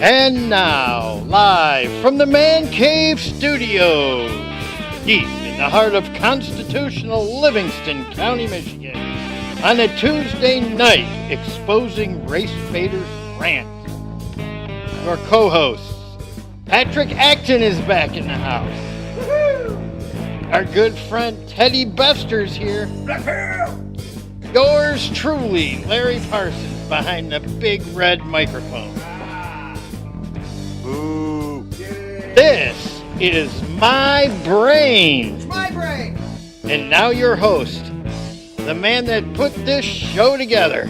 And now, live from the Man Cave Studios, deep in the heart of constitutional Livingston County, Michigan, on a Tuesday night exposing race baiters rant. Your co-hosts, Patrick Acton is back in the house. Woo-hoo! Our good friend Teddy Buster's here. Yours truly, Larry Parsons, behind the big red microphone. Ooh. This is My Brain. It's my brain. And now your host, the man that put this show together,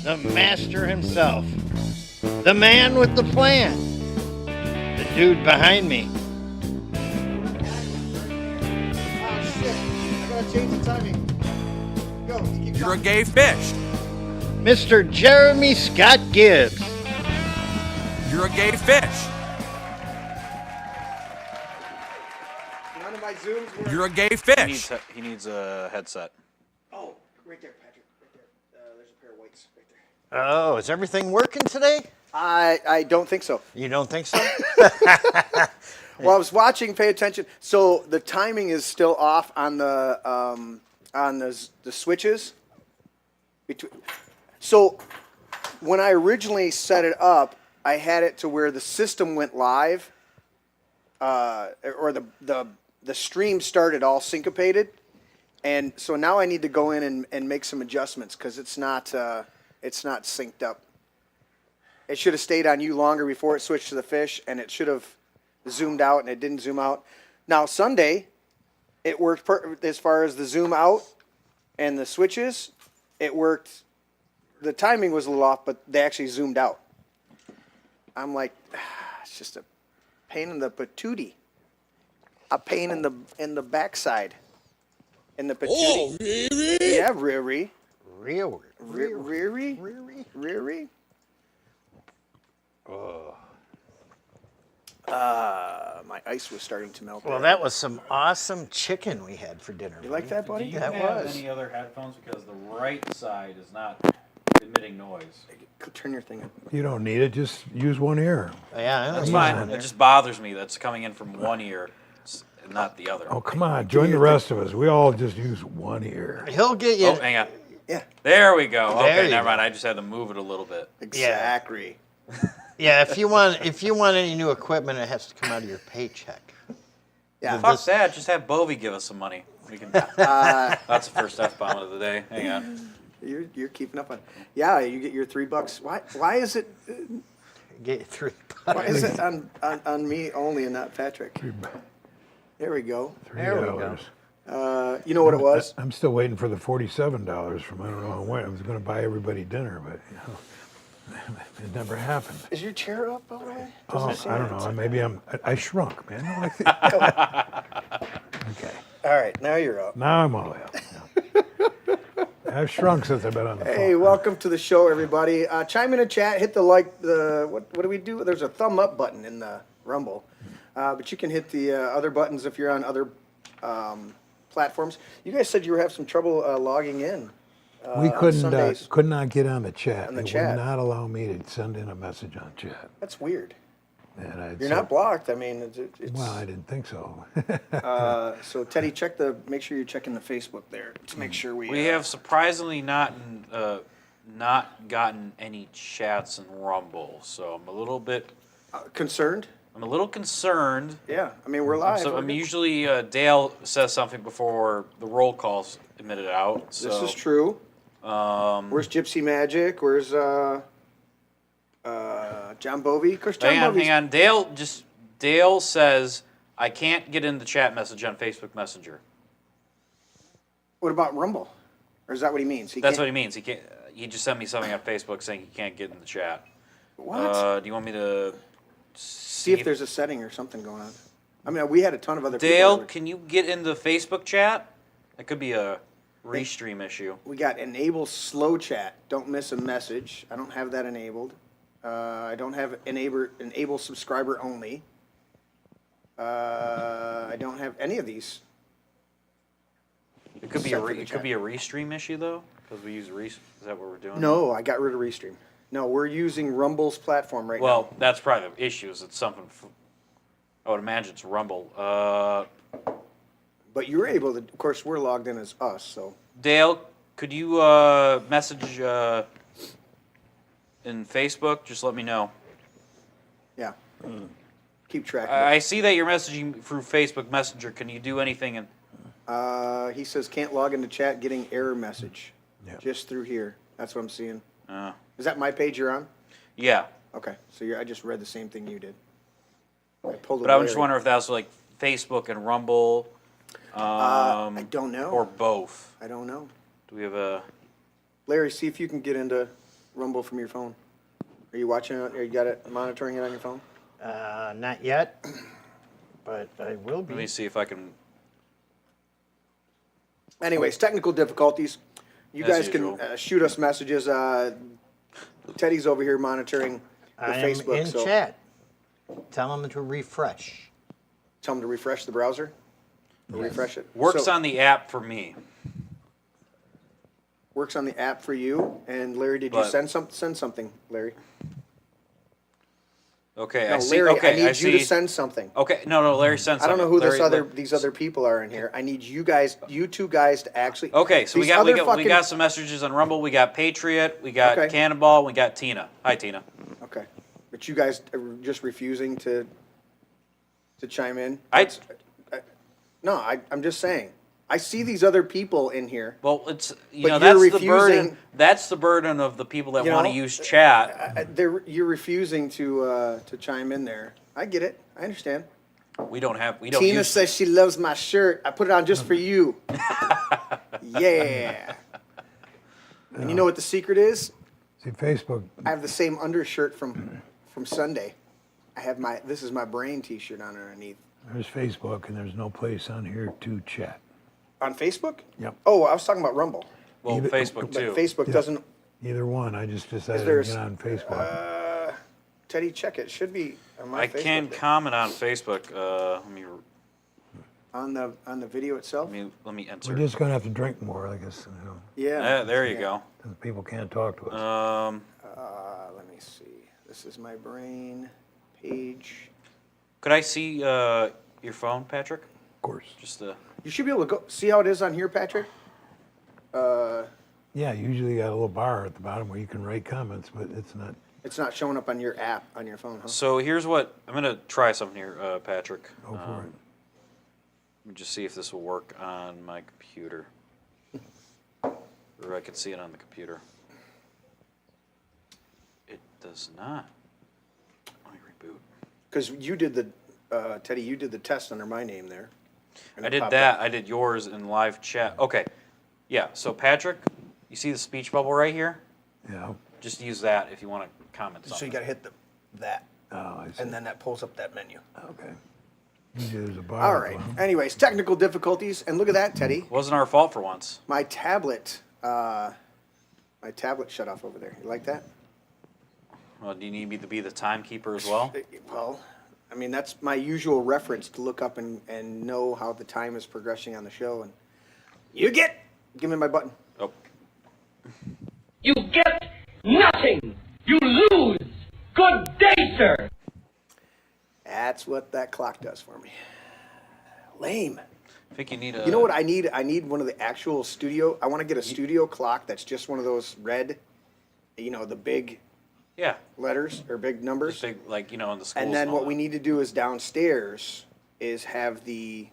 the master himself, the man with the plan, the dude behind me. Oh shit! I gotta change the timing. Go. Keep You're a talking. gay fish. Mr. Jeremy Scott Gibbs. You're a gay fish. None of my zooms work. You're a gay He fish. needs a headset. Oh, right there, Patrick. Right there. There's a pair of whites right there. Oh, is everything working today? I don't think so. You don't think so? Well, I was watching. Pay attention. So the timing is still off on the switches. So when I originally set it up, I had it to where the system went live, or the stream started all syncopated, and so now I need to go in and make some adjustments because it's not synced up. It should have stayed on you longer before it switched to the fish, and it should have zoomed out, and it didn't zoom out. Now Sunday, it worked as far as the zoom out and the switches. It worked. The timing was a little off, but they actually zoomed out. I'm like, it's just a pain in the patootie. A pain in the backside. In the patootie. Oh, really? Yeah, Riri. Real. Riri. My ice was starting to melt. Well, there. that was some awesome chicken we had for dinner. You like that, buddy? Do you That have was. any other headphones? Because the right side is not emitting noise. Turn your thing up. You don't need it. Just use one ear. Yeah, I know. That's you fine. want It just bothers me that's coming in from one ear, and not the other. Oh, come on. Join the rest of us. We all just use one ear. He'll get you. Oh, hang on. Yeah. There we go. There Okay, you never go. mind. I just had to move it a little bit. Exactly. Yeah, if you want any new equipment, it has to come out of your paycheck. Yeah. Fuck that. Just have Bovie give us some money. We can. That's the first F-bomb of the day. Hang on. You're keeping up on. Yeah, you get your $3. Why is it? Get you $3. Why is it on me only and not Patrick? There we go. There we go. $3. You know what it was? I'm still waiting for the $47 from I don't know when. I was going to buy everybody dinner, but it never happened. Is your chair up all right? Oh, I don't know. Maybe I shrunk, man. Okay. All right, now you're up. Now I'm all out. I've shrunk since I've been on the phone. Hey, welcome to the show, everybody. Chime in the chat, hit the like. What do we do? There's a thumb up button in the Rumble, but you can hit the other buttons if you're on other platforms. You guys said you were having some trouble logging in. We on Sundays. could not get on the chat. On the It chat. would not allow me to send in a message on chat. That's weird. And You're not blocked. I mean, it's Well, I didn't think so. so Teddy, make sure you're checking the Facebook there to make sure We have surprisingly not gotten any chats in Rumble, so I'm a little concerned. concerned. Yeah, I mean we're live. So We're I'm good. usually Dale says something before the roll call's emitted out. So This is true. Where's Gypsy Magic? Where's John Bovey? Of course, John Bovey's- hang on. Dale says I can't get in the chat message on Facebook Messenger. What about Rumble? Or is that what he means? That's what he means. He can't. He just sent me something on Facebook saying he can't get in the chat. What? Do you want me to See if there's a setting or something going on. I mean, we had a ton of other Dale, people. can you get in the Facebook chat? That could be a restream issue. We got enable slow chat. Don't miss a message. I don't have that enabled. I don't have enable subscriber only. I don't have any of these. It could be Except a for the it chat. could be a restream issue though, because we use Is that what we're doing? No, I got rid of restream. No, we're using Rumble's platform right now. Well, that's probably the issue. Is it's something? I would imagine it's Rumble. But you're able to. Of course, we're logged in as us. So Dale, could you message in Facebook? Just let me know. yeah, keep track. Of I see that you're messaging through Facebook Messenger. Can you do anything? it. He says can't log into chat. Getting error message. Yeah. Just through here. That's what I'm seeing. Uh, Is that my page you're on? yeah, Okay, so I just read the same thing you did. I pulled. but I was just wondering if that was like Facebook and Rumble. I don't know. Or both. I don't know. Do we have a? Larry, see if you can get into Rumble from your phone. Are you watching it? Or you got it monitoring it on your phone? Not yet, but I will Let me be. see if I can. Anyways, technical difficulties. You As guys usual. can shoot us messages. Teddy's over here monitoring the I am Facebook. in So chat. Tell them to refresh. tell them to refresh the browser. Or Yes. refresh it. Works So, on the app for me. works on the app for you. And Larry, did you But- send something, Larry? Okay, No, I see. Larry, Okay, I need see. you to send something. Okay, no, Larry sent I don't something. know who Larry, these other people are in here. I need you two guys to actually. Okay, so we these got other we fucking- got some messages on Rumble. We got Patriot. We got Okay. Cannonball. We got Tina. Hi, Tina. Okay, but you guys are just refusing to chime in. No, I'm just saying. I see these other people in here. Well, it's But know you're that's the refusing- burden. That's the burden of the people that You want to know, use chat. You're refusing to chime in there. I get it. I understand. We don't Tina use. says she loves my shirt. I put it on just for you. Yeah. And you know what the secret is? See, Facebook, I have the same undershirt from Sunday. I have this is my brain T-shirt on underneath. there's Facebook, and there's no place on here to chat. On Facebook? Yep. Oh, I was talking about Rumble. Well, Even- Facebook But too. Facebook Yeah. doesn't. Either one. I just decided there to a get on Facebook. Teddy, check it. Should be on my I Facebook can page. comment on Facebook. on the video itself. Let me enter. We're just gonna have to drink more, I guess. Yeah. There you Yeah. People can't talk to us. Let me see. This is my brain page. Could I see your phone, Patrick? Of course. Just You should be able to go see how it is on here, Patrick. Yeah, usually you got a little bar at the bottom where you can write comments, but it's not. It's not showing up on your app on your phone, huh? So here's what I'm gonna try something here, Patrick. Go for it. Let me just see if this will work on my computer, or I can see it on the computer. It does not. Let me reboot. Because you did the Teddy, you did the test under my name there. And I it did popped that. up. I did yours in live chat. Okay. Yeah. So Patrick, you see the speech bubble right here? Yeah. Just use that if you want to comment So something. you got to hit that, Oh, I see. and then that pulls up that menu. Okay. Usually there's a bar. All at the right. bottom. Anyways, technical difficulties, and look at that, Teddy. Wasn't our fault for once. My tablet shut off over there. You like that? Well, do you need me to be the timekeeper as well? Well, I mean, that's my usual reference to look up and know how the time is progressing on the show. And give me my button. Oh. You get nothing. You lose. Good day, sir. That's what that clock does for me. Lame. I think you need a. You know what I need? I need one of the actual studio. I want to get a studio clock that's just one of those red, the big Yeah. letters or big numbers. Just big, like, in the schools. And then all what that. we need to do is downstairs is have the,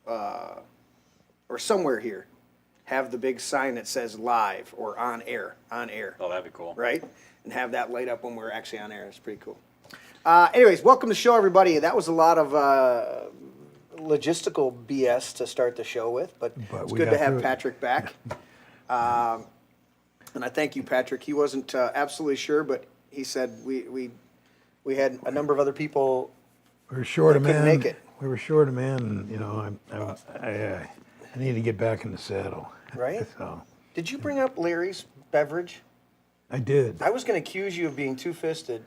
or somewhere here, have the big sign that says live or on air, Oh, that'd be cool. right? And have that light up when we're actually on air. It's pretty cool. Anyways, welcome to the show, everybody. That was a lot of logistical BS to start the show with, but it's we good to got have through it. Patrick back. And I thank you, Patrick. He wasn't absolutely sure, but he said we had a number of other people. We were short a They couldn't man. make it. We were short a man, and I need to get back in the saddle. Right? So Did you bring up Larry's beverage? I did. I was going to accuse you of being two-fisted,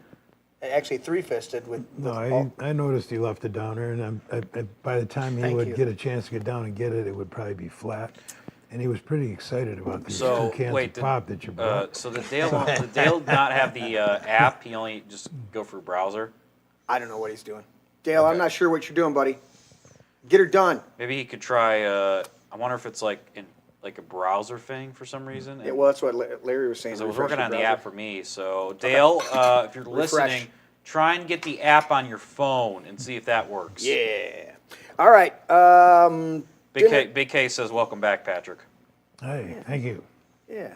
actually three-fisted with. No, I noticed he left it down there, and by the time he Thank would you. get a chance to get down and get it, it would probably be flat. And he was pretty excited about these So, 2 cans wait, of pop that you brought. So did Dale not have the app? He only just go for browser? I don't know what he's doing. Dale, I'm Okay. not sure what you're doing, buddy. Get her done. Maybe he could try. I wonder if it's like a browser thing for some reason. Yeah, well, that's what Larry was saying. Because I was Refresh working your on the browser. app for me. So Dale, if you're Refresh. listening, try and get the app on your phone and see if that works. Yeah. All right. Big K says, "Welcome back, Patrick." Hey, thank you. Yeah.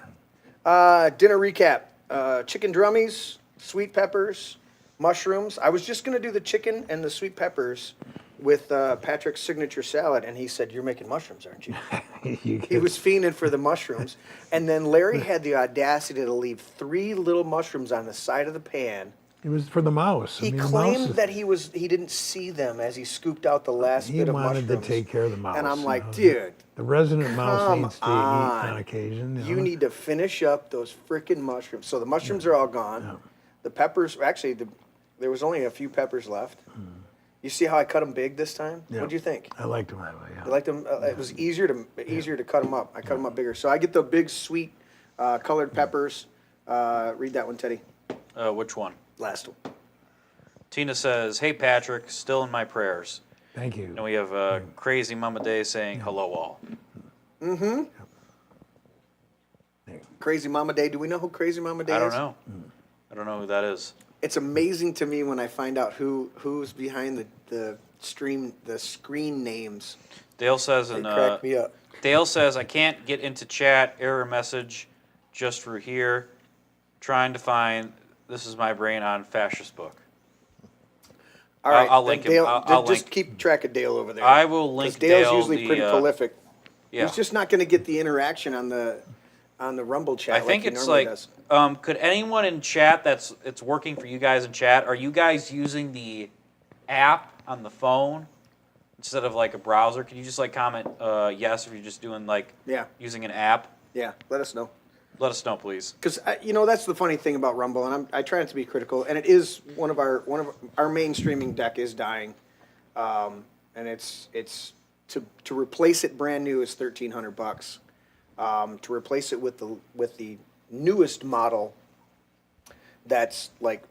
Dinner recap. Chicken drummies, sweet peppers, mushrooms. I was just going to do the chicken and the sweet peppers with Patrick's signature salad, and he said, "You're making mushrooms, aren't you?" He was fiending for the mushrooms. And then Larry had the audacity to leave 3 little mushrooms on the side of the pan. It was for the mouse. He the claimed mouse- that he didn't see them as he scooped out the last he bit of wanted mushrooms. to take care of the mouse. And I'm you like, know. dude, The resident mouse come needs to eat on. on occasion. you know. need to finish up those freaking mushrooms. So the mushrooms are all gone. Yeah. The peppers, actually, there was only a few peppers left. You see how I cut them big this time? Yeah. What'd you think? I liked them that way. Yeah. You liked them? It was easier to cut them up. I cut them up bigger. So I get the big, sweet, colored peppers. Read that one, Teddy. Which one? Last one. Tina says, "Hey Patrick, still in my prayers." Thank you. And we have Crazy Mama Day saying, "Hello all." Crazy Mama Day. Do we know who Crazy Mama Day is? I don't know. I don't know who that is. It's amazing to me when I find out who's behind the screen names. Dale says, They crack me up. Dale says, "I can't get into chat. Error message, just for here. Trying to find. This is my brain on fascist book." All right, I'll link him. Dale, I'll just link. keep track of Dale over there. I will 'Cause link Dale's Dale usually the, pretty prolific. Yeah. He's just not going to get the interaction on the Rumble chat. I think like he it's normally like, does. could anyone in chat it's working for you guys in chat? Are you guys using the app on the phone instead of like a browser? Can you just like comment yes if you're just doing like Yeah. using an app? Yeah, let us know. Let us know, please. Because that's the funny thing about Rumble, and I try not to be critical. And it is one of our main streaming deck is dying, and it's to replace it brand new is $1,300. To replace it with the newest model, that's like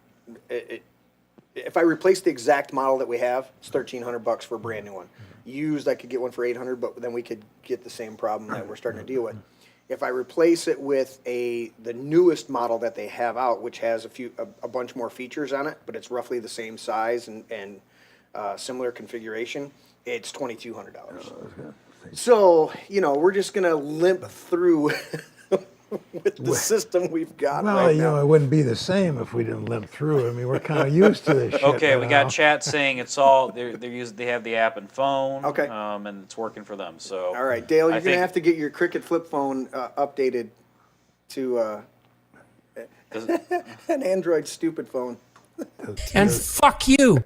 if I replace the exact model that we have, it's $1,300 for a brand new one. Used, I could get one for $800, but then we could get the same problem that we're starting to deal with. If I replace it with the newest model that they have out, which has a bunch more features on it, but it's roughly the same size and similar configuration, it's $2,200. So we're just gonna limp through with the system we've got Well, right now. it wouldn't be the same if we didn't limp through. I mean, we're kind of used to this shit. Okay, we got now. chat saying it's all they have the app and phone. Okay. And it's working for them. So All right, Dale, I you're gonna think- have to get your Cricket flip phone updated to Does- an Android stupid phone. And fuck you.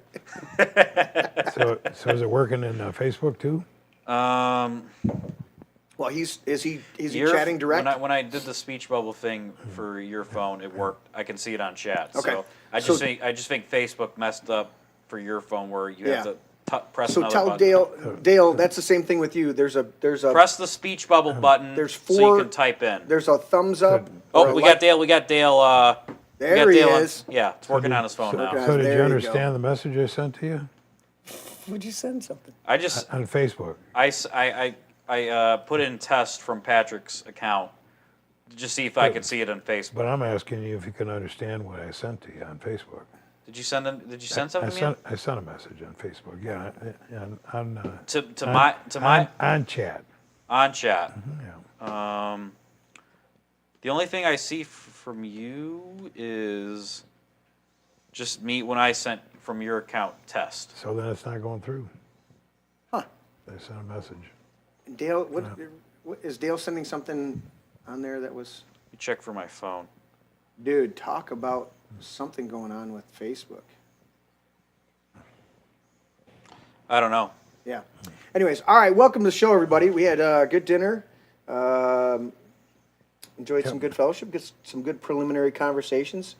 So is it working in Facebook too? Well, is he Your- chatting direct? When I did the speech bubble thing for your phone, it worked. I can see it on chat. Okay. So I So- just think Facebook messed up for your phone where you Yeah. have to press So another tell button. Dale, that's the same thing with you. There's a Press the speech bubble button. There's so four- you can type in. there's a thumbs up. or Oh, a we like. got Dale. We got Dale. There we got he Dale is. Yeah, it's working on his phone now. Okay. So did There you you understand the message I sent to you Would you send something? I just on Facebook? I put in test from Patrick's account to just see if I could see it on Facebook. But I'm asking you if you can understand what I sent to you on Facebook. Did you send I something? sent a message on Facebook. Yeah, on chat. On chat. Yeah. The only thing I see from you is just me when I sent from your account test. So then it's not going through. Huh. I sent a message. Dale, what is Dale sending something on there that was? You check for my phone. Dude, talk about something going on with Facebook. I don't know. Yeah. Anyways, all right. Welcome to the show, everybody. We had a good dinner. Enjoyed some good fellowship. Get some good preliminary conversations.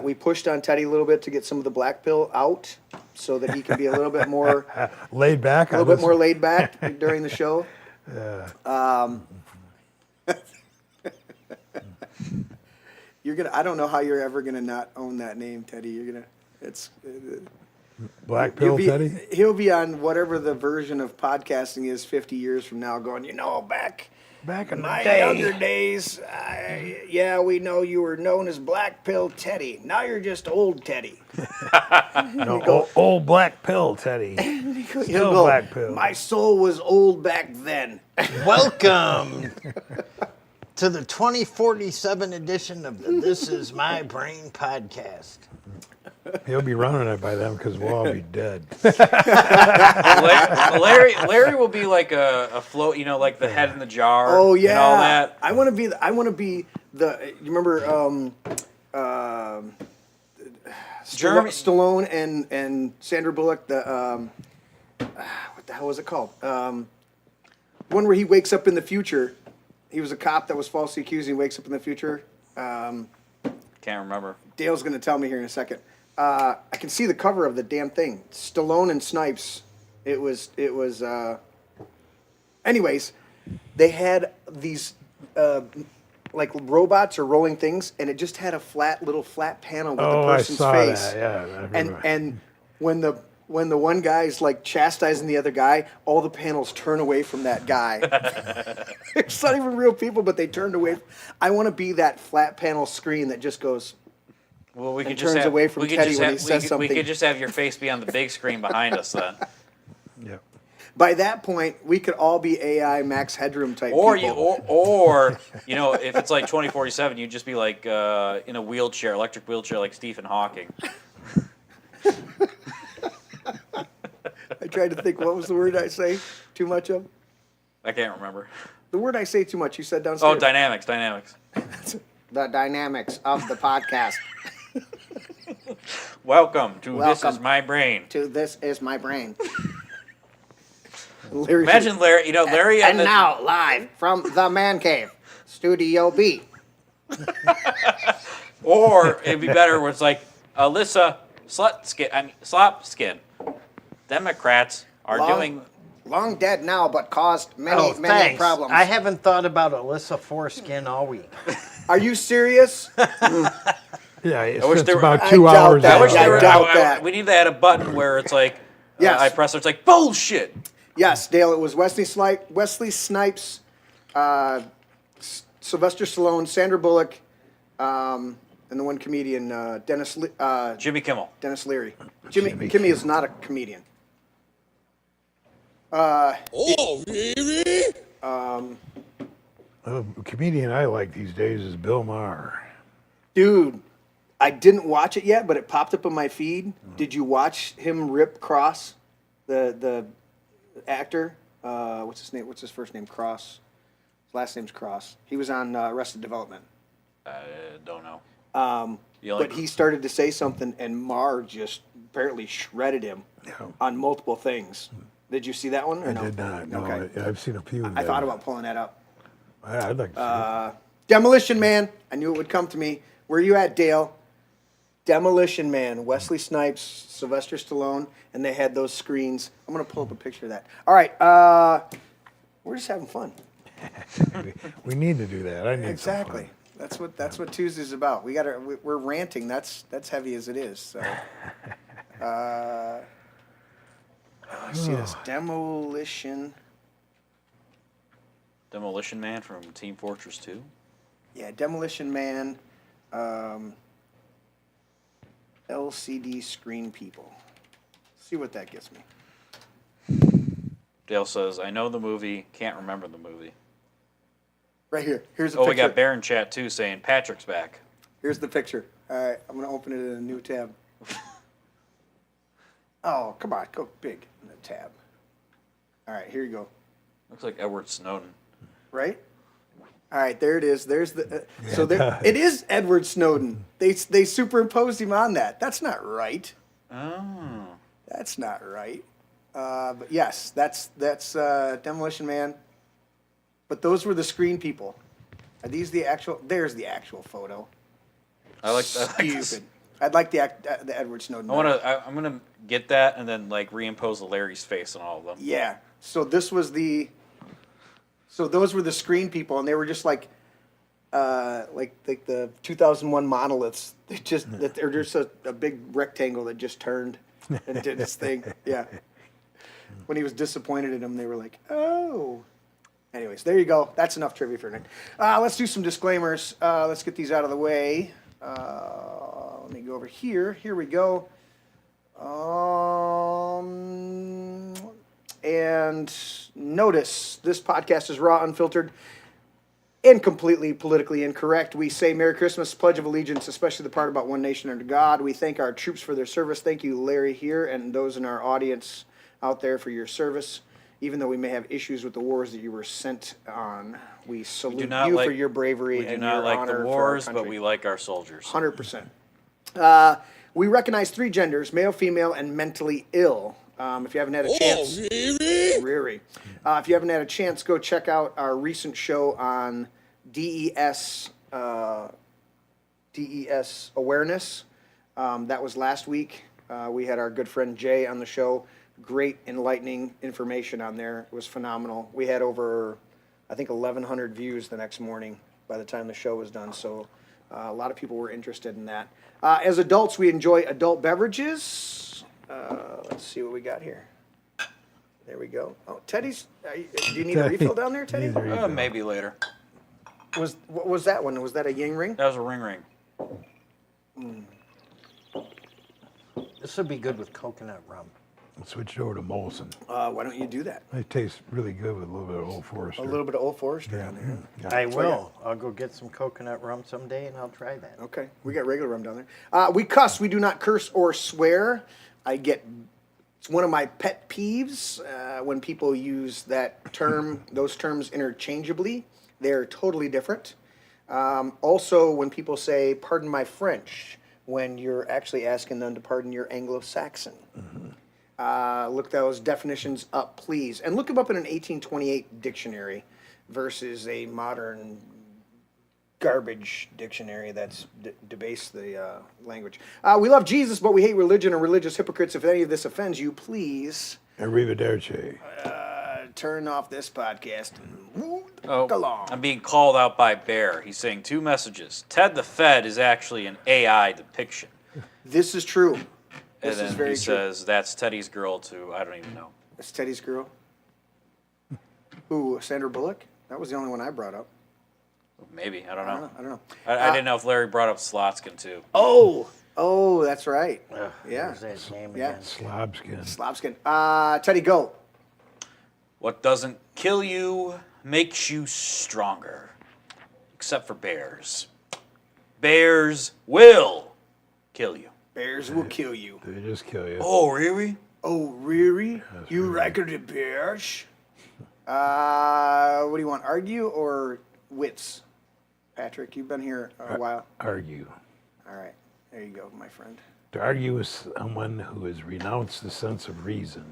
We pushed on Teddy a little bit to get some of the black pill out, so that he can be a little bit more Laid back. laid back during the show. You're gonna. I don't know how you're ever gonna not own that name, Teddy. You're gonna. It's. Black Pill Teddy? He'll be on whatever the version of podcasting is 50 years from now, going, back in my the day. younger days, yeah, we know you were known as Black Pill Teddy. Now you're just old Teddy. No, old Black Pill Teddy. He'll Still go, Black Pill. my soul was old back then. Welcome to the 2047 edition of the This Is My Brain podcast. He'll be running it by then because we'll all be dead. Larry will be like a float, like the head in the jar. Oh yeah, and all that. I want to be. You remember Jeremy Stallone and Sandra Bullock. The what the hell was it called? One where he wakes up in the future. He was a cop that was falsely accused. And he wakes up in the future. Can't remember. Dale's going to tell me here in a second. I can see the cover of the damn thing. Stallone and Snipes. It was. Anyways, they had these like robots or rolling things, and it just had a little flat panel with the person's face. That. Yeah, I remember. And when the one guy's like chastising the other guy, all the panels turn away from that guy. It's not even real people, but they turned away. I want to be that flat panel screen that just goes. Well, we could and just turns have, away from we could Teddy just when have, he says we something. could just have your face be on the big screen behind us then. Yeah. By that point, we could all be AI Max Headroom type Or people. if it's like 2047, you'd just be like in a wheelchair, electric wheelchair, like Stephen Hawking. I tried to think, what was the word I say too much of? I can't remember. The word I say too much, you said downstairs. Oh, dynamics. The dynamics of the podcast. Welcome to This Welcome. Is My Brain. To This Is My Brain. Larry, Imagine Larry, Larry and now, live from the Man Cave, Studio B. Or it'd be better where it's like, Alyssa Slop Skin. Democrats are doing. Long dead now, but caused many, Oh, many thanks. problems. I haven't thought about Alyssa Foreskin all week. Are you serious? Yeah, it's wish there were- about I 2 doubt hours. that. I wish out. they were. doubt that. We need to add a button where it's like, Yes. I press it. It's like bullshit. Yes, Dale. It was Wesley Snipes, Sylvester Stallone, Sandra Bullock, and the one comedian Jimmy Kimmel. Dennis Leary. Jimmy Kimmel is not a comedian. A comedian I like these days is Bill Maher. Dude, I didn't watch it yet, but it popped up on my feed. Did you watch him rip Cross, the actor? What's his name? What's his first name? Cross. His last name's Cross. He was on Arrested Development. I don't know. But he started to say something, and Maher just apparently shredded him on multiple things. Did you see that one? Or I no? did not. No, Okay. I've seen a few. I thought about pulling that up. I'd like to see Demolition Man. I knew it would come to me. Where you at, Dale? Demolition Man. Wesley Snipes, Sylvester Stallone, and they had those screens. I'm gonna pull up a picture of that. All right. We're just having fun. it. We need to do that. I need Exactly. That's what Tuesday's about. We're ranting. That's heavy as it is. So. Let's see this Demolition. Demolition Man from Team Fortress 2. Yeah, Demolition Man. LCD screen people. See what that gets me. Dale says, I know the movie, can't remember the movie. Right here. Here's a Oh, picture. we got Baron Chat too saying Patrick's back. Here's the picture. All right, I'm gonna open it in a new tab. Oh, come on, go big in the tab. All right, here you go. Looks like Edward Snowden. Right? All right, there it is. There's the. So there, it is Edward Snowden. They superimposed him on that. That's not right. Oh. That's not right. But yes, that's Demolition Man. But those were the screen people. Are these the actual? There's the actual photo. I like this. Stupid. I'd like the Edward Snowden. I'm gonna get that and then like reimpose Larry's face on all of them. Yeah. So this was the. So those were the screen people, and they were just like the 2001 monoliths. They're just a big rectangle that just turned and did its thing. Yeah. When he was disappointed in them, they were like, "Oh." Anyways, there you go. That's enough trivia for tonight. Let's do some disclaimers. Let's get these out of the way. Let me go over here. Here we go. And notice this podcast is raw, unfiltered, and completely politically incorrect. We say Merry Christmas, Pledge of Allegiance, especially the part about one nation under God. We thank our troops for their service. Thank you, Larry, here, and those in our audience out there for your service. Even though we may have issues with the wars that you were sent on, we salute you for your bravery and your honor. We do not like the wars, but we like our soldiers. 100%. We recognize 3 genders, male, female, and mentally ill. If you haven't had a chance, really? If you haven't had a chance, go check out our recent show on DES awareness. That was last week. We had our good friend Jay on the show. Great enlightening information on there. It was phenomenal. We had over, I think, 1,100 views the next morning by the time the show was done. So a lot of people were interested in that. As adults, we enjoy adult beverages. Let's see what we got here. There we go. Oh, Teddy's. Do you need a refill down there, Teddy? Maybe later. What was that one? Was that a Ying Ring? That was a ring. This would be good with coconut rum. Switched over to Molson. Why don't you do that? It tastes really good with a little bit of Old Forester. A little bit of Old Forester on there. Yeah. I will. I'll go get some coconut rum someday, and I'll try that. Okay, we got regular rum down there. We cuss. We do not curse or swear. It's one of my pet peeves when people use that term, those terms interchangeably. They're totally different. Also, when people say, "Pardon my French," when you're actually asking them to pardon your Anglo-Saxon. Mm-hmm. Look those definitions up, please. And look them up in an 1828 dictionary versus a modern garbage dictionary that's debased the language. We love Jesus, but we hate religion and religious hypocrites. If any of this offends you, please Arrivederci. turn off this podcast and move Oh, along. I'm being called out by Bear. He's saying 2 messages. Ted the Fed is actually an AI depiction. This is true. And This then is very he true. says, that's Teddy's girl, too. I don't even know. That's Teddy's girl. Who, Sandra Bullock? That was the only one I brought up. Maybe. I don't know. I don't know. I didn't know if Larry brought up Slotskin, too. Oh, that's right. Yeah. What's that name Yeah. again? Slobskin. Slobskin. Teddy, go. What doesn't kill you makes you stronger. Except for bears. Bears will kill you. Bears will kill you. They just kill you. Oh, really? Oh, really? You like the bears? What do you want, argue or wits? Patrick, you've been here a while. Argue. All right. There you go, my friend. To argue with someone who has renounced the sense of reason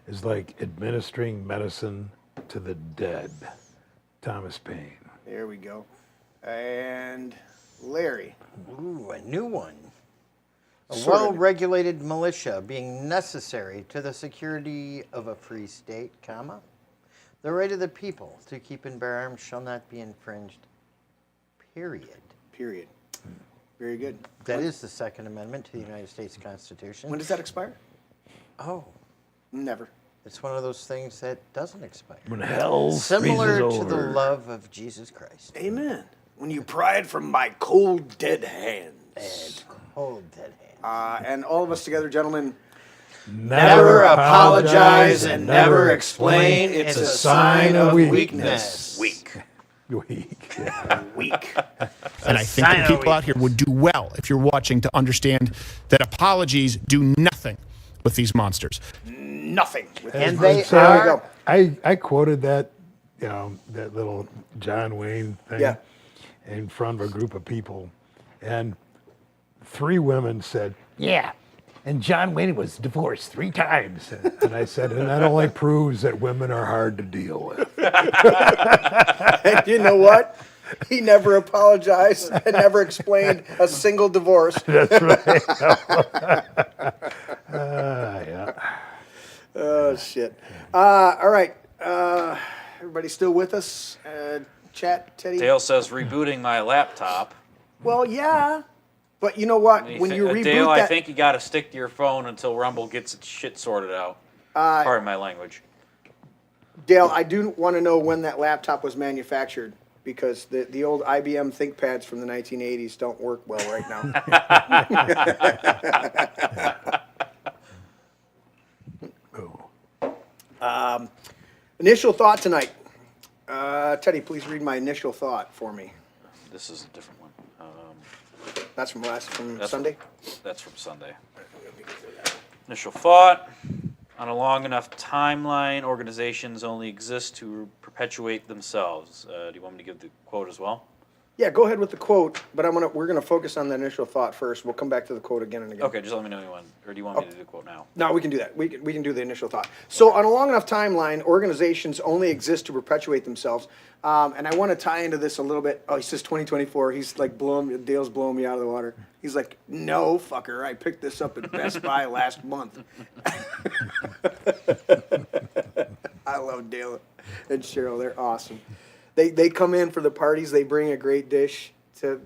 is like administering medicine to the dead. Thomas Paine. There we go. And Larry. Ooh, a new one. A Sort of. well-regulated militia being necessary to the security of a free state, comma. The right of the people to keep and bear arms shall not be infringed, period. Period. Very good. That is the Second Amendment to the United States Constitution. When does that expire? Oh, Never. it's one of those things that doesn't expire. When hell Similar freezes to the over. love of Jesus Christ. Amen. When you pry it from my cold, dead hands. And cold dead hands. And all of us together, gentlemen, Never apologize and never explain. It's a sign of weakness. Weak. Weak. Weak. And I think that people out here would do well, if you're watching, to understand that apologies do nothing with these monsters. Nothing. And they So are. I quoted that, that little John Wayne thing Yeah. in front of a group of people, and 3 women said, "Yeah, and John Wayne was divorced 3 times." And I said, and that only proves that women are hard to deal with. And you know what? He never apologized and never explained a single divorce. That's right. Yeah. Oh, shit. All right. Everybody everybody still with us? Chat, Teddy? Dale says rebooting my laptop. Well, yeah. But you know what? When you reboot Dale, that... I think you got to stick to your phone until Rumble gets its shit sorted out. Pardon my language. Dale, I do want to know when that laptop was manufactured, because the old IBM ThinkPads from the 1980s don't work well right now. Initial thought tonight. Teddy, please read my initial thought for me. This is a different one. That's from Sunday? That's from Sunday. Initial thought. On a long enough timeline, organizations only exist to perpetuate themselves. Do you want me to give the quote as well? Yeah, go ahead with the quote, but we're gonna focus on the initial thought first. We'll come back to the quote again and again. Okay, just let me know you want, or do you want me to do the quote now? No, we can do that. We can do the initial thought. So on a long enough timeline, organizations only exist to perpetuate themselves. And I want to tie into this a little bit. Oh, he says 2024. He's like Dale's blowing me out of the water. He's like, no, fucker. I picked this up at Best Buy last month. I love Dale and Cheryl. They're awesome. They come in for the parties. They bring a great dish to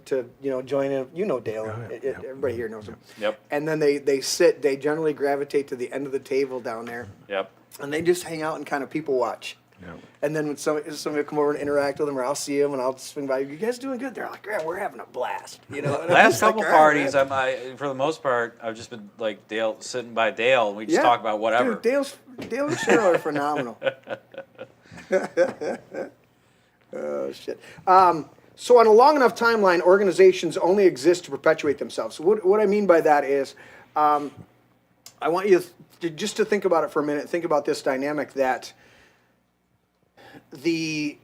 join in. You know Dale. Everybody here knows him. Yep. And then they sit. They generally gravitate to the end of the table down there. Yep. And they just hang out and kind of people watch. Yep. And then when somebody will come over and interact with them, or I'll see them and I'll swing by. You guys doing good? They're like, yeah, we're having a blast. Last couple parties, for the most part, I've just been like Dale, sitting by Dale, and we just talk about whatever. Dude, Dale and Cheryl are phenomenal. Oh, shit. So on a long enough timeline, organizations only exist to perpetuate themselves. So what I mean by that is, I want you just to think about it for a minute. Think about this dynamic that the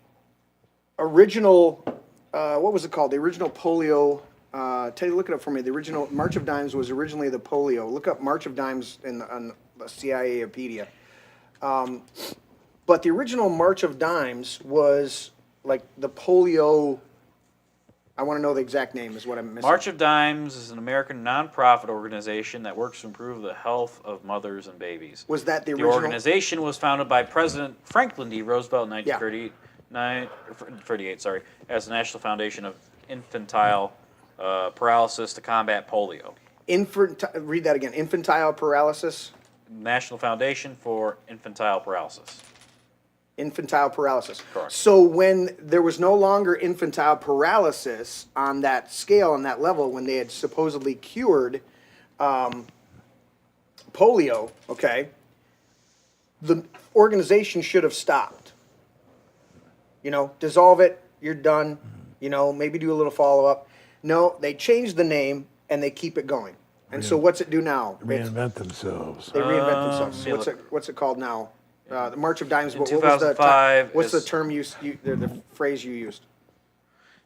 original, what was it called? The original polio, Teddy, look it up for me. The original March of Dimes was originally the polio. Look up March of Dimes on the CIA-pedia. But the original March of Dimes was like the polio. I want to know the exact name is what I'm missing. March of Dimes is an American nonprofit organization that works to improve the health of mothers and babies. Was that the The original? organization was founded by President Franklin D. Roosevelt in 1938, as the National Foundation of Infantile Paralysis to combat polio. Read that again. Infantile paralysis? National Foundation for Infantile Paralysis. Infantile paralysis. Correct. So when there was no longer infantile paralysis on that scale, on that level, when they had supposedly cured polio, okay, the organization should have stopped. Dissolve it, you're done, maybe do a little follow-up. No, they changed the name and they keep it going. And so what's it do now? Reinvent themselves. They reinvent themselves. So what's it called now? The March of Dimes. In 2005. What's the term the phrase you used?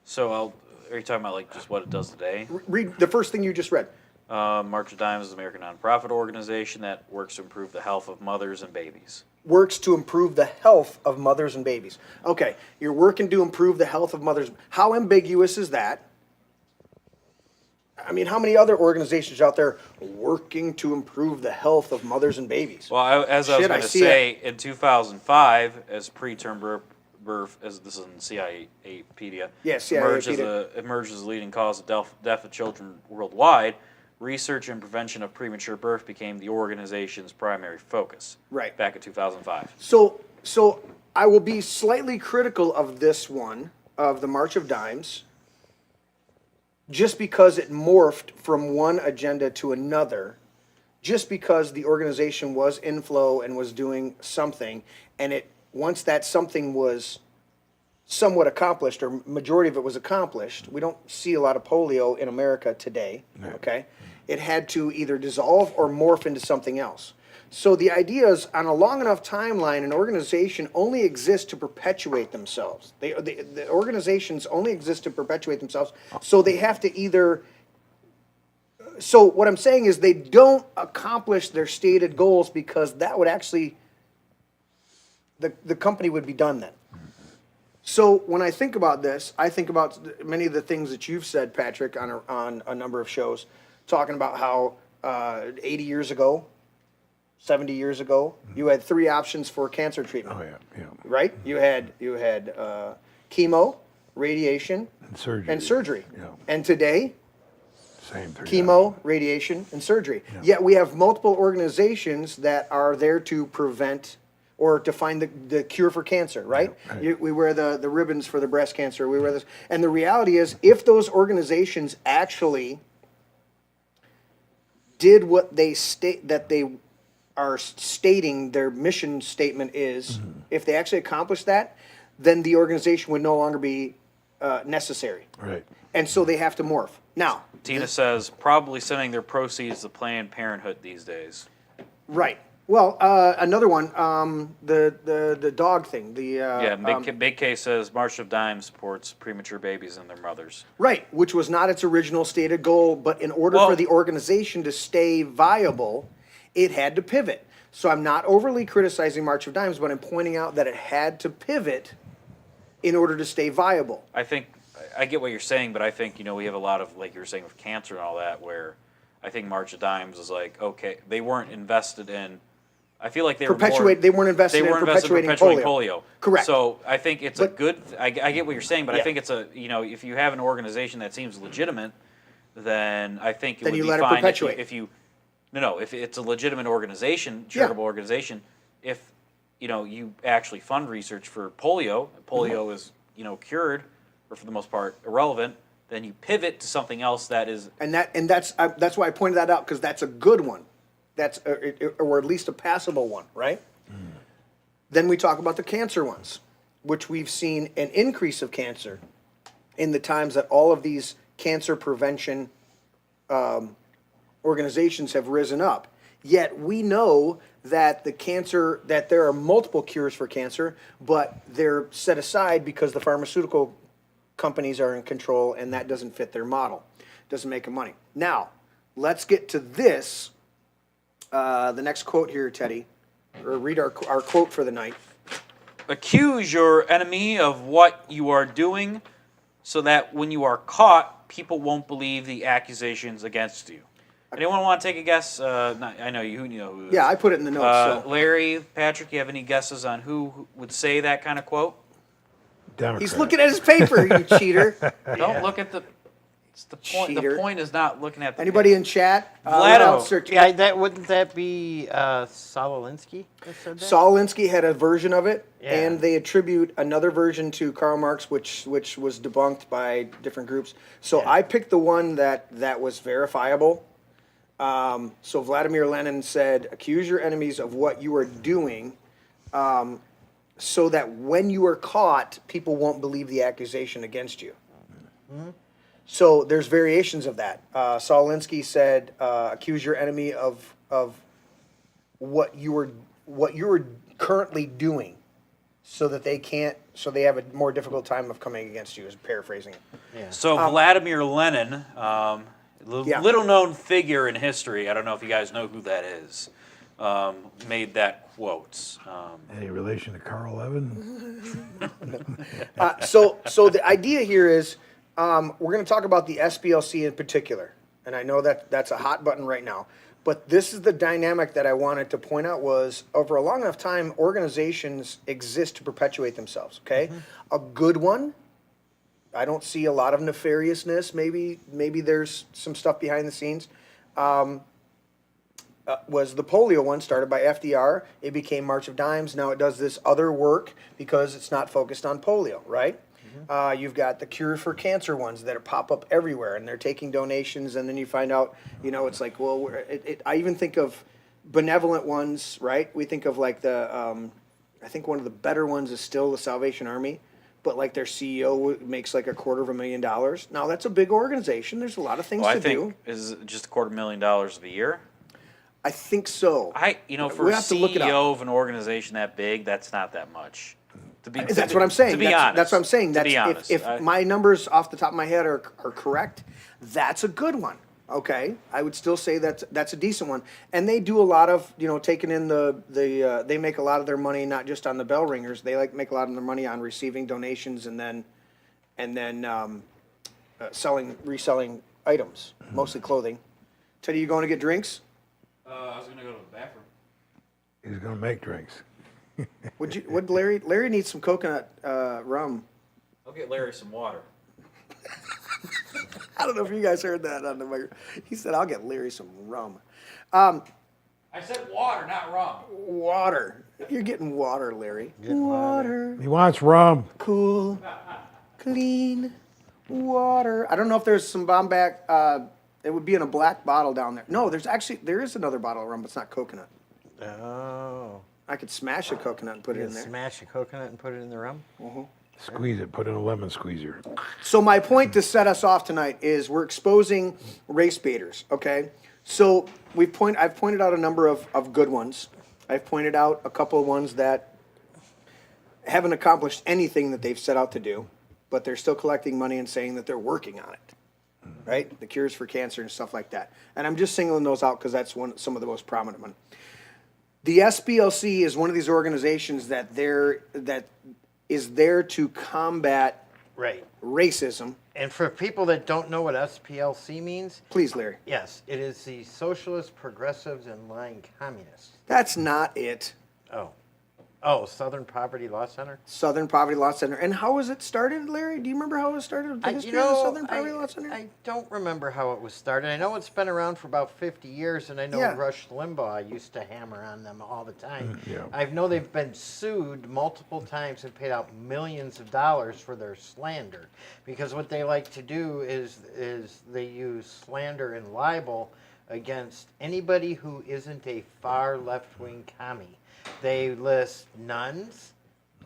So are you talking about like just what it does today? Read the first thing you just read. March of Dimes is an American nonprofit organization that works to improve the health of mothers and babies. Works to improve the health of mothers and babies. Okay, you're working to improve the health of mothers. How ambiguous is that? I mean, how many other organizations out there working to improve the health of mothers and babies? Well, as I was going to say, in 2005, as preterm birth, as this is in CIA-pedia, emerged as a leading cause of death of children worldwide, research and prevention of premature birth became the organization's primary focus. Right. Back in 2005. So I will be slightly critical of this one, of the March of Dimes, just because it morphed from one agenda to another, just because the organization was in flow and was doing something, and once that something was somewhat accomplished, or majority of it was accomplished, we don't see a lot of polio in America today, okay? It had to either dissolve or morph into something else. So the idea is, on a long enough timeline, an organization only exists to perpetuate themselves. The organizations only exist to perpetuate themselves, so they have to either... So what I'm saying is they don't accomplish their stated goals, because that would actually... The company would be done then. So when I think about this, I think about many of the things that you've said, Patrick, on a number of shows, talking about how 80 years ago, 70 years ago, you had 3 options for cancer treatment. Oh yeah, yeah. Right? You had chemo, radiation, And surgery. Yeah. And today, Same 3 chemo, options. radiation, and surgery. Yeah. Yet we have multiple organizations that are there to prevent or to find the cure for cancer, right? Yeah, right. We wear the ribbons for the breast cancer. We wear this. And the reality is, if those organizations actually did what they state that they are stating their mission statement is, if they actually accomplished that, then the organization would no longer be necessary. Right. And so they have to morph. Now, Tina says probably sending their proceeds to Planned Parenthood these days. right. Well, another one, the dog thing. Big K says March of Dimes supports premature babies and their mothers. Right, which was not its original stated goal, but in order for the organization to stay viable, it had to pivot. So I'm not overly criticizing March of Dimes, but I'm pointing out that it had to pivot in order to stay viable. I think I get what you're saying, but I think we have a lot of, like you were saying with cancer and all that, where I think March of Dimes is like, okay, they weren't invested in. I feel like they weren't invested in perpetuating polio. Correct. So I think it's a good. I get what you're saying, but I think it's a if you have an organization that seems legitimate, then I think it would be fine if it's a legitimate organization, charitable organization, if you actually fund research for polio is cured or for the most part irrelevant, then you pivot to something else that is. And that's why I pointed that out, because that's a good one. That's or at least a passable one, right? Then we talk about the cancer ones, which we've seen an increase of cancer in the times that all of these cancer prevention organizations have risen up. Yet we know that that there are multiple cures for cancer, but they're set aside because the pharmaceutical companies are in control, and that doesn't fit their model. Doesn't make them money. Now, let's get to this. The next quote here, Teddy, or read our quote for the night. Accuse your enemy of what you are doing so that when you are caught, people won't believe the accusations against you. Anyone want to take a guess? I know you know who. Yeah, I put it in the notes. So. Larry, Patrick, you have any guesses on who would say that kind of quote? Democrat. He's looking at his paper, you cheater. Don't look at the. It's the point. Cheater. The point is not looking at the. Anybody in chat? Vladimir. Wouldn't that be Saul Alinsky that said that? Saul Alinsky had a version of it, Yeah. and they attribute another version to Karl Marx, which was debunked by different groups. So I picked the one that was verifiable. So Vladimir Lenin said, "Accuse your enemies of what you are doing, so that when you are caught, people won't believe the accusation against you." Mm-hmm. So there's variations of that. Saul Alinsky said, "Accuse your enemy of what you are currently doing, so that they have a more difficult time of coming against you." Is paraphrasing it. Yeah. So Vladimir Lenin, little known figure in history. I don't know if you guys know who that is. Made that quote. Any relation to Carl Levin? So the idea here is. We're going to talk about the SPLC in particular, and I know that's a hot button right now. But this is the dynamic that I wanted to point out was over a long enough time, organizations exist to perpetuate themselves. Okay, a good one. I don't see a lot of nefariousness. Maybe there's some stuff behind the scenes. Was the polio one started by FDR? It became March of Dimes. Now it does this other work because it's not focused on polio, right? You've got the cure for cancer ones that pop up everywhere, and they're taking donations, and then you find out, it's like, well, I even think of benevolent ones, right? We think of like I think one of the better ones is still the Salvation Army, but like their CEO makes like $250,000. Now that's a big organization. There's a lot of things to do. Is it just $250,000 a year? I think so. For a CEO of an organization that big, that's not that much. That's what I'm saying. To be honest. That's what I'm saying. To be honest. If my numbers off the top of my head are correct, that's a good one. Okay, I would still say that's a decent one. And they do a lot of taking in they make a lot of their money not just on the bell ringers. They make a lot of their money on receiving donations and then reselling items, mostly clothing. Teddy, you going to get drinks? I was going to go to the bathroom. He's going to make drinks. Would Larry needs some coconut rum. I'll get Larry some water. I don't know if you guys heard that on the microphone. He said, I'll get Larry some rum. I said water, not rum. Water. You're getting water, Larry. Water. He wants rum. Cool. Clean. Water. I don't know if there's some Bomback. It would be in a black bottle down there. No, there is another bottle of rum, but it's not coconut. Oh. I could smash a coconut and put it in there. Smash a coconut and put it in the rum? Mm-hmm. Squeeze it. Put in a lemon squeezer. So my point to set us off tonight is we're exposing race baiters, okay? So I've pointed out a number of good ones. I've pointed out a couple of ones that haven't accomplished anything that they've set out to do, but they're still collecting money and saying that they're working on it, right? The cures for cancer and stuff like that. And I'm just singling those out because that's some of the most prominent ones. The SPLC is one of these organizations that is there to combat racism. And for people that don't know what SPLC means, please, Larry. Yes, it is the Socialist, Progressives, and Lying Communists. That's not it. Oh, Southern Poverty Law Center? Southern Poverty Law Center. And how was it started, Larry? Do you remember how it started? The history of the Southern Poverty Law Center? I don't remember how it was started. I know it's been around for about 50 years, and I know Rush Limbaugh used to hammer on them all the time. I know they've been sued multiple times and paid out millions of dollars for their slander. Because what they like to do is they use slander and libel against anybody who isn't a far left-wing commie. They list nuns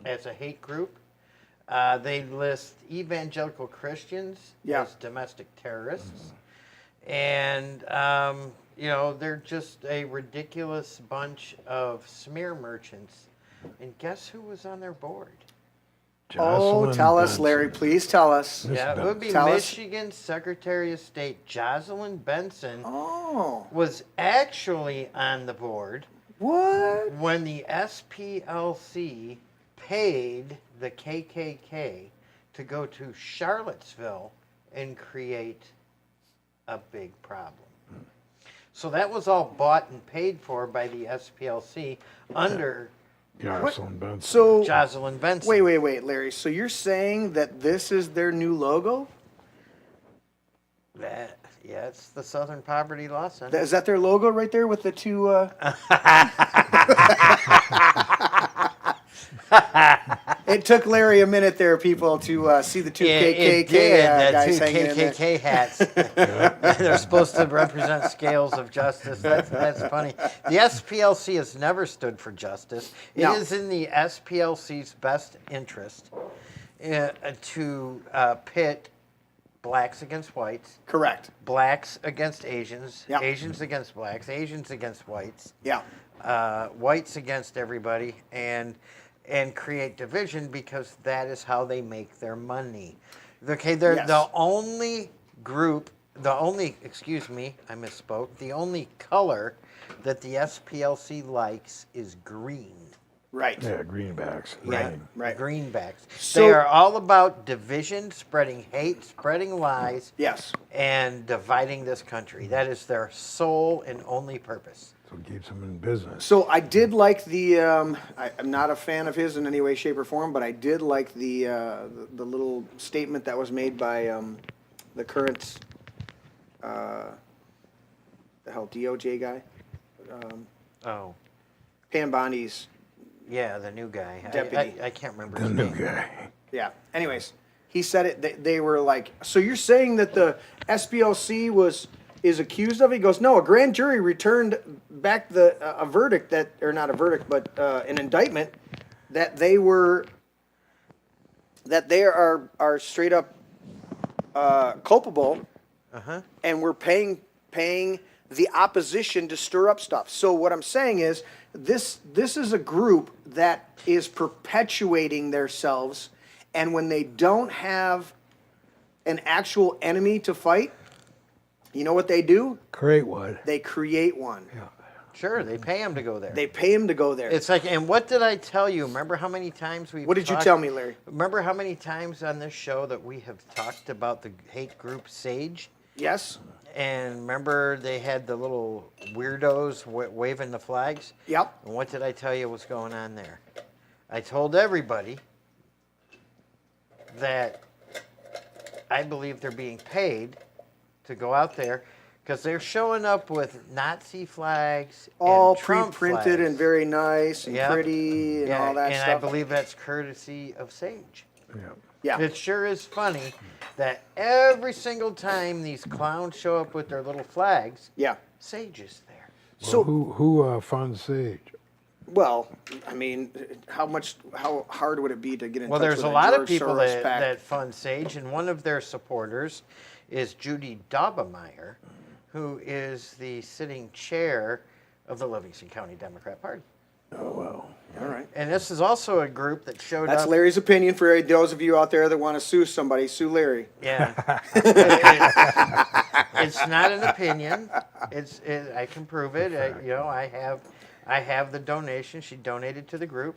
as a hate group. They list evangelical Christians as domestic terrorists. And, they're just a ridiculous bunch of smear merchants. And guess who was on their board? Tell us, Larry. Please tell us. Yeah, it would be Michigan Secretary of State Jocelyn Benson was actually on the board. What? When the SPLC paid the KKK to go to Charlottesville and create a big problem. So that was all bought and paid for by the SPLC under Jocelyn Benson. So, Jocelyn Benson. Wait, Larry. So you're saying that this is their new logo? Yeah, it's the Southern Poverty Law Center. Is that their logo right there with the two? It took Larry a minute there, people, to see the two KKK guys hanging in there. KKK hats. They're supposed to represent scales of justice. That's funny. The SPLC has never stood for justice. It is in the SPLC's best interest to pit blacks against whites. Correct. Blacks against Asians. Yep. Asians against blacks. Asians against whites. Yeah. Whites against everybody, and create division because that is how they make their money. Okay, they're the only group. I misspoke. The only color that the SPLC likes is green. Right. Yeah, greenbacks. Yeah, right. Greenbacks. So, they are all about division, spreading hate, spreading lies. Yes. And dividing this country. That is their sole and only purpose. So it keeps them in business. So I did like the. I'm not a fan of his in any way, shape, or form, but I did like the little statement that was made by the current DOJ guy. Pam Bondi's. Yeah, the new guy. Deputy. I can't remember his name. The new guy. Yeah. Anyways, he said it. They were like, so you're saying that the SPLC is accused of it? He goes, no, a grand jury returned back a verdict that, or not a verdict, but an indictment that they are straight up culpable, and we're paying the opposition to stir up stuff. So what I'm saying is, this is a group that is perpetuating themselves, and when they don't have an actual enemy to fight, you know what they do? Create one. They create one. Yeah. Sure, they pay him to go there. They pay him to go there. It's like, and what did I tell you? Remember how many times we? What did you tell me, Larry? Remember how many times on this show that we have talked about the hate group SAGE? Yes. And remember, they had the little weirdos waving the flags? Yep. And what did I tell you was going on there? I told everybody that I believe they're being paid to go out there because they're showing up with Nazi flags, all and Trump pre-printed flags. and very nice and pretty and all that and stuff. I believe that's courtesy of Sage. Yeah. It sure is funny that every single time these clowns show up with their little flags, Sage is there. Well, So who funds Sage? Well, I mean, how hard would it be to get in touch with there's a lot George of people Soros that fund Sage, and one of their supporters is Judy Daubenmeier, who is the sitting chair of the Livingston County Democrat Party. Oh, wow. All right. And this is also a group that showed That's up. Larry's opinion for those of you out there that want to sue somebody. Sue Larry. Yeah. It's not an opinion. I can prove it. I have the donation. She donated to the group.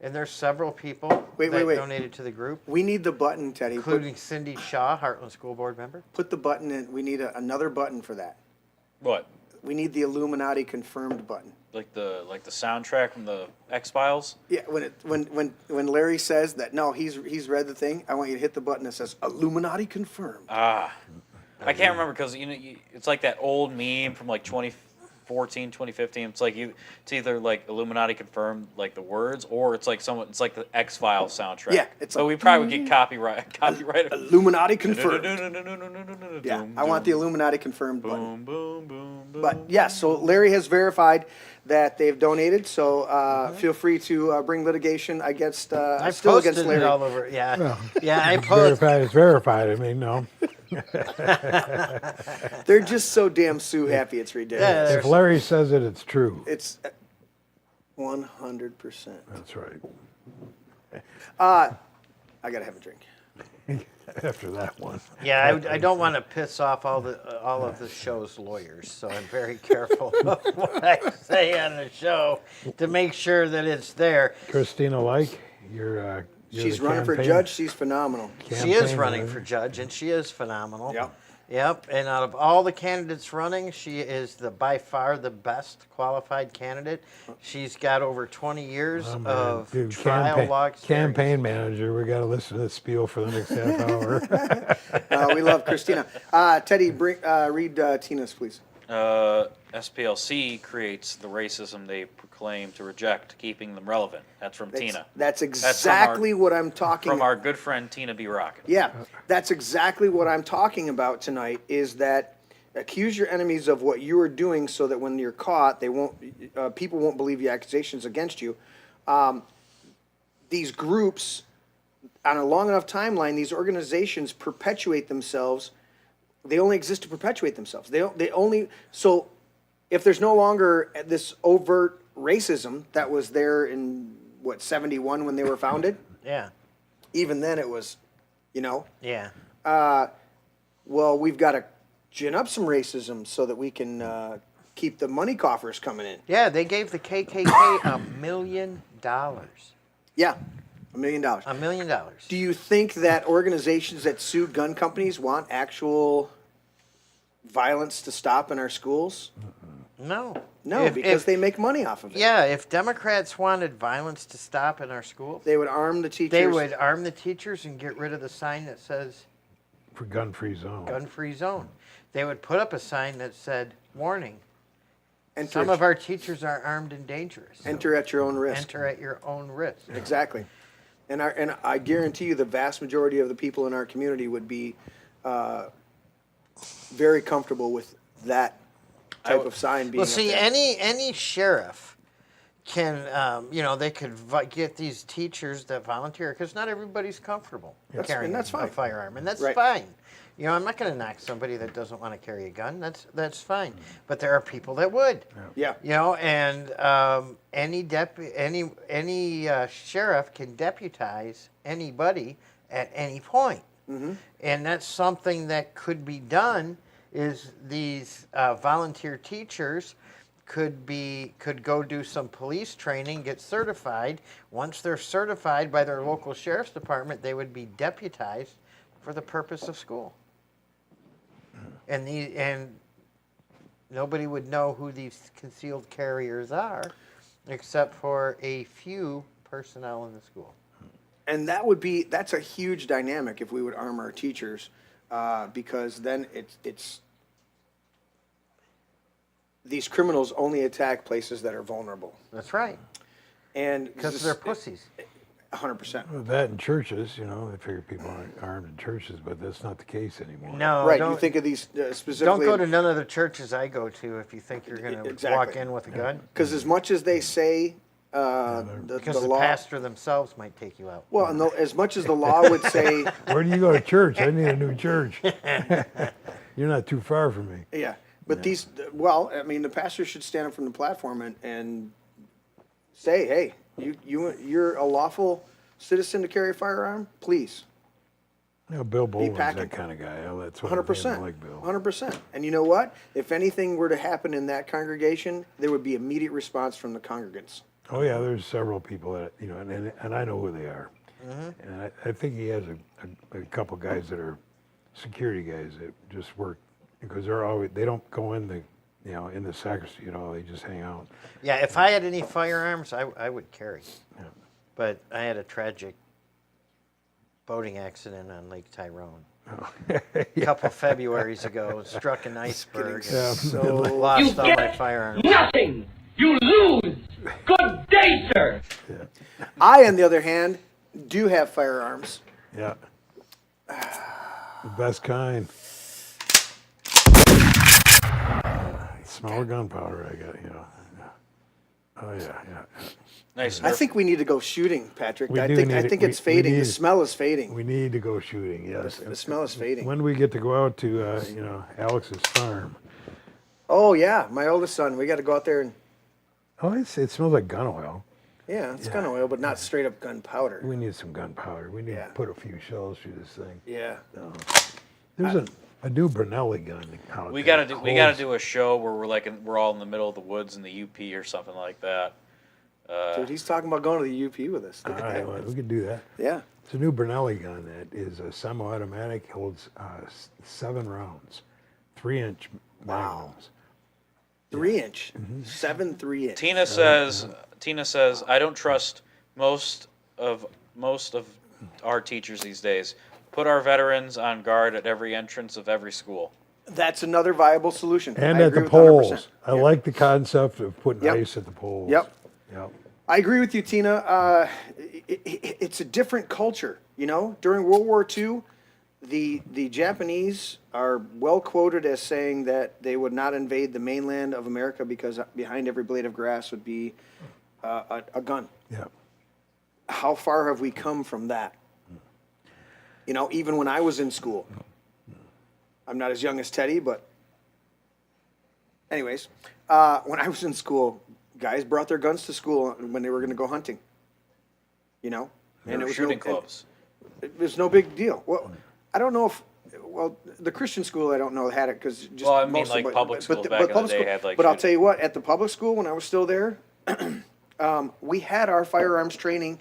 And there's several people that donated to the group. We need the button, Teddy. Including Cindy Shaw, Heartland School Board member. Put the button in. We need another button for that. What? We need the Illuminati confirmed button. Like the soundtrack from the X-Files? Yeah, when Larry says that he's read the thing, I want you to hit the button that says Illuminati confirmed. I can't remember because it's like that old meme from like 2014, 2015. It's like it's either like Illuminati confirmed like the words, or it's like it's like the X-Files soundtrack. Yeah, it's so like, we probably would get copyright. Illuminati confirmed. Yeah, I want the Illuminati confirmed button. Boom, boom, boom. But yes, so Larry has verified that they've donated. So feel free to bring litigation against I still posted against Larry. it all over. Yeah, Well, I posted. It's verified. I mean, no. They're just so damn Sue happy. It's ridiculous. If Larry says it, it's true. It's 100%. That's right. I gotta have a drink. After that one. Yeah, I don't want to piss off all of the show's lawyers, so I'm very careful of what I say on the show to make sure that it's there. Christina Like, you're She's the running for campaign- judge. She's phenomenal. She is campaign running manager. for judge, and she is phenomenal. Yep. Yep. And out of all the candidates running, she is by far the best qualified candidate. She's got over 20 years of trial law experience. Campaign manager. We got to listen to this spiel for the next half hour. We love Christina. Teddy, read Tina's, please. SPLC creates the racism they proclaim to reject, keeping them relevant. That's from Tina. That's exactly what I'm talking about. From our good friend Tina B. Rocket. Yeah, that's exactly what I'm talking about tonight, is that accuse your enemies of what you are doing so that when you're caught, people won't believe the accusations against you. These groups, on a long enough timeline, these organizations perpetuate themselves. They only exist to perpetuate themselves. So if there's no longer this overt racism that was there in 71 when they were founded. Yeah. Even then it was, Yeah. Well, we've got to gin up some racism so that we can keep the money coffers coming in. Yeah, they gave the KKK $1 million. Yeah, $1 million. $1 million. Do you think that organizations that sue gun companies want actual violence to stop in our schools? No. No, because they make money off of it. Yeah, if Democrats wanted violence to stop in our schools, they would arm the teachers. They would arm the teachers and get rid of the sign that says For gun-free zone. Gun-free zone. They would put up a sign that said, warning, Enter some of our teachers are armed and dangerous. Enter at your own risk. Enter at your own risk. Exactly. And I guarantee you the vast majority of the people in our community would be very comfortable with that type of sign being Well, see, up there. any sheriff can, they could get these teachers that volunteer, because not everybody's comfortable carrying that's fine. a firearm, and that's Right. fine. I'm not going to knock somebody that doesn't want to carry a gun. That's fine. But there are people that would. Yeah. And any sheriff can deputize anybody at any point. Mm-hmm. And that's something that could be done. Is these volunteer teachers could go do some police training, get certified. Once they're certified by their local sheriff's department, they would be deputized for the purpose of school. and nobody would know who these concealed carriers are, except for a few personnel in the school. And that's a huge dynamic if we would arm our teachers, because then it's these criminals only attack places that are vulnerable. That's right. And because they're pussies. 100%. Well, that in churches, they figure people aren't armed in churches, but that's not the case anymore. No, right. You think of these specifically. Don't go to none of the churches I go to if you think you're going to walk in with a gun. Because as much as they say, because the law, pastor themselves might take you out. Well, no, as much as the law would say, where do you go to church? I need a new church. You're not too far from me. Yeah, but the pastor should stand up from the platform and say, hey, you're a lawful citizen to carry a firearm, please. Bill Bowman's that kind of guy. That's what 100%. I like Bill. 100%. And you know what? If anything were to happen in that congregation, there would be immediate response from the congregants. Oh yeah, there's several people that and I know who they are. Mm-hmm. And I think he has a couple guys that are security guys that just work because they don't go in in the sacristy, they just hang out. Yeah, if I had any firearms, I would carry. Yeah. But I had a tragic boating accident on Lake Tyrone. A couple Februarys ago, struck an iceberg and lost all my firearms. Nothing! You lose! Good day, sir! Yeah. I, on the other hand, do have firearms. Yeah. The best kind. Smaller gunpowder, I got, Oh, yeah. Nice. I think we need to go shooting, Patrick. I think it's fading. The smell is fading. We need to go shooting, yes. The smell is fading. When do we get to go out to, Alex's farm? Oh, yeah. My oldest son. We got to go out there and... Oh, it smells like gun oil. Yeah, it's gun oil, but not straight up gunpowder. We need some gunpowder. We need to put a few shells through this thing. Yeah. There's a new Brunelli gun out We gotta do a show where we're all in the middle of the woods in the UP or something like that. Dude, he's talking about going to the UP with us. All right, well, we could do that. Yeah. It's a new Brunelli gun that is a semi-automatic, holds 7 rounds, 3-inch magnums. 3-inch, 7 3-inch. Tina says, I don't trust most of our teachers these days. Put our veterans on guard at every entrance of every school. That's another viable solution. And at the polls. I like the concept of putting ice at the polls. Yep. I agree with you, Tina. It's a different culture. During World War II, the Japanese are well quoted as saying that they would not invade the mainland of America because behind every blade of grass would be a gun. Yeah. How far have we come from that? Even when I was in school, I'm not as young as Teddy, but anyways, when I was in school, guys brought their guns to school when they were going to go hunting. And it was shooting clubs. It was no big deal. Well, I don't know if the Christian school I don't know had it because just public schools back in the day had But I'll tell you what, at the public school when I was still there, we had our firearms training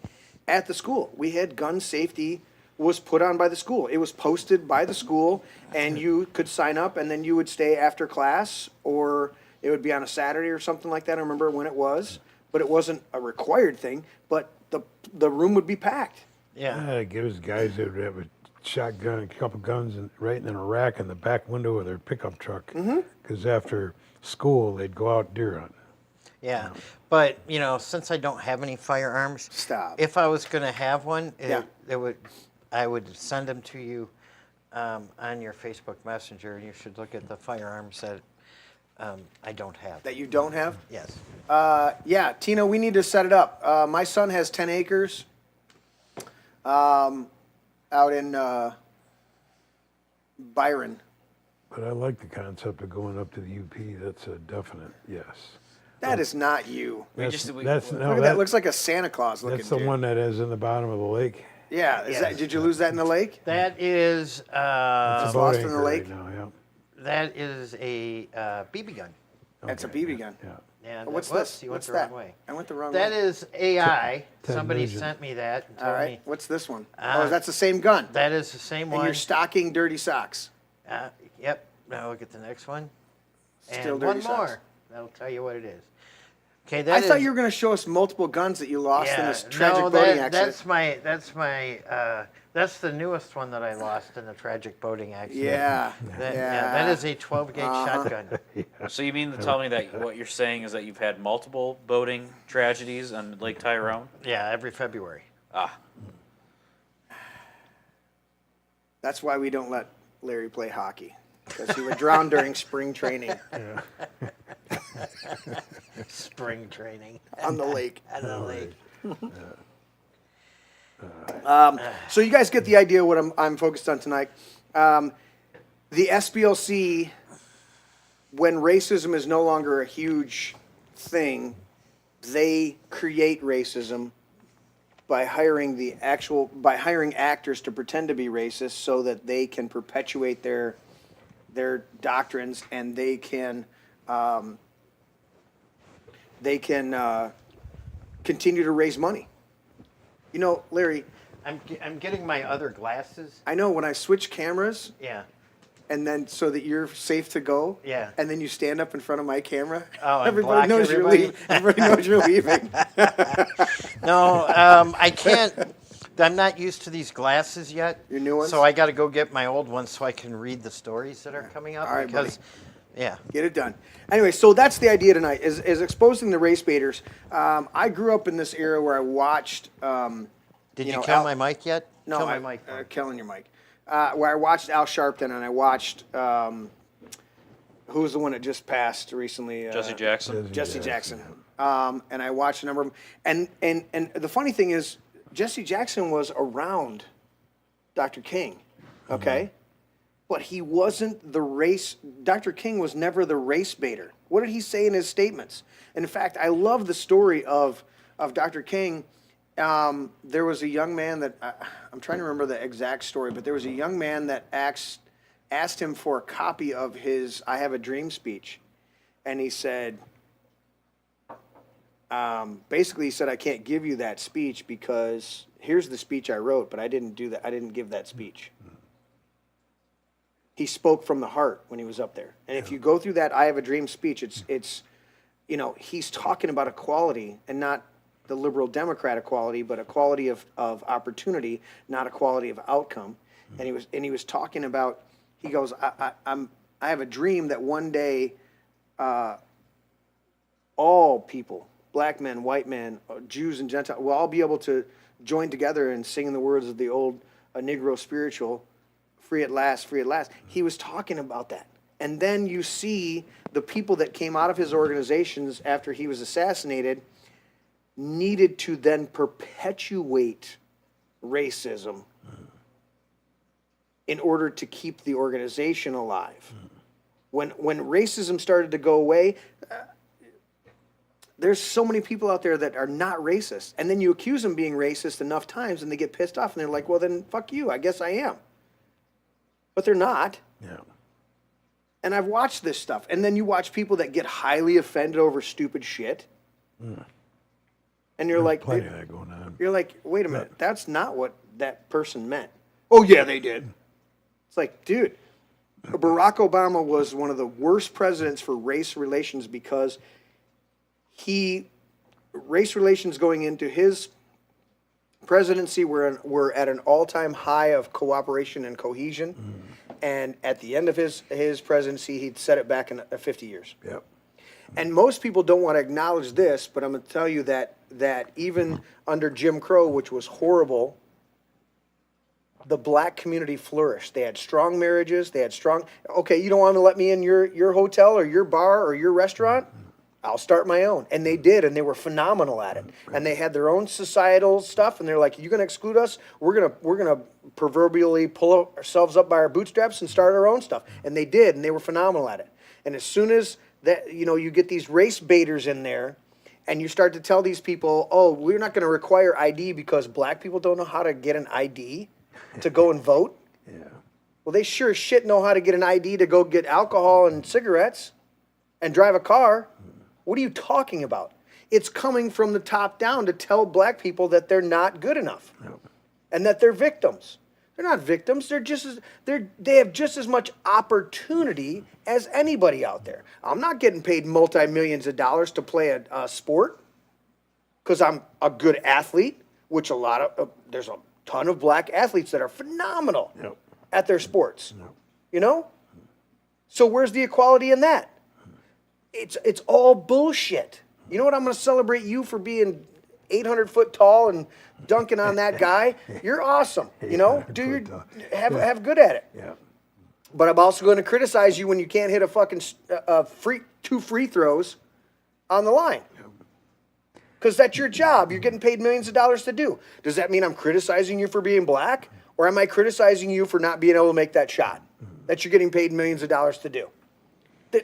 at the school. We had gun safety was put on by the school. It was posted by the school, and you could sign up, and then you would stay after class, or it would be on a Saturday or something like that. I don't remember when it was, but it wasn't a required thing. But the room would be packed. Yeah. It gives guys that have a shotgun, a couple guns, right in a rack in the back window of their pickup truck. Because after school, they'd go out deer hunting. Yeah, but since I don't have any firearms, stop. If I was going to have one, I would send them to you on your Facebook Messenger, and you should look at the firearms that I don't have. That you don't have? Yes. Yeah, Tina, we need to set it up. My son has 10 acres out in Byron. But I like the concept of going up to the UP. That's a definite yes. That is not you. Look at that. Looks like a Santa Claus looking. That's the one that is in the bottom of the lake. Yeah. Did you lose that in the lake? That is it's lost in the lake. Right now, yeah. That is a BB gun. That's a BB gun. Yeah. And what's this? You went What's the that? wrong way. I went the wrong That way. is AI. 10 Somebody million. sent me that. And All told right. me, What's this one? That's the same gun. that is the same And one. you're stocking dirty socks. Yep. Now look at the next one. Still And dirty one socks. more. That'll tell you what it is. Okay, I thought you were going to show us multiple guns that you lost in this tragic boating accident. That's the newest one that I lost in a tragic boating accident. Yeah. That is a 12-gauge shotgun. So you mean to tell me that what you're saying is that you've had multiple boating tragedies on Lake Tyrone? Yeah, every February. Ah. That's why we don't let Larry play hockey, because he would drown during spring training Spring training. on the lake. On the lake. So you guys get the idea of what I'm focused on tonight. The SPLC, when racism is no longer a huge thing, they create racism by hiring actors to pretend to be racist so that they can perpetuate their doctrines, and they can continue to raise money. You know, Larry, I'm getting my other glasses. I know when I switch cameras, Yeah. and then so that you're safe to go, Yeah. and then you stand up in front of my camera, Oh, and everybody block knows everybody? you're leaving. Everybody knows you're leaving. No, I can't. I'm not used to these glasses yet. Your new ones? So I got to go get my old ones so I can read the stories that are coming up. All right, because, yeah. Get it done. Anyway, so that's the idea tonight, is exposing the race baiters. I grew up in this era where I watched... Did you kill my mic yet? No, kill my mic. killing your mic. Where I watched Al Sharpton, and I watched... who was the one that just passed recently? Jesse Jackson. Jesse Jackson. And I watched a number of them. And the funny thing is, Jesse Jackson was around Dr. King, okay? But he wasn't the race... Dr. King was never the race baiter. What did he say in his statements? And in fact, I love the story of Dr. King. There was a young man that... I'm trying to remember the exact story, but there was a young man that asked him for a copy of his I Have a Dream speech. And he said... basically, he said, I can't give you that speech because here's the speech I wrote, but I didn't do that. I didn't give that speech. He spoke from the heart when he was up there. And if you go through that I Have a Dream speech, it's you know, he's talking about equality, and not the liberal Democrat equality, but equality of opportunity, not equality of outcome. And he was talking about, he goes, I have a dream that one day all people, black men, white men, Jews and Gentiles, will all be able to join together and sing the words of the old Negro spiritual, free at last, free at last. He was talking about that. And then you see the people that came out of his organizations after he was assassinated needed to then perpetuate racism in order to keep the organization alive. When racism started to go away, there's so many people out there that are not racist. And then you accuse them of being racist enough times and they get pissed off and they're like, well, then fuck you. I guess I am. But they're not. Yeah. And I've watched this stuff. And then you watch people that get highly offended over stupid shit. And you're like, plenty of that going on. You're like, wait a minute. That's not what that person meant. Oh, yeah, they did. It's like, dude, Barack Obama was one of the worst presidents for race relations because race relations going into his presidency were at an all-time high of cooperation and cohesion. And at the end of his presidency, he'd set it back in 50 years. Yep. And most people don't want to acknowledge this, but I'm going to tell you that even under Jim Crow, which was horrible, the black community flourished. They had strong marriages. They had strong... Okay, you don't want to let me in your hotel or your bar or your restaurant? I'll start my own. And they did, and they were phenomenal at it. And they had their own societal stuff, and they're like, you're going to exclude us? We're gonna proverbially pull ourselves up by our bootstraps and start our own stuff. And they did, and they were phenomenal at it. And as soon as that, you get these race baiters in there, and you start to tell these people, oh, we're not going to require ID because black people don't know how to get an ID to go and vote. Yeah. Well, they sure as shit know how to get an ID to go get alcohol and cigarettes and drive a car. What are you talking about? It's coming from the top down to tell black people that they're not good enough and that they're victims. They're not victims. They have just as much opportunity as anybody out there. I'm not getting paid multi-millions of dollars to play a sport because I'm a good athlete, which there's a ton of black athletes that are phenomenal at their sports. You know? So where's the equality in that? It's all bullshit. You know what? I'm going to celebrate you for being 800 foot tall and dunking on that guy. You're awesome. You know, have good at it. Yeah. But I'm also going to criticize you when you can't hit a fucking two free throws on the line. Because that's your job. You're getting paid millions of dollars to do. Does that mean I'm criticizing you for being black, or am I criticizing you for not being able to make that shot that you're getting paid millions of dollars to do?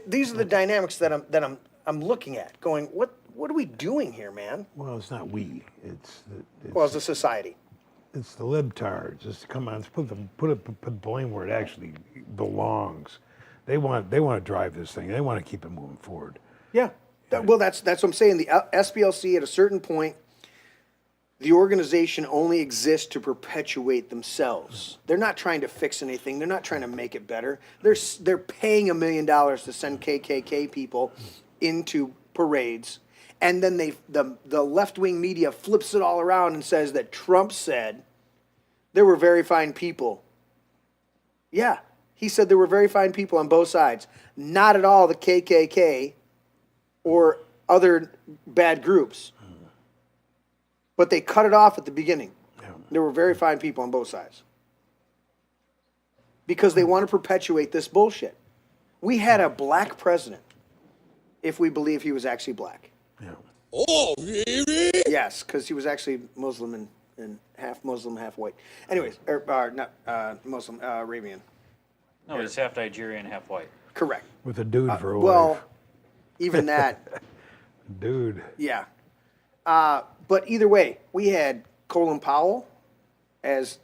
These are the dynamics that I'm looking at. Going, what are we doing here, man? Well, it's not we. It's the society. It's the libtards. Just come on, put the blame where it actually belongs. They want to drive this thing. They want to keep it moving forward. Yeah. Well, that's what I'm saying. The SPLC, at a certain point, the organization only exists to perpetuate themselves. They're not trying to fix anything. They're not trying to make it better. They're paying $1 million to send KKK people into parades, and then the left-wing media flips it all around and says that Trump said there were very fine people. Yeah, he said there were very fine people on both sides. Not at all the KKK or other bad groups. But they cut it off at the beginning. Yeah. There were very fine people on both sides. Because they want to perpetuate this bullshit. We had a black president, if we believe he was actually black. Yeah. Oh, really? Yes, because he was actually Muslim and half Muslim, half white. Anyways, not Muslim, Arabian. No, he's half Nigerian, half white. Correct. With a dude for a wife. Well, even that. Dude. Yeah. But either way, we had Colin Powell as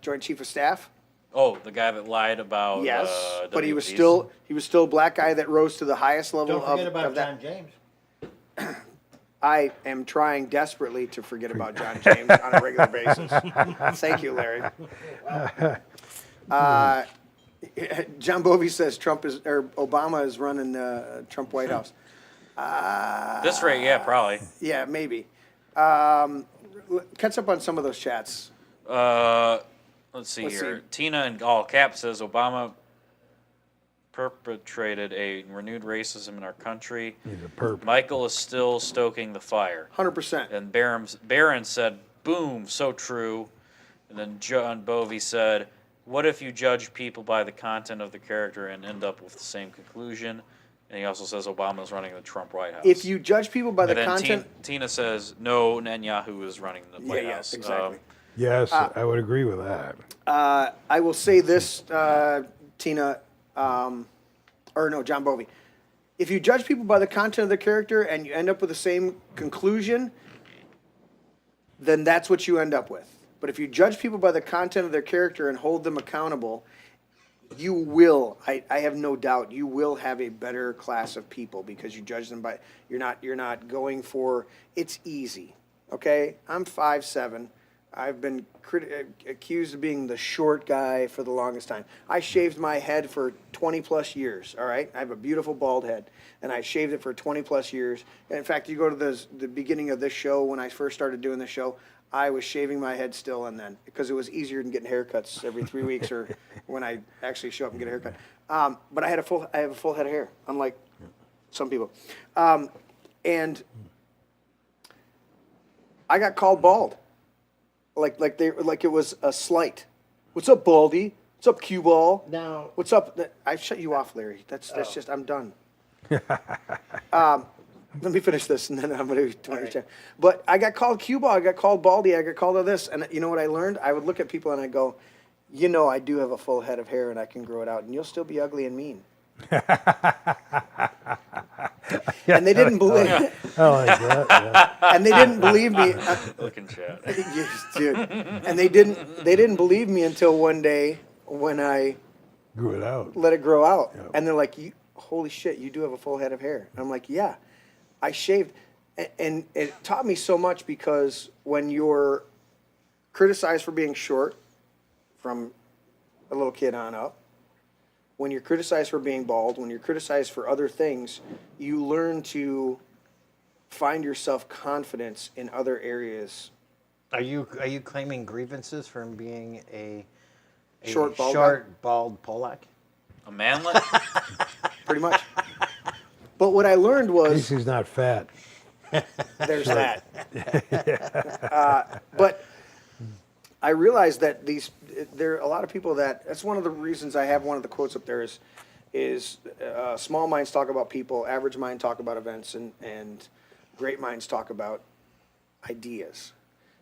Joint Chief of Staff. Oh, the guy that lied about yes, but he was WPs? still a black guy that rose to the highest level. Don't forget about of that. John James. I am trying desperately to forget about John James on a regular basis. Thank you, Larry. John Bovey says Obama is running the Trump White House. This rate, yeah, probably. Yeah, maybe. Catch up on some of those chats. Let's see. Tina in all caps says Obama perpetrated a renewed racism in our country. He's a perp. Michael is still stoking the fire. 100%. And Barron said, boom, so true. And then John Bovey said, what if you judge people by the content of the character and end up with the same conclusion? And he also says Obama's running the Trump White House. If you judge people by the content... Tina says, no, Netanyahu is running the White House. Exactly. Yes, I would agree with that. I will say this, Tina, John Bovey. If you judge people by the content of their character and you end up with the same conclusion, then that's what you end up with. But if you judge people by the content of their character and hold them accountable, you will, I have no doubt, you will have a better class of people because you judge them by, you're not going for, it's easy, okay? I'm 5'7". I've been accused of being the short guy for the longest time. I shaved my head for 20 plus years, all right? I have a beautiful bald head, and I shaved it for 20 plus years. And in fact, you go to the beginning of this show, when I first started doing this show, I was shaving my head still, and then because it was easier than getting haircuts every 3 weeks or when I actually show up and get a haircut. But I have a full head of hair, unlike some people. And I got called bald. Like it was a slight. What's up, Baldy? What's up, Cue Ball? Now, what's up? I shut you off, Larry. That's just, I'm done. Let me finish this, and then I'm going to right. But I got called Cue Ball. I got called Baldy. I got called all this, and you know what I learned? I would look at people and I go, you know, I do have a full head of hair, and I can grow it out, and you'll still be ugly and mean. And they didn't believe me. I like that. Yeah. And they didn't believe me. Looking chat. Yes, dude. And they didn't believe me until one day when I grew it out. Let it grow out. Yep. And they're like, holy shit, you do have a full head of hair. And I'm like, yeah. I shaved. And it taught me so much because when you're criticized for being short, from a little kid on up, when you're criticized for being bald, when you're criticized for other things, you learn to find yourself confidence in other areas. Are you claiming grievances from being a Short, bald Polak? A manlet? Pretty much. But what I learned At was least he's not fat. there's that. But I realized that there are a lot of people that's one of the reasons I have one of the quotes up there is small minds talk about people, average minds talk about events, and great minds talk about ideas.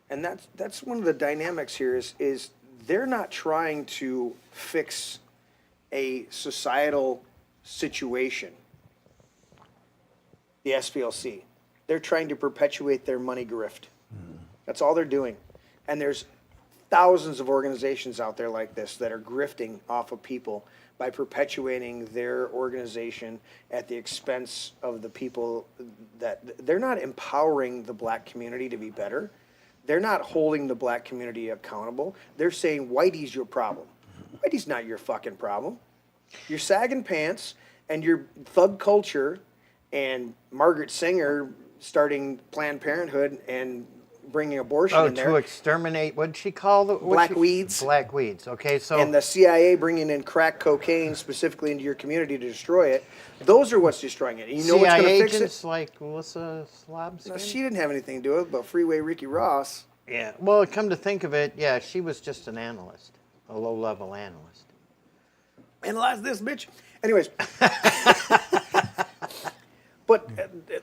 And that's one of the dynamics here is they're not trying to fix a societal situation, the SPLC. They're trying to perpetuate their money grift. That's all they're doing. And there's thousands of organizations out there like this that are grifting off of people by perpetuating their organization at the expense of the people that they're not empowering the black community to be better. They're not holding the black community accountable. They're saying Whitey's your problem. Whitey's not your fucking problem. Your sagging pants and your thug culture and Margaret Sanger starting Planned Parenthood and bringing abortion in there. To exterminate, what'd she call the... Black weeds. Black weeds, okay, so... And the CIA bringing in crack cocaine specifically into your community to destroy it. Those are what's destroying it. And you know what's going to fix it? agents like Melissa Slobskin? No, she didn't have anything to do with it, but Freeway Ricky Ross. Yeah, well, come to think of it, yeah, she was just an analyst, a low-level analyst. Analyze this, bitch. Anyways. But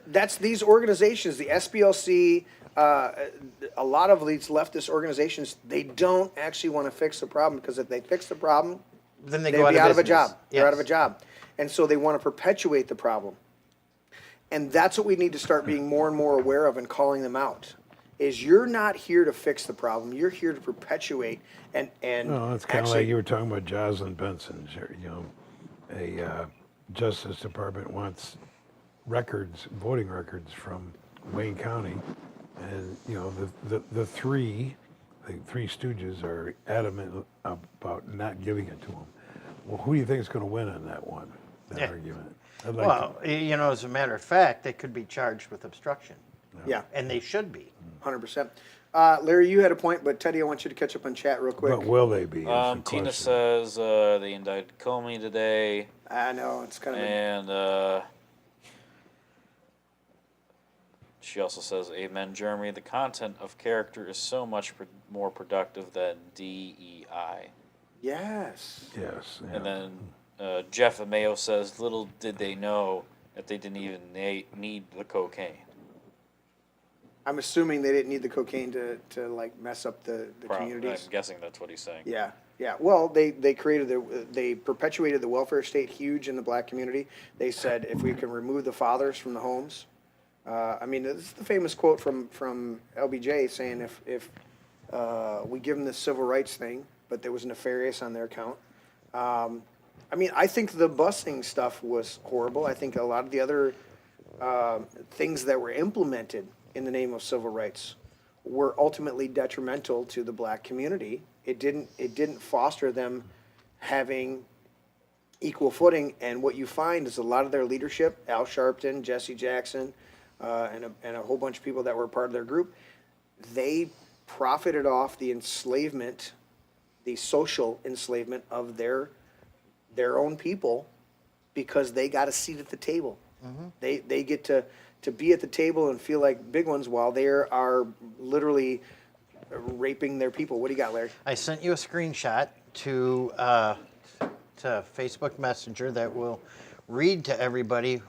that's these organizations, the SPLC, a lot of these leftist organizations, they don't actually want to fix the problem, because if they fix the problem, then they'd be out of a job. Yes. They're out of a job. And so they want to perpetuate the problem. And that's what we need to start being more and more aware of and calling them out. Is you're not here to fix the problem. You're here to perpetuate and No, it's kind of like you were talking about Jocelyn Benson. You know, a Justice Department wants voting records from Wayne County, and you know the three stooges are adamant about not giving it to them. Well, who do you think is going to win on that argument? You know, as a matter of fact, they could be charged with obstruction. Yeah. And they should be. 100%. Larry, you had a point, but Teddy, I want you to catch up on chat real quick. But will they be? Tina says they indicted Comey today. I know, it's kind of... And she also says, amen, Jeremy, the content of character is so much more productive than DEI. Yes. Yes. Yeah. And then Jeff Mayo says, little did they know that they didn't even need the cocaine. I'm assuming they didn't need the cocaine to like mess up the communities. I'm guessing that's what he's saying. Yeah, yeah. Well, they perpetuated the welfare state huge in the black community. They said if we can remove the fathers from the homes, I mean, this is the famous quote from LBJ saying if we give them this civil rights thing, but there was nefarious on their account. I mean, I think the busing stuff was horrible. I think a lot of the other things that were implemented in the name of civil rights were ultimately detrimental to the black community. It didn't foster them having equal footing. And what you find is a lot of their leadership, Al Sharpton, Jesse Jackson, and a whole bunch of people that were part of their group, they profited off the enslavement, the social enslavement of their own people, because they got a seat at the table. Mm-hmm. They get to be at the table and feel like big ones while they are literally raping their people. What do you got, Larry? I sent you a screenshot to Facebook Messenger that will read to everybody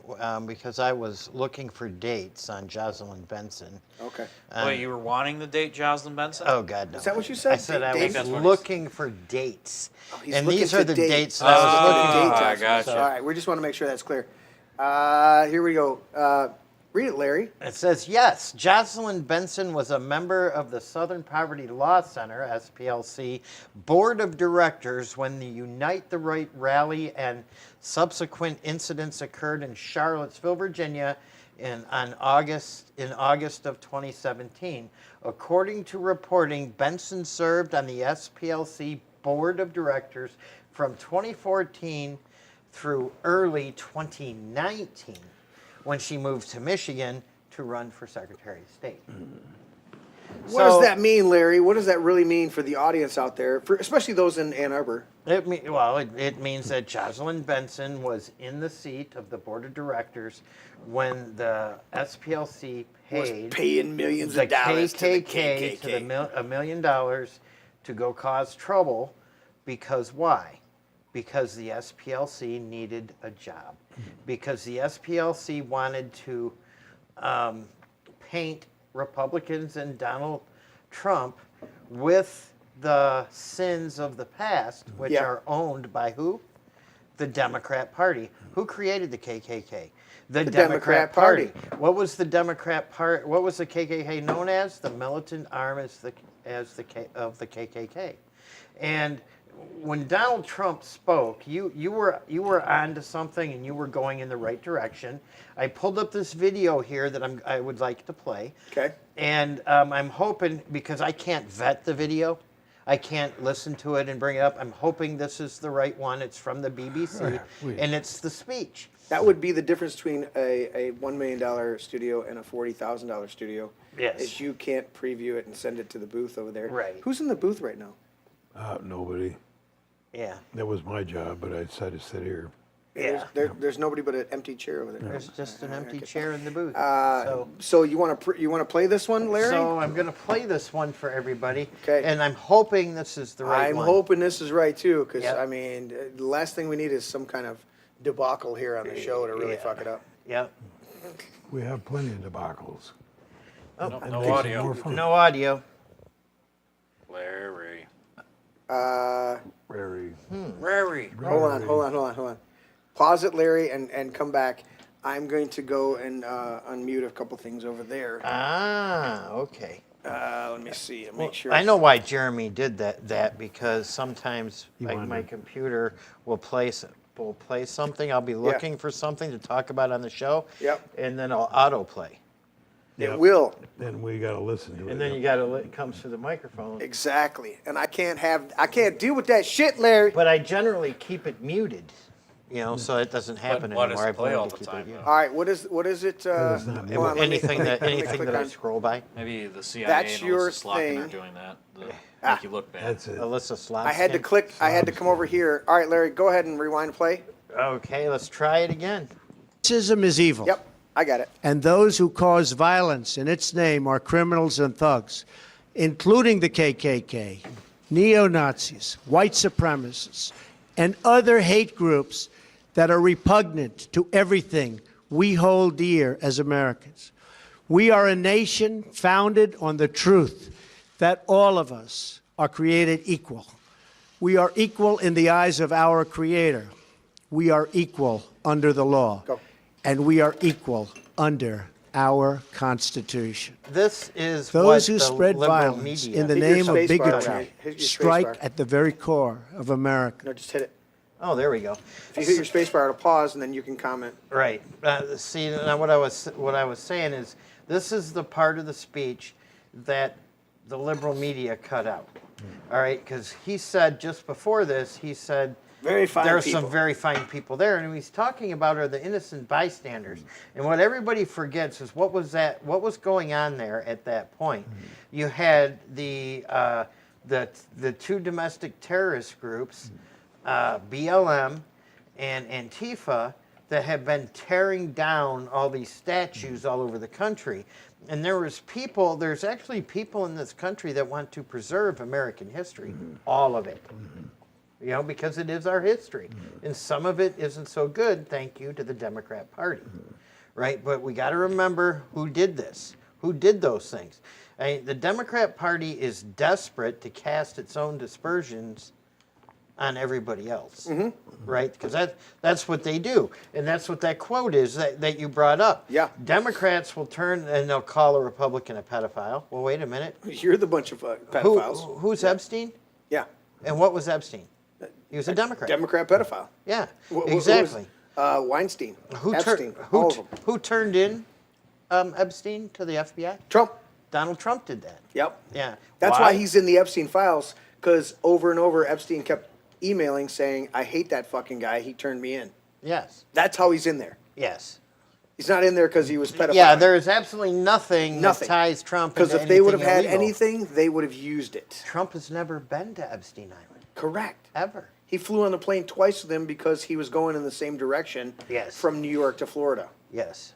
because I was looking for dates on Jocelyn Benson. Okay. Wait, you were wanting the date Jocelyn Benson? Oh, God, no. Is that what you said? I said I was looking for dates. Oh, and these are the dates that I was looking for. I got you. All right, we just want to make sure that's clear. Here we go. Read it, Larry. It says, yes, Jocelyn Benson was a member of the Southern Poverty Law Center, SPLC, Board of Directors when the Unite the Right rally and subsequent incidents occurred in Charlottesville, Virginia in August of 2017. According to reporting, Benson served on the SPLC board of directors from 2014 through early 2019 when she moved to Michigan to run for Secretary of State. What does that mean, Larry? What does that really mean for the audience out there, especially those in Ann Arbor? It means that Jocelyn Benson was in the seat of the board of directors when the SPLC was paying millions of dollars to the KKK. to $1 million to go cause trouble. Because why? Because the SPLC needed a job. Because the SPLC wanted to paint Republicans and Donald Trump with the sins of the past, which are owned by who? The Democrat Party. Who created the KKK? The Democrat Party. What was the Democrat Party? What was the KKK known as? The militant arm of the KKK. And when Donald Trump spoke, you were onto something and you were going in the right direction. I pulled up this video here that I would like to play. Okay. And I'm hoping, because I can't vet the video, I can't listen to it and bring it up. I'm hoping this is the right one. It's from the BBC, and it's the speech. That would be the difference between a $1 million studio and a $40,000 studio. Yes. Is you can't preview it and send it to the booth over there. Right. Who's in the booth right now? Nobody. Yeah. That was my job, but I decided to sit here. Yeah. There's nobody but an empty chair over there. There's just an empty chair in the booth. So you want to play this one, Larry? So I'm going to play this one for everybody. Okay. And I'm hoping this is the right one. I'm hoping this is right too, because Yep. I mean, the last thing we need is some kind of debacle here on the show to really fuck it up. Yep. We have plenty of debacles. Oh, No Makes it audio. more fun. no audio. Larry. Very. Larry. Hold on. Pause it, Larry, and come back. I'm going to go and unmute a couple things over there. Okay. Let me see. Make sure. I know why Jeremy did that because sometimes my computer will play something. I'll be looking for something to talk about on the show. Yep. And then I'll autoplay. It will. Then we got to listen to it. And then you got to it comes through the microphone. Exactly. And I can't deal with that shit, Larry. But I generally keep it muted, so it doesn't happen why does anymore. it play I've all learned to the keep time, it muted. All right. What is it? it's not hold on, let me Anything that click I on- scroll by. Maybe the CIA That's and your Alyssa Slotkin are thing. doing that. Make you look bad. That's it. Alyssa Slotkin. I had to click. I had to come over here. All right, Larry, go ahead and rewind play. Okay, let's try it again. Racism is evil. Yep, I got it. And those who cause violence in its name are criminals and thugs, including the KKK, neo-Nazis, white supremacists, and other hate groups that are repugnant to everything we hold dear as Americans. We are a nation founded on the truth that all of us are created equal. We are equal in the eyes of our Creator. We are equal under the law. Go. And we are equal under our Constitution. This is Those what who the spread liberal violence media. in the Hit your name of space bar, bigotry Larry. Hit your space strike bar. at the very core of America. No, just hit it. Oh, there we go. If you hit your space bar, it'll pause, and then you can comment. Right. See, now what I was saying is, this is the part of the speech that the liberal media cut out. All right, because he said just before this, he said Very fine there's people. some very fine people there, and what he's talking about are the innocent bystanders. And what everybody forgets is what was going on there at that point. You had the two domestic terrorist groups, BLM and Antifa, that have been tearing down all these statues all over the country. And there's actually people in this country that want to preserve American history, all of it. Because it is our history. And some of it isn't so good, thank you to the Democrat Party. Right? But we got to remember who did this, who did those things. The Democrat Party is desperate to cast its own dispersions on everybody else, right? Because that's what they do, and that's what that quote is that you brought up. Yeah. Democrats will turn and they'll call a Republican a pedophile. Well, wait a minute. You're the bunch of pedophiles. Who's Epstein? Yeah. And what was Epstein? He was a Democrat. Democrat pedophile. Yeah, Who exactly. was, Weinstein. Epstein. Who all of them. who turned in Epstein to the FBI? Trump. Donald Trump did that. Yep. Yeah. That's why he's in the Epstein files, because over and over Epstein kept emailing saying, I hate that fucking guy. He turned me in. Yes. That's how he's in there. Yes. He's not in there because he was pedophile. Yeah, there is absolutely nothing that ties Trump into because if they would have had illegal. anything, they would have used it. Trump has never been to Epstein Island. Correct. Ever. He flew on the plane twice with him because he was going in the same direction from New York to Florida. Yes.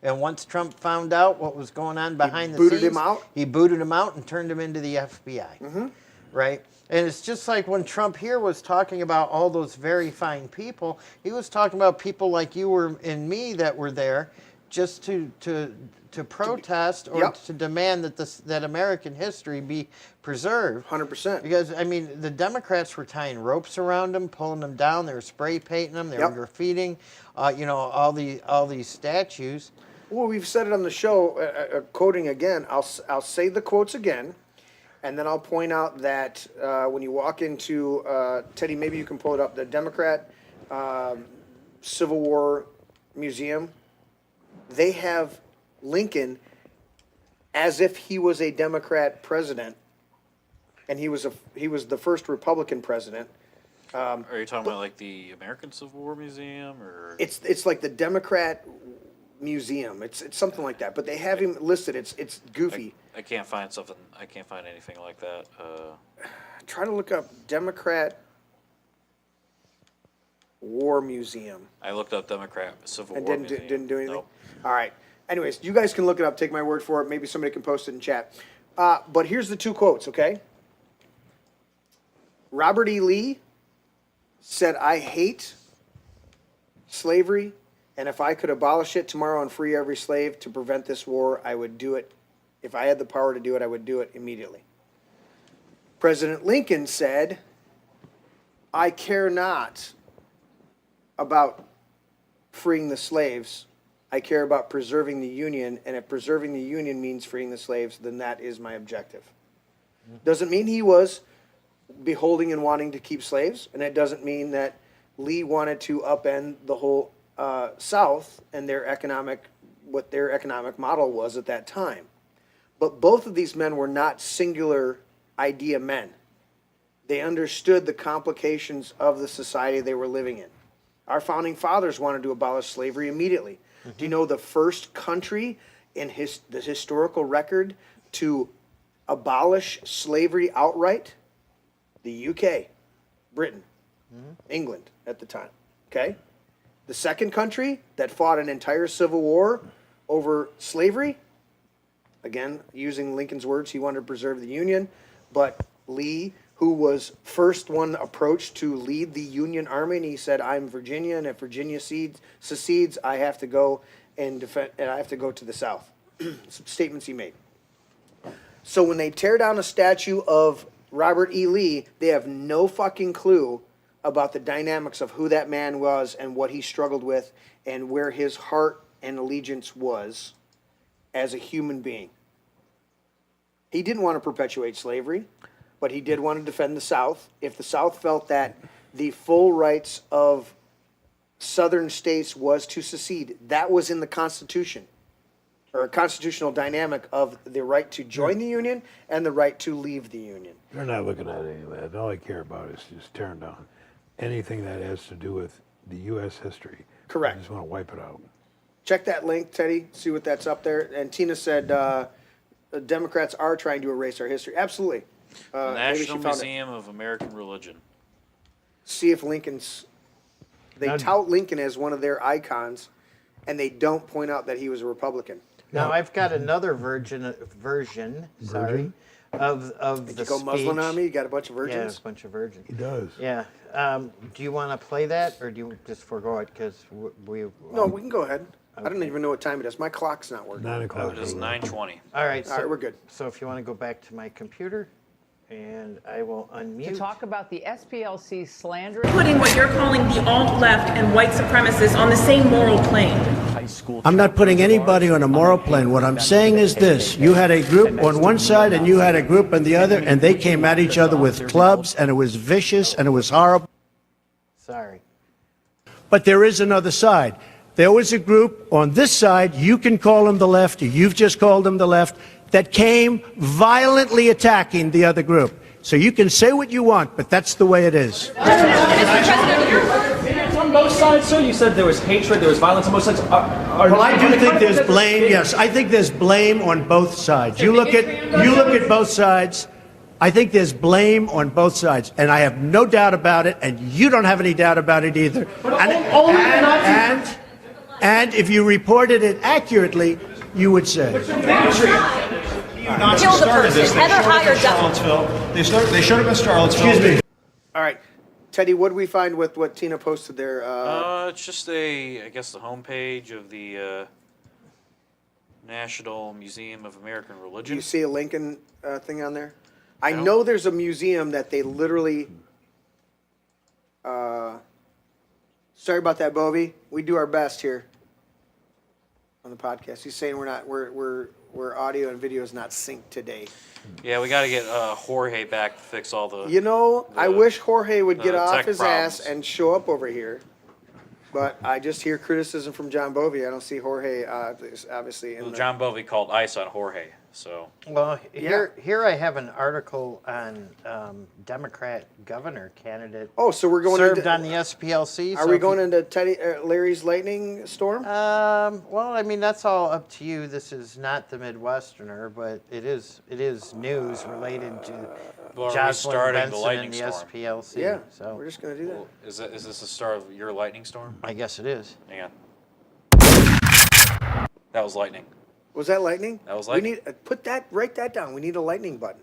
And once Trump found out what was going on behind the booted scenes, him out? he booted him out and turned him into the FBI. Mm-hmm. Right? And it's just like when Trump here was talking about all those very fine people, he was talking about people like you and me that were there just to protest or to demand that that American history be preserved. 100%. Because, I mean, the Democrats were tying ropes around them, pulling them down. They were spray painting them. They were graffitiing, all these statues. Well, we've said it on the show, quoting again. I'll say the quotes again, and then I'll point out that when you walk into, Teddy, maybe you can pull it up, the Democrat Civil War Museum, they have Lincoln as if he was a Democrat president, and he was the first Republican president. Are you talking about like the American Civil War Museum, or it's like the Democrat Museum? It's something like that, but they have him listed. It's goofy. I can't find something. I can't find anything like that. Try to look up Democrat War Museum. I looked up Democrat Civil War And Museum. didn't do anything? Nope. All right. Anyways, you guys can look it up. Take my word for it. Maybe somebody can post it in chat. But here's the two quotes, okay? Robert E. Lee said, I hate slavery, and if I could abolish it tomorrow and free every slave to prevent this war, I would do it. If I had the power to do it, I would do it immediately. President Lincoln said, I care not about freeing the slaves. I care about preserving the Union, and if preserving the Union means freeing the slaves, then that is my objective. Doesn't mean he was beholding and wanting to keep slaves, and it doesn't mean that Lee wanted to upend the whole South and what their economic model was at that time. But both of these men were not singular idea men. They understood the complications of the society they were living in. Our founding fathers wanted to abolish slavery immediately. Mm-hmm. Do you know the first country in the historical record to abolish slavery outright? The UK, Britain, England at the time. Okay? The second country that fought an entire civil war over slavery, again, using Lincoln's words, he wanted to preserve the Union, but Lee, who was first one approached to lead the Union Army, and he said, I'm Virginia, and if Virginia secedes, I have to go and defend, and I have to go to the South. Some statements he made. So when they tear down a statue of Robert E. Lee, they have no fucking clue about the dynamics of who that man was and what he struggled with and where his heart and allegiance was as a human being. He didn't want to perpetuate slavery, but he did want to defend the South. If the South felt that the full rights of southern states was to secede, that was in the Constitution, or a constitutional dynamic of the right to join the Union and the right to leave the Union. They're not looking at any of that. All they care about is just tearing down anything that has to do with the U.S. history. Correct. They just want to wipe it out. Check that link, Teddy, see what that's up there. And Tina said the Democrats are trying to erase our history. Absolutely. National Museum of American Religion. See if Lincoln's... They tout Lincoln as one of their icons, and they don't point out that he was a Republican. Now, I've got another version of the Did you go Muslim on me? You got a bunch of virgins? Yeah, a bunch of virgins. He does. Yeah. Do you want to play that, or do you just forego it? Because we... No, we can go ahead. Okay. I don't even know what time it is. My clock's not working. 9 o'clock. It is 9:20. All right, All right, we're good. So if you want to go back to my computer, and I will unmute. To talk about the SPLC slander. Putting what you're calling the alt-left and white supremacists on the same moral plane. I'm not putting anybody on a moral plane. What I'm saying is this. You had a group on one side and you had a group on the other, and they came at each other with clubs, and it was vicious, and it was horrible. Sorry. But there is another side. There was a group on this side, you can call them the left, or you've just called them the left, that came violently attacking the other group. So you can say what you want, but that's the way it is. On both sides, sir. You said there was hatred, there was violence on both sides. Well, I do think there's blame. Yes, I think there's blame on both sides. You look at both sides. I think there's blame on both sides, and I have no doubt about it, and you don't have any doubt about it either. And if you reported it accurately, you would say. Nazis started this. They showed up in Charlottesville. They showed up in Charlottesville. Excuse me. All right. Teddy, what did we find with what Tina posted there? It's just I guess the homepage of the National Museum of American Religion. Do you see a Lincoln thing on there? I know there's a museum that they literally. Sorry about that, Bovey. We do our best here on the podcast. He's saying we're audio and video is not synced today. Yeah, we got to get Jorge back to fix all the. I wish Jorge would get off his problems. ass and show up over here. But I just hear criticism from John Bovey. I don't see Jorge, obviously. John Bovey called ice on Jorge. So. Well, here I have an article on Democrat governor candidate. Oh, so we're going served on the SPLC. Are we going into Larry's lightning storm? Well, I mean that's all up to you. This is not the Midwesterner, but it is news related to Jocelyn Benson and the SPLC. Yeah, so we're just going to do that. Is this the start of your lightning storm? I guess it is. Hang on. That was lightning. Was that lightning? That was lightning. We need write that down. We need a lightning button.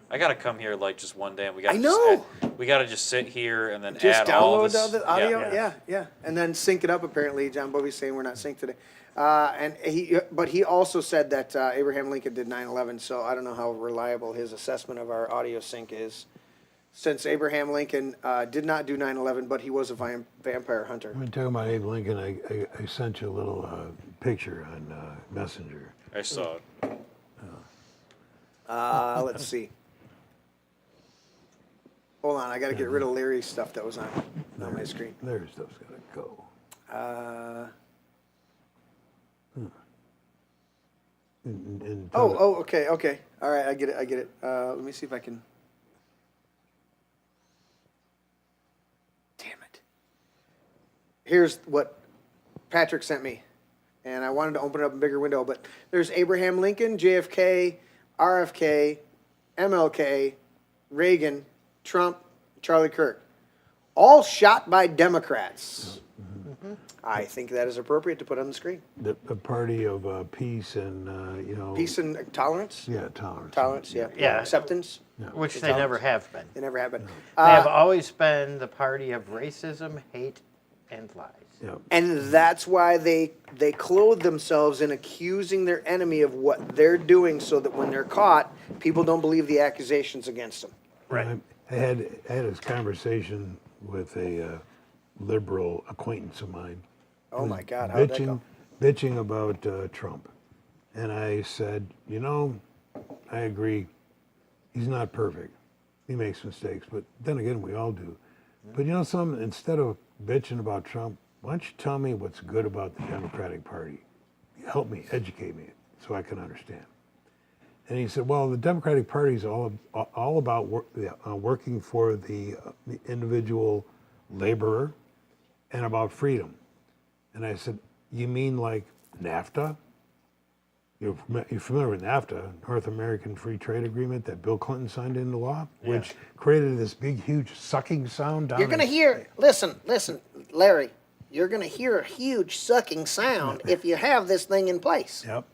I gotta come here like just one day. And we got. I know. We gotta just sit here and then just add download all this. the audio. Yeah, and then sync it up. Apparently, John Bovey's saying we're not synced today. But he also said that Abraham Lincoln did 9/11. So I don't know how reliable his assessment of our audio sync is, since Abraham Lincoln did not do 9/11, but he was a vampire hunter. When talking about Abe Lincoln, I sent you a little picture on Messenger. I saw it. Let's see. Hold on, I got to get rid of Larry's stuff that was on my screen. Larry's stuff's got to go. Okay. All right, I get it. Let me see if I can. Damn it. Here's what Patrick sent me, and I wanted to open it up a bigger window, but there's Abraham Lincoln, JFK, RFK, MLK, Reagan, Trump, Charlie Kirk, all shot by Democrats. Mm-hmm. I think that is appropriate to put on the screen. The party of peace and peace and tolerance. Yeah, tolerance. Tolerance. Yeah. Acceptance. Yeah. Which they never have been. They never have been. They have always been the party of racism, hate, and lies. Yeah. And that's why they clothe themselves in accusing their enemy of what they're doing, so that when they're caught, people don't believe the accusations against them. Right. I had this conversation with a liberal acquaintance of mine. Oh my God! How'd that go? Bitching about Trump, and I said, I agree. He's not perfect. He makes mistakes, but then again, we all do. But something? Instead of bitching about Trump, why don't you tell me what's good about the Democratic Party? Help me, educate me, so I can understand. And he said, well, the Democratic Party is all about working for the individual laborer and about freedom. And I said, you mean like NAFTA? You're familiar with NAFTA, North American Free Trade Agreement that Bill Clinton signed into law, which created this big, huge sucking sound down. You're going to hear, listen, Larry, you're going to hear a huge sucking sound if you have this thing in place. Yep.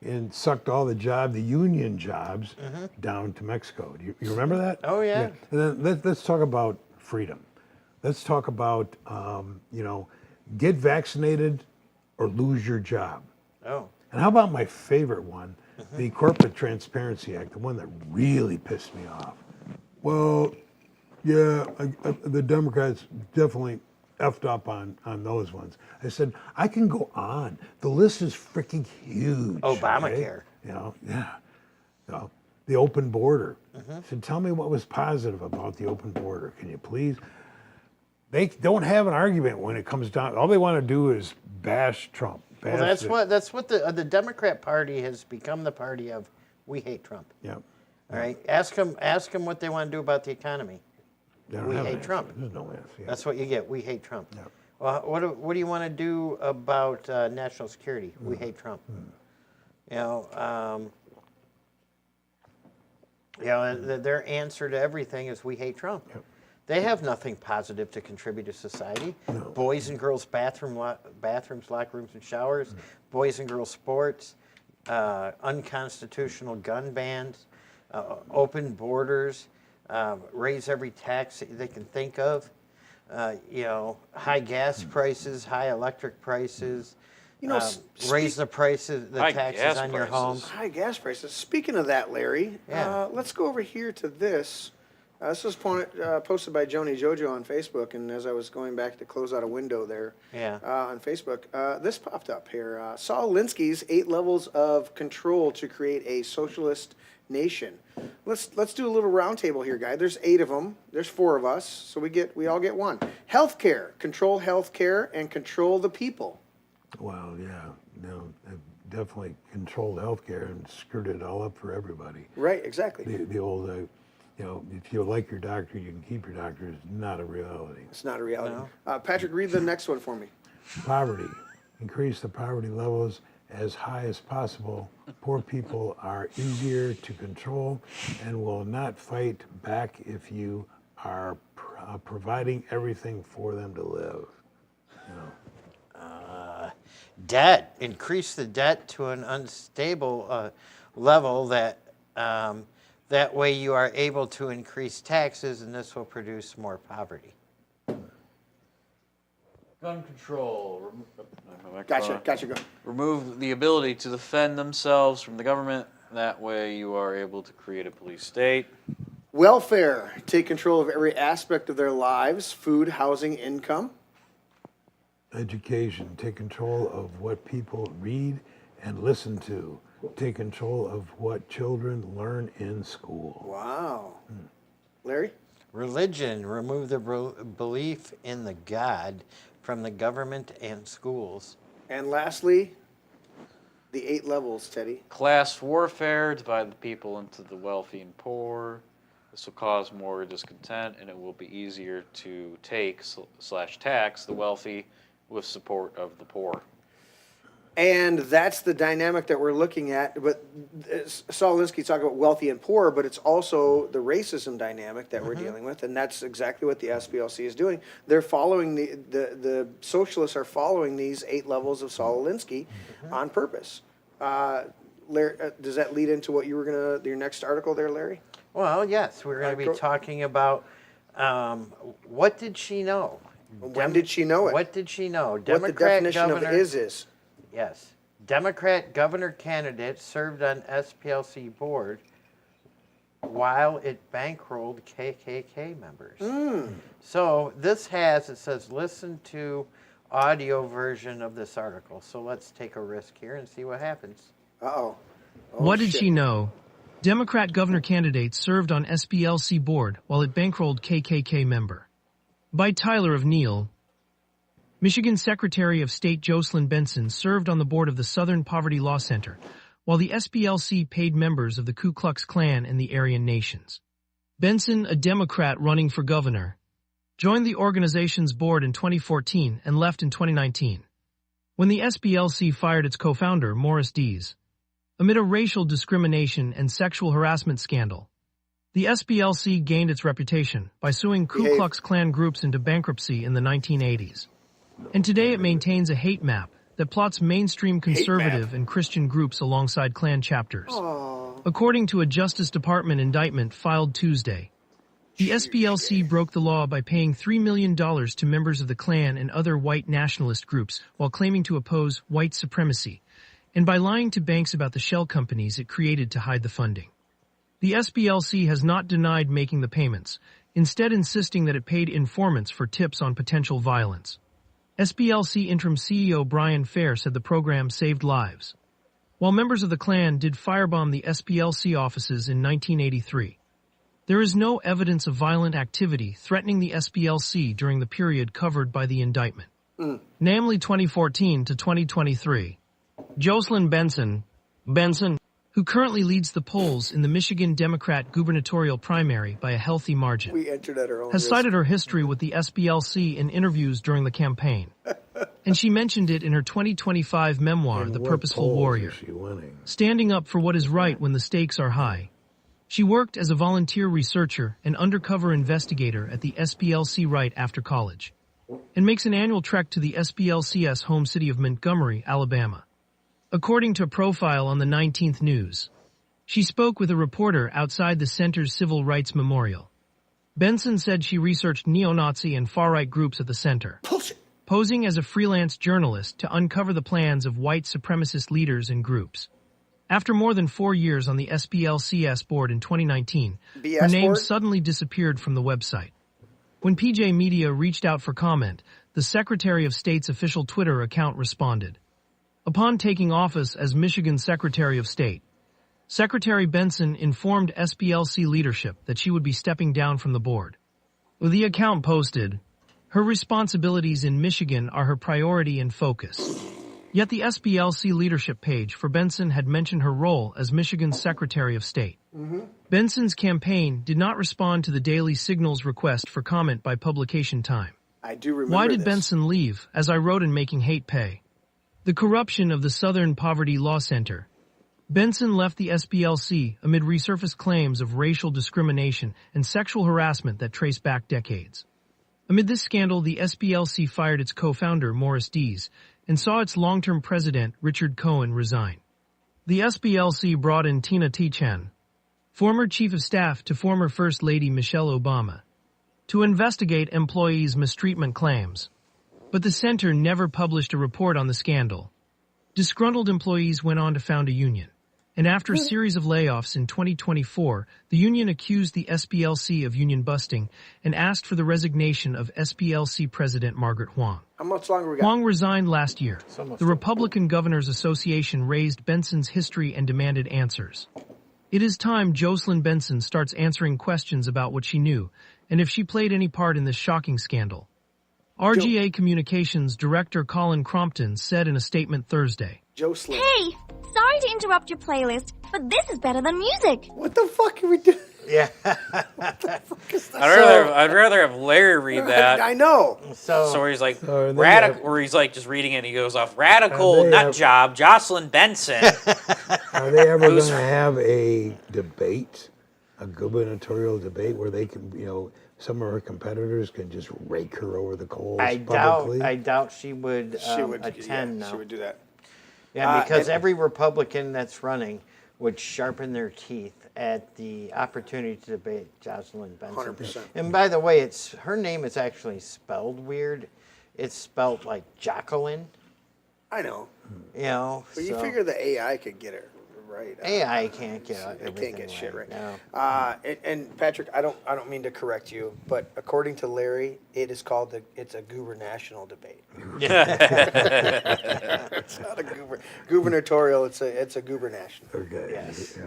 And sucked all the union jobs down to Mexico. Do you remember that? Oh, yeah. And then let's talk about freedom. Let's talk about, get vaccinated or lose your job. Oh. And how about my favorite one, the Corporate Transparency Act, the one that really pissed me off? Well, yeah, the Democrats definitely effed up on those ones. I said, I can go on. The list is freaking huge. Obamacare. Okay? The open border. I said, tell me what was positive about the open border. Can you please? They don't have an argument when it comes down. All they want to do is bash Trump. Well, that's what the Democrat Party has become, the party of we hate Trump. Yeah. All right, ask them what they want to do about the economy. We hate Trump. There's no answer. Yeah. That's what you get. We hate Trump. Yeah. Well, what do you want to do about national security? We hate Trump. You know, their answer to everything is we hate Trump. Yep. They have nothing positive to contribute to society. No. Boys and girls bathrooms, locker rooms, and showers. Boys and girls sports. Unconstitutional gun bans. Open borders. Raise every tax they can think of. High gas prices, high electric prices. Raise the prices, the taxes on your home. High gas prices. Speaking of that, Larry, let's go over here to this. This was posted by Joni Jojo on Facebook, and as I was going back to close out a window there on Facebook, this popped up here. Saul Alinsky's 8 levels of control to create a socialist nation. Let's do a little roundtable here, guy. There's 8 of them. There's 4 of us, so we all get one. Healthcare, control healthcare, and control the people. Well, yeah, no, I've definitely controlled healthcare and screwed it all up for everybody. Right, exactly. The old, if you like your doctor, you can keep your doctor is not a reality. It's not a reality. No. Patrick, read the next one for me. Poverty. Increase the poverty levels as high as possible. Poor people are easier to control and will not fight back if you are providing everything for them to live. Debt. Increase the debt to an unstable level that way you are able to increase taxes, and this will produce more poverty. Gun control. Gotcha. Go. Remove the ability to defend themselves from the government. That way you are able to create a police state. Welfare. Take control of every aspect of their lives. Food, housing, income. Education. Take control of what people read and listen to. Take control of what children learn in school. Wow. Larry? Religion. Remove the belief in the God from the government and schools. And lastly, the 8 levels, Teddy. Class warfare. Divide the people into the wealthy and poor. This will cause more discontent, and it will be easier to take/tax the wealthy with support of the poor. And that's the dynamic that we're looking at. But Saul Alinsky talked about wealthy and poor, but it's also the racism dynamic that we're dealing with, and that's exactly what the SPLC is doing. They're following the socialists are following these 8 levels of Saul Alinsky on purpose. Larry, does that lead into what you were your next article there, Larry? Well, yes, we're going to be talking about what did she know? When did she know it? What did she know? What the definition of is. Yes. Democrat governor candidate served on SPLC board while it bankrolled KKK members. So it says listen to audio version of this article. So let's take a risk here and see what happens. What did she know? Democrat governor candidate served on SPLC board while it bankrolled KKK member. By Tyler of Neal. Michigan Secretary of State Jocelyn Benson served on the board of the Southern Poverty Law Center, while the SPLC paid members of the Ku Klux Klan and the Aryan Nations. Benson, a Democrat running for governor, joined the organization's board in 2014 and left in 2019, when the SPLC fired its co-founder, Morris Dees, amid a racial discrimination and sexual harassment scandal. The SPLC gained its reputation by suing Ku Klux Klan groups into bankruptcy in the 1980s. And today it maintains a hate map that plots mainstream conservative and Christian groups alongside Klan chapters. According to a Justice Department indictment filed Tuesday, the SPLC broke the law by paying $3 million to members of the Klan and other white nationalist groups while claiming to oppose white supremacy, and by lying to banks about the shell companies it created to hide the funding. The SPLC has not denied making the payments, instead insisting that it paid informants for tips on potential violence. SPLC interim CEO Brian Fair said the program saved lives. While members of the Klan did firebomb the SPLC offices in 1983, there is no evidence of violent activity threatening the SPLC during the period covered by the indictment, namely 2014 to 2023. Jocelyn Benson, who currently leads the polls in the Michigan Democrat gubernatorial primary by a healthy margin, We entered at our own has risk. cited her history with the SPLC in interviews during the campaign. And she mentioned it in her 2025 memoir, The Purposeful Warrior, standing up for what is right when the stakes are high. She worked as a volunteer researcher and undercover investigator at the SPLC right after college, and makes an annual trek to the SPLC's home city of Montgomery, Alabama. According to a profile on the 19th News, she spoke with a reporter outside the center's Civil Rights Memorial. Benson said she researched neo-Nazi and far-right groups at the center, posing as a freelance journalist to uncover the plans of white supremacist leaders and groups. After more than 4 years on the SPLCS board in 2019, her name suddenly disappeared from the website. When PJ Media reached out for comment, the Secretary of State's official Twitter account responded. Upon taking office as Michigan Secretary of State, Secretary Benson informed SPLC leadership that she would be stepping down from the board. The account posted, "Her responsibilities in Michigan are her priority and focus." Yet the SPLC leadership page for Benson had mentioned her role as Michigan's Secretary of State. Benson's campaign did not respond to the Daily Signal's request for comment by publication time. I do remember Why did this. Benson leave, as I wrote in Making Hate Pay? The corruption of the Southern Poverty Law Center. Benson left the SPLC amid resurfaced claims of racial discrimination and sexual harassment that trace back decades. Amid this scandal, the SPLC fired its co-founder, Morris Dees, and saw its long-term president, Richard Cohen, resign. The SPLC brought in Tina Tichan, former chief of staff to former First Lady Michelle Obama, to investigate employees' mistreatment claims. But the center never published a report on the scandal. Disgruntled employees went on to found a union, and after a series of layoffs in 2024, the union accused the SPLC of union busting and asked for the resignation of SPLC President Margaret Huang. How much longer we got? Huang resigned last year. The Republican Governors Association raised Benson's history and demanded answers. It is time Jocelyn Benson starts answering questions about what she knew and if she played any part in this shocking scandal. RGA Communications Director Colin Crompton said in a statement Thursday, Jocelyn. Hey, sorry to interrupt your playlist, but this is better than music. What the fuck are we doing? Yeah. I'd rather have Larry read that. I know. So he's like radical, or he's like just reading it and he goes off radical nut job, Jocelyn Benson. Are they ever going to have a debate, a gubernatorial debate, where they can, some of her competitors can just rake her over the coals publicly? I doubt she would attend now. She would do that. Yeah, because every Republican that's running would sharpen their teeth at the opportunity to debate Jocelyn Benson. 100%. And by the way, her name is actually spelled weird. It's spelled like Jacqueline. I know. But you figure the AI could get it right. AI can't get everything. It can't get shit right. No. And Patrick, I don't mean to correct you, but according to Larry, it is called it's a gubernational debate. It's not a gubernatorial. It's a gubernational. Okay. Yes.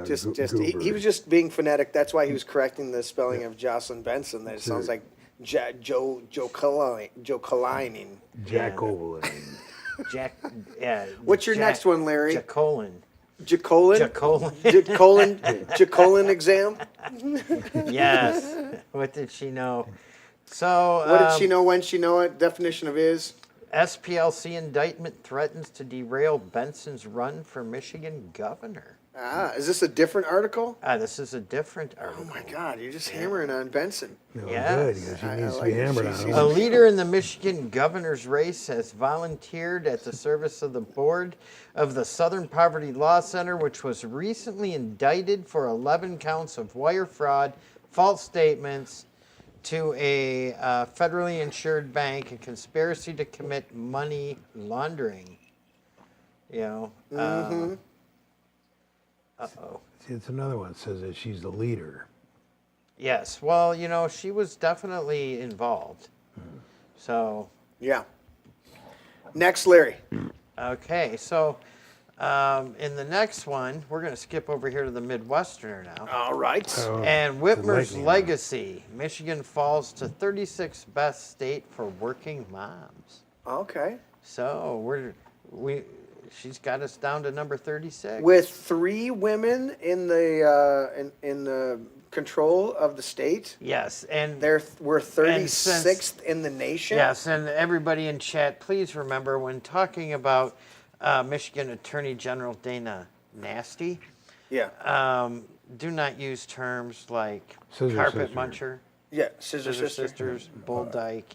He was just being phonetic. That's why he was correcting the spelling of Jocelyn Benson. That it sounds like Joe Kalinin. Jack Oval. Jack. Yeah. What's your next one, Larry? Jacolin. Jacolin exam? Yes. What did she know? So. What did she know when she know it? Definition of is? SPLC indictment threatens to derail Benson's run for Michigan governor. Is this a different article? This is a different article. Oh my God, you're just hammering on Benson. Yes. Good, because she needs to be hammered on him. A leader in the Michigan governor's race has volunteered at the service of the board of the Southern Poverty Law Center, which was recently indicted for 11 counts of wire fraud, false statements to a federally insured bank, and conspiracy to commit money laundering. Uh-oh. See, it's another one that says that she's the leader. Yes. Well, she was definitely involved. So. Yeah. Next, Larry. Okay. So, in the next one, we're going to skip over here to the Midwesterner now. All right. And Whitmer's legacy. Michigan falls to 36th best state for working moms. Okay. So, she's got us down to number 36. With 3 women in the control of the state. Yes, and we're 36th in the nation. Yes, and everybody in chat, please remember when talking about Michigan Attorney General Dana Nasty. Yeah. Do not use terms like Scissor carpet sister. muncher. Yeah, scissor sisters, bull dyke.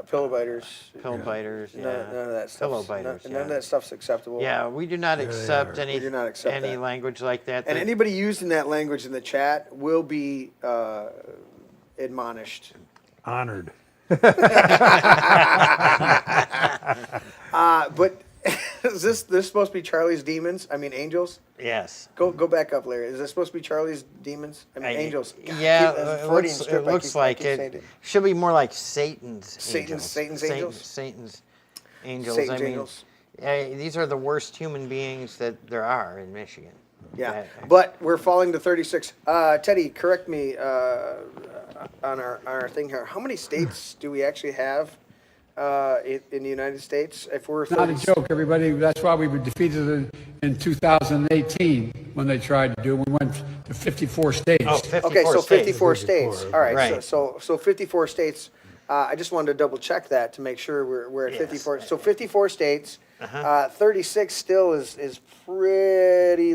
Pillow biters. Pill biters, yeah. None of that stuff. Pillow biters, None of that stuff's acceptable. Yeah, we do not accept any We do not accept any that. language like that. And anybody using that language in the chat will be admonished. Honored. But is this supposed to be Charlie's Demons? I mean, Angels? Yes. Go back up, Larry. Is this supposed to be Charlie's Demons? I mean, Angels. God, Yeah, that's it Freudian looks, strip. it looks like it. Should be more like Satan's angels. Satan's angels? Satan's angels. Satan's I mean, angels. these are the worst human beings that there are in Michigan. Yeah, but we're falling to 36. Teddy, correct me on our thing here. How many states do we actually have in the United States? If we're Not a joke, everybody. That's why we were defeated in 2018 when they tried to do it. We went to 54 states. Oh, 54 okay, so states. 54 states. All right, Right. so 54 states. I just wanted to double check that to make sure we're at 54. So 54 states. 36 still is pretty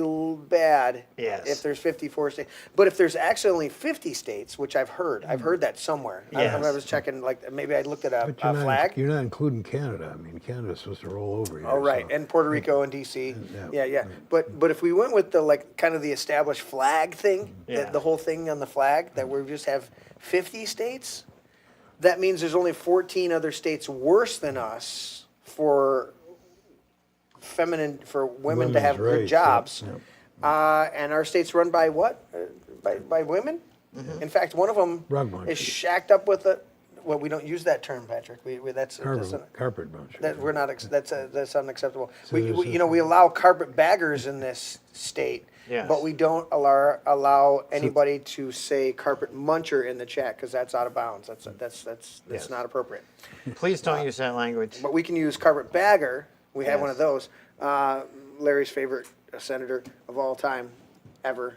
bad. Yes. If there's 54 states, but if there's actually only 50 states, which I've heard that somewhere. Yes. I was checking, like maybe I looked at a But you're not, flag. you're not including Canada. I mean, Canada's supposed to roll over here. Oh, right, so- and Puerto Rico and DC. Yeah. Yeah. But if we went with the kind of the established flag thing, the whole thing on the flag, that we just have 50 states, that means there's only 14 other states worse than us for women to have good rights, jobs. yeah. And our state's run by what? By women? In fact, one of them Rug bunch. is shacked up with a. Well, we don't use that term, Patrick. That's Carpet bunch. we're not. That's unacceptable. So We allow carpet baggers in this state, Yes. but we don't allow anybody to say carpet muncher in the chat because that's out of bounds. That's not appropriate. Please don't use that language. But we can use carpet bagger. We have Yes. one of those. Larry's favorite senator of all time, ever,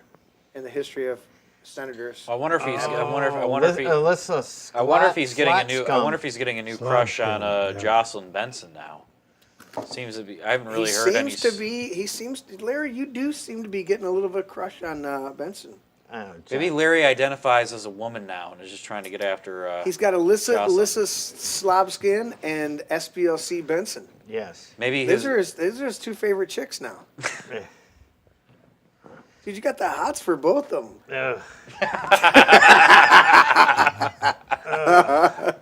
in the history of senators. I wonder if he's. I wonder if he's getting a new. I wonder if he's getting a new crush on Jocelyn Benson now. Seems to be. I haven't really heard any. Larry, you do seem to be getting a little bit of crush on Benson. Maybe Larry identifies as a woman now and is just trying to get after. He's got Alyssa Slobskin and SPLC Benson. Yes. Maybe those are his 2 favorite chicks now. Dude, you got the hots for both of them.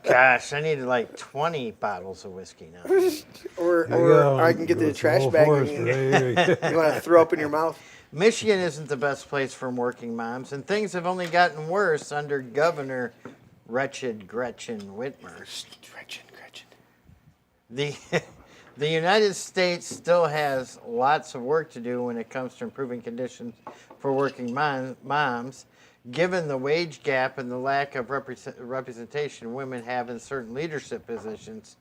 Gosh, I need like 20 bottles of whiskey now. or I can get the trash bag you want to throw up in your mouth. Michigan isn't the best place for working moms, and things have only gotten worse under Governor Wretched Gretchen Whitmer. The United States still has lots of work to do when it comes to improving conditions for working moms, given the wage gap and the lack of representation women have in certain leadership positions.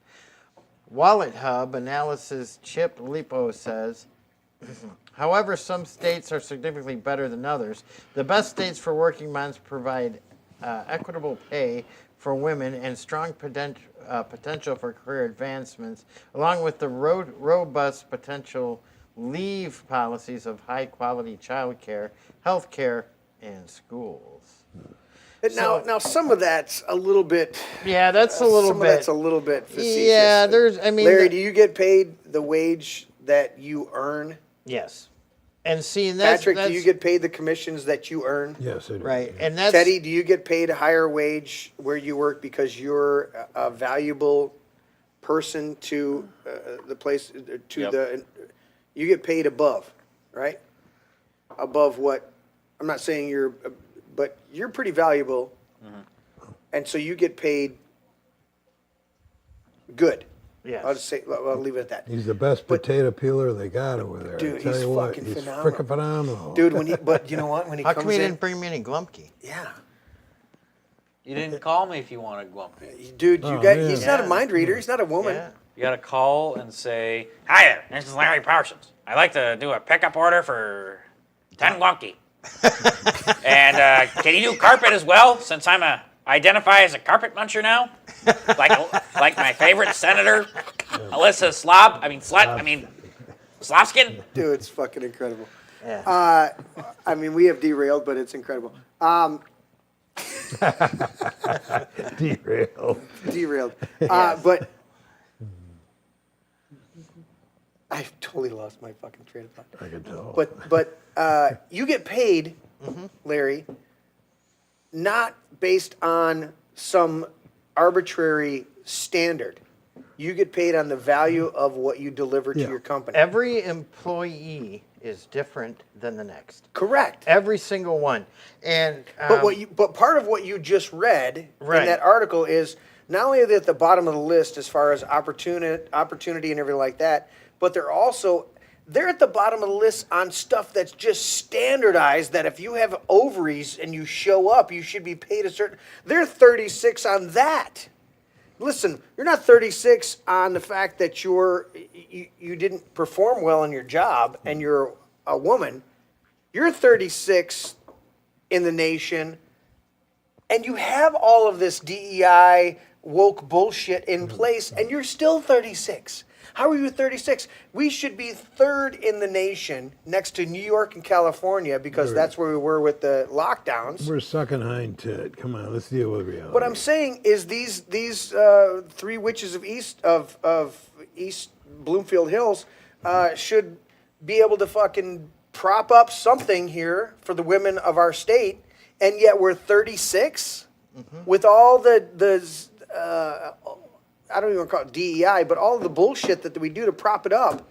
Wallet Hub analysis Chip Lipo says, however, some states are significantly better than others. The best states for working moms provide equitable pay for women and strong potential for career advancements, along with the robust potential leave policies of high-quality child care, health care, and schools. Now, some of that's a little bit. Yeah, that's a little bit. Some of that's a little bit facetious. Yeah, Larry, do you get paid the wage that you earn? Yes. And see, and that's, Patrick, do you get paid the commissions that you earn? Yes, I do. Right, and that's Teddy, do you get paid a higher wage where you work because you're a valuable person to the place you get paid above, right? Above what? I'm not saying but you're pretty valuable, and so you get paid good. Yeah, I'll leave it at that. He's the best potato peeler they got over there. Dude, I tell he's you what, fucking he's phenomenal. freaking phenomenal. Dude, but you know what? When he how comes come he in, didn't bring me any Glumpke? Yeah. You didn't call me if you wanted Glumpy. Dude, he's not a mind reader. He's not a woman. Yeah. You got to call and say, "Hi there, this is Larry Parsons. I'd like to do a pickup order for 10 wonky. And can you do carpet as well, since identify as a carpet muncher now? Like my favorite senator, Alyssa Slopskin? Dude, it's fucking incredible. Yeah. I mean, we have derailed, but it's incredible. Derailed. Yes. But I totally lost my fucking train of thought. I can tell. But you get paid, Larry, not based on some arbitrary standard. You get paid on the value of what you deliver to your company. Every employee is different than the next. Correct. Every single one. And but part of what you just read in that article is not only are they at the bottom of the list as far as opportunity and everything like that, but they're at the bottom of the list on stuff that's just standardized, that if you have ovaries and you show up, you should be paid a certain. They're 36 on that. Listen, you're not 36 on the fact that you didn't perform well in your job and you're a woman. You're 36 in the nation, and you have all of this DEI woke bullshit in place, and you're still 36. How are you 36? We should be third in the nation next to New York and California, because that's where we were with the lockdowns. We're sucking hind tit. Come on, let's deal with reality. What I'm saying is these three witches of East Bloomfield Hills should be able to fucking prop up something here for the women of our state, and yet we're 36 with all the I don't even call it DEI, but all of the bullshit that we do to prop it up.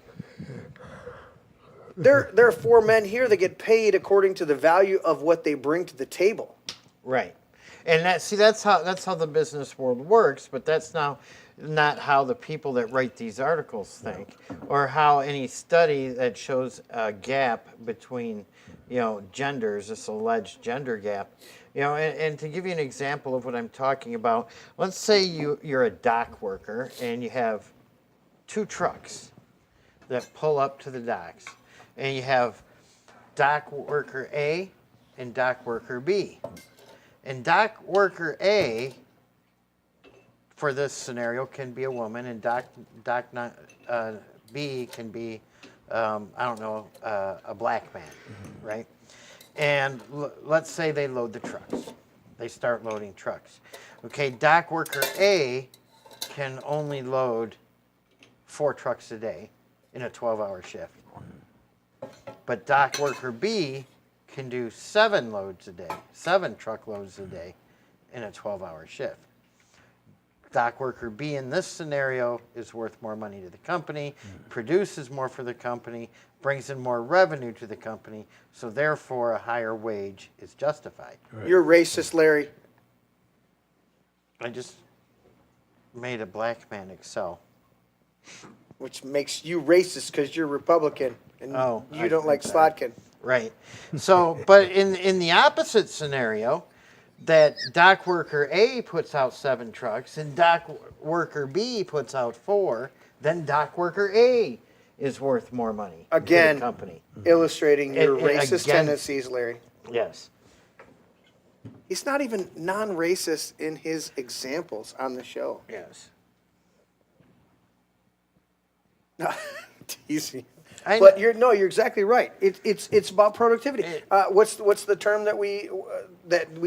There are four men here that get paid according to the value of what they bring to the table. Right. And that's how the business world works, but that's now not how the people that write these articles think, or how any study that shows a gap between, genders, this alleged gender gap. And to give you an example of what I'm talking about, let's say you're a dock worker and you have two trucks that pull up to the docks, and you have dock worker A and dock worker B. And dock worker A, for this scenario, can be a woman, and dock B can be, a black man, right? And let's say they load the trucks. They start loading trucks. Okay, dock worker A can only load 4 trucks a day in a 12-hour shift. But dock worker B can do 7 loads a day, 7 truckloads a day in a 12-hour shift. Dock worker B in this scenario is worth more money to the company, produces more for the company, brings in more revenue to the company, so therefore a higher wage is justified. Right. You're racist, Larry. I just made a black man excel. Which makes you racist because you're Republican and you don't like Slotkin. Right. So, but in the opposite scenario, that dock worker A puts out 7 trucks and dock worker B puts out 4, then dock worker A is worth more money to the company. Illustrating your racist tendencies, Larry. Yes. He's not even non-racist in his examples on the show. Yes. No, teasing. But you're exactly right. It's about productivity. What's the term that we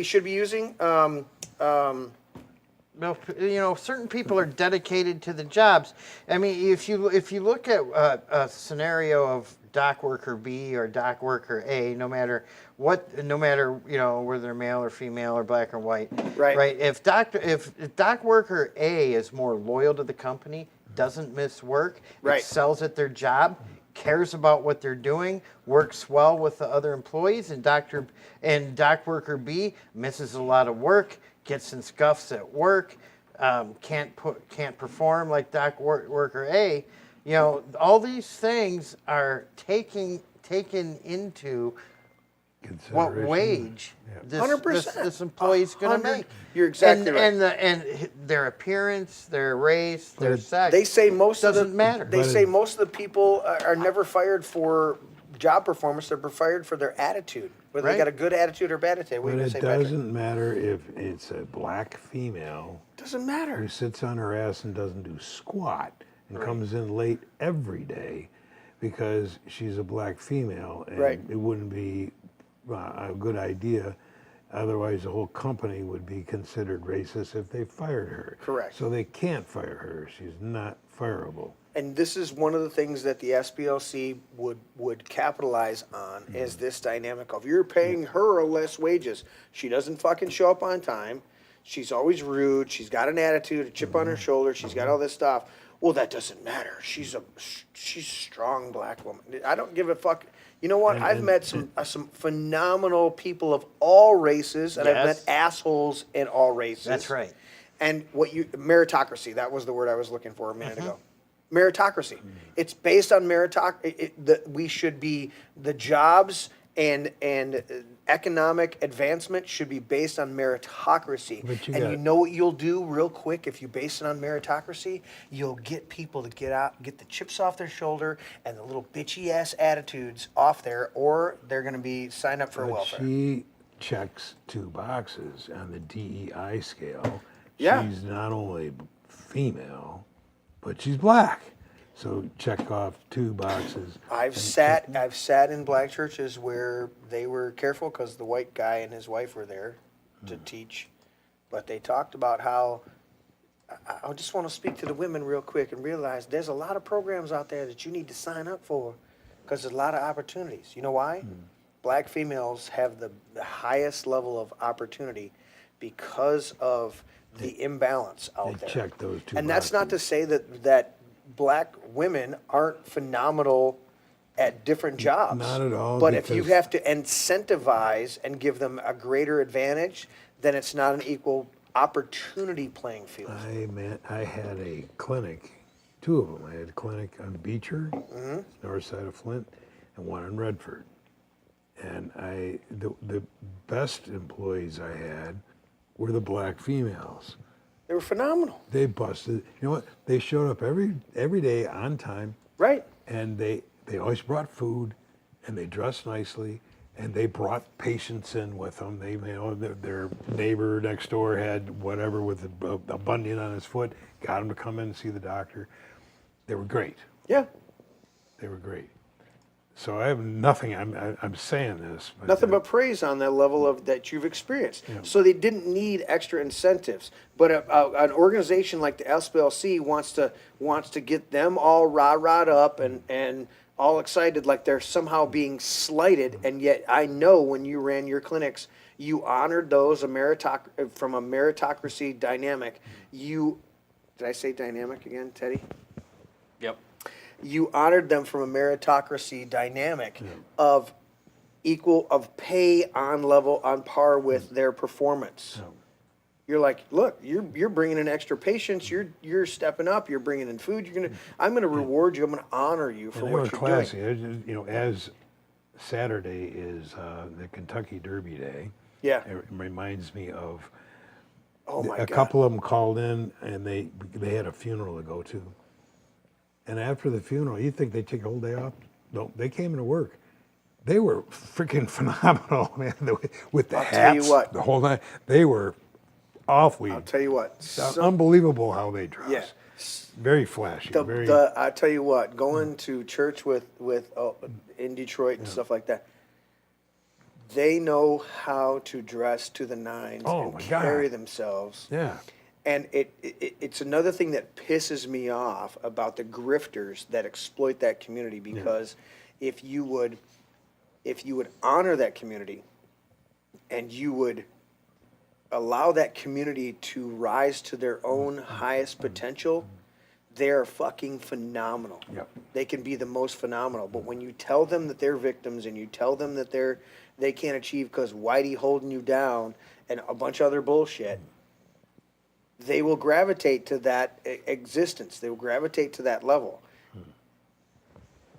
should be using? Certain people are dedicated to the jobs. I mean, if you look at a scenario of dock worker B or dock worker A, no matter whether they're male or female or black or white, right? If dock worker A is more loyal to the company, doesn't miss work, excels at their job, cares about what they're doing, works well with the other employees, and dock worker B misses a lot of work, gets in scuffs at work, can't perform like dock worker A. All these things are taken into consideration. what wage this 100%. this employee's going to make. You're exactly right. And their appearance, their race, their sex. They say most doesn't matter. They say most of the people are never fired for job performance. They're fired for their attitude, whether they got a good attitude or bad attitude. What But do you it say, Patrick? doesn't matter if it's a black female. Doesn't matter. Who sits on her ass and doesn't do squat and comes in late every day because she's a black female, and it wouldn't be a good idea. Otherwise, the whole company would be considered racist if they fired her. Correct. So they can't fire her. She's not fireable. And this is one of the things that the SPLC would capitalize on is this dynamic of you're paying her less wages. She doesn't fucking show up on time. She's always rude. She's got an attitude, a chip on her shoulder. She's got all this stuff. Well, that doesn't matter. She's a strong black woman. I don't give a fuck. You know what? I've met some phenomenal people of all races, and I've met assholes in all races. That's right. And meritocracy, that was the word I was looking for a minute ago. Meritocracy. It's based on meritocracy. We should be, the jobs and economic advancement should be based on meritocracy. And you know what you'll do real quick if you base it on meritocracy? You'll get people to get the chips off their shoulder and the little bitchy ass attitudes off there, or they're going to be signed up for welfare. She checks 2 boxes on the DEI scale. Yeah. She's not only female, but she's black. So check off 2 boxes. I've sat in black churches where they were careful because the white guy and his wife were there to teach, but they talked about how I just want to speak to the women real quick and realize there's a lot of programs out there that you need to sign up for because there's a lot of opportunities. You know why? Black females have the highest level of opportunity because of the imbalance out there. Check those 2 and that's not to say that black women aren't phenomenal at different jobs. Not at all. But if you have to incentivize and give them a greater advantage, then it's not an equal opportunity playing field. I had a clinic, 2 of them. I had a clinic on Beecher, north side of Flint, and one in Redford. And the best employees I had were the black females. They were phenomenal. They busted. You know what? They showed up every day on time. Right. And they always brought food, and they dressed nicely, and they brought patients in with them. Their neighbor next door had whatever with a bunion on his foot. Got him to come in and see the doctor. They were great. Yeah. They were great. So I have nothing. I'm saying this. But nothing but praise on that level of that you've experienced. Yeah. So they didn't need extra incentives. But an organization like the SPLC wants to get them all rah-rahed up and all excited like they're somehow being slighted. And yet I know when you ran your clinics, you honored those from a meritocracy dynamic. Did I say dynamic again, Teddy? Yep. You honored them from a meritocracy dynamic of pay on par with their performance. You're like, look, you're bringing in extra patients. You're stepping up. You're bringing in food. I'm gonna reward you. I'm gonna honor you for what you're classy. doing. You know, as Saturday is the Kentucky Derby Day. Yeah. It reminds me of. A couple of them called in and they had a funeral to go to. And after the funeral, you think they take a whole day off? No, they came into work. They were freaking phenomenal, man. With the hats, tell you what. the whole night. They were awfully. I'll tell you what. Unbelievable how they dress. Yeah. Very flashy. I tell you what, going to church with in Detroit and stuff like that, they know how to dress to the nines and carry themselves. Yeah. And it's another thing that pisses me off about the grifters that exploit that community, because if you would honor that community and you would allow that community to rise to their own highest potential, they're fucking phenomenal. Yep. They can be the most phenomenal. But when you tell them that they're victims and you tell them that they can't achieve because Whitey holding you down and a bunch of other bullshit, they will gravitate to that existence. They will gravitate to that level.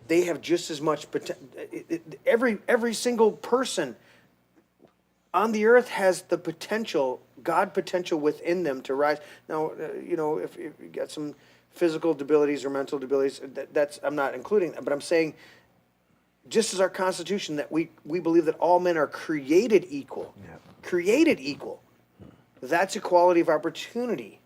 They have just as much potential. Every single person on the earth has the potential, God potential within them to rise. Now, if you got some physical debilities or mental debilities, that's I'm not including that, but I'm saying, just as our Constitution, that we believe that all men are created equal. Yeah. Created equal. That's equality of opportunity.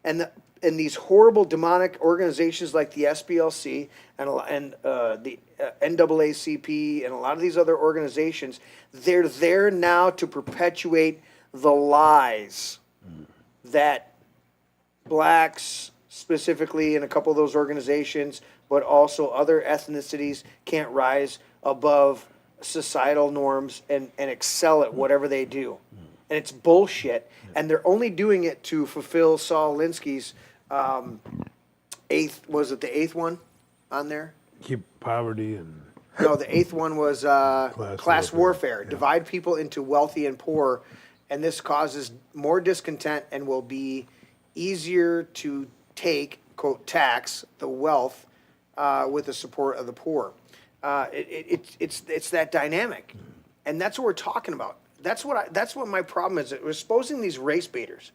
And these horrible demonic organizations like the SPLC and the NAACP and a lot of these other organizations, they're there now to perpetuate the lies that blacks specifically in a couple of those organizations, but also other ethnicities can't rise above societal norms and excel at whatever they do. And it's bullshit. And they're only doing it to fulfill Saul Alinsky's the eighth one on there? Keep poverty and... No, the eighth one was class warfare. Yeah. Divide people into wealthy and poor. And this causes more discontent and will be easier to take, quote, tax the wealth with the support of the poor. It's that dynamic. And that's what we're talking about. That's what my problem is. We're exposing these race baiters.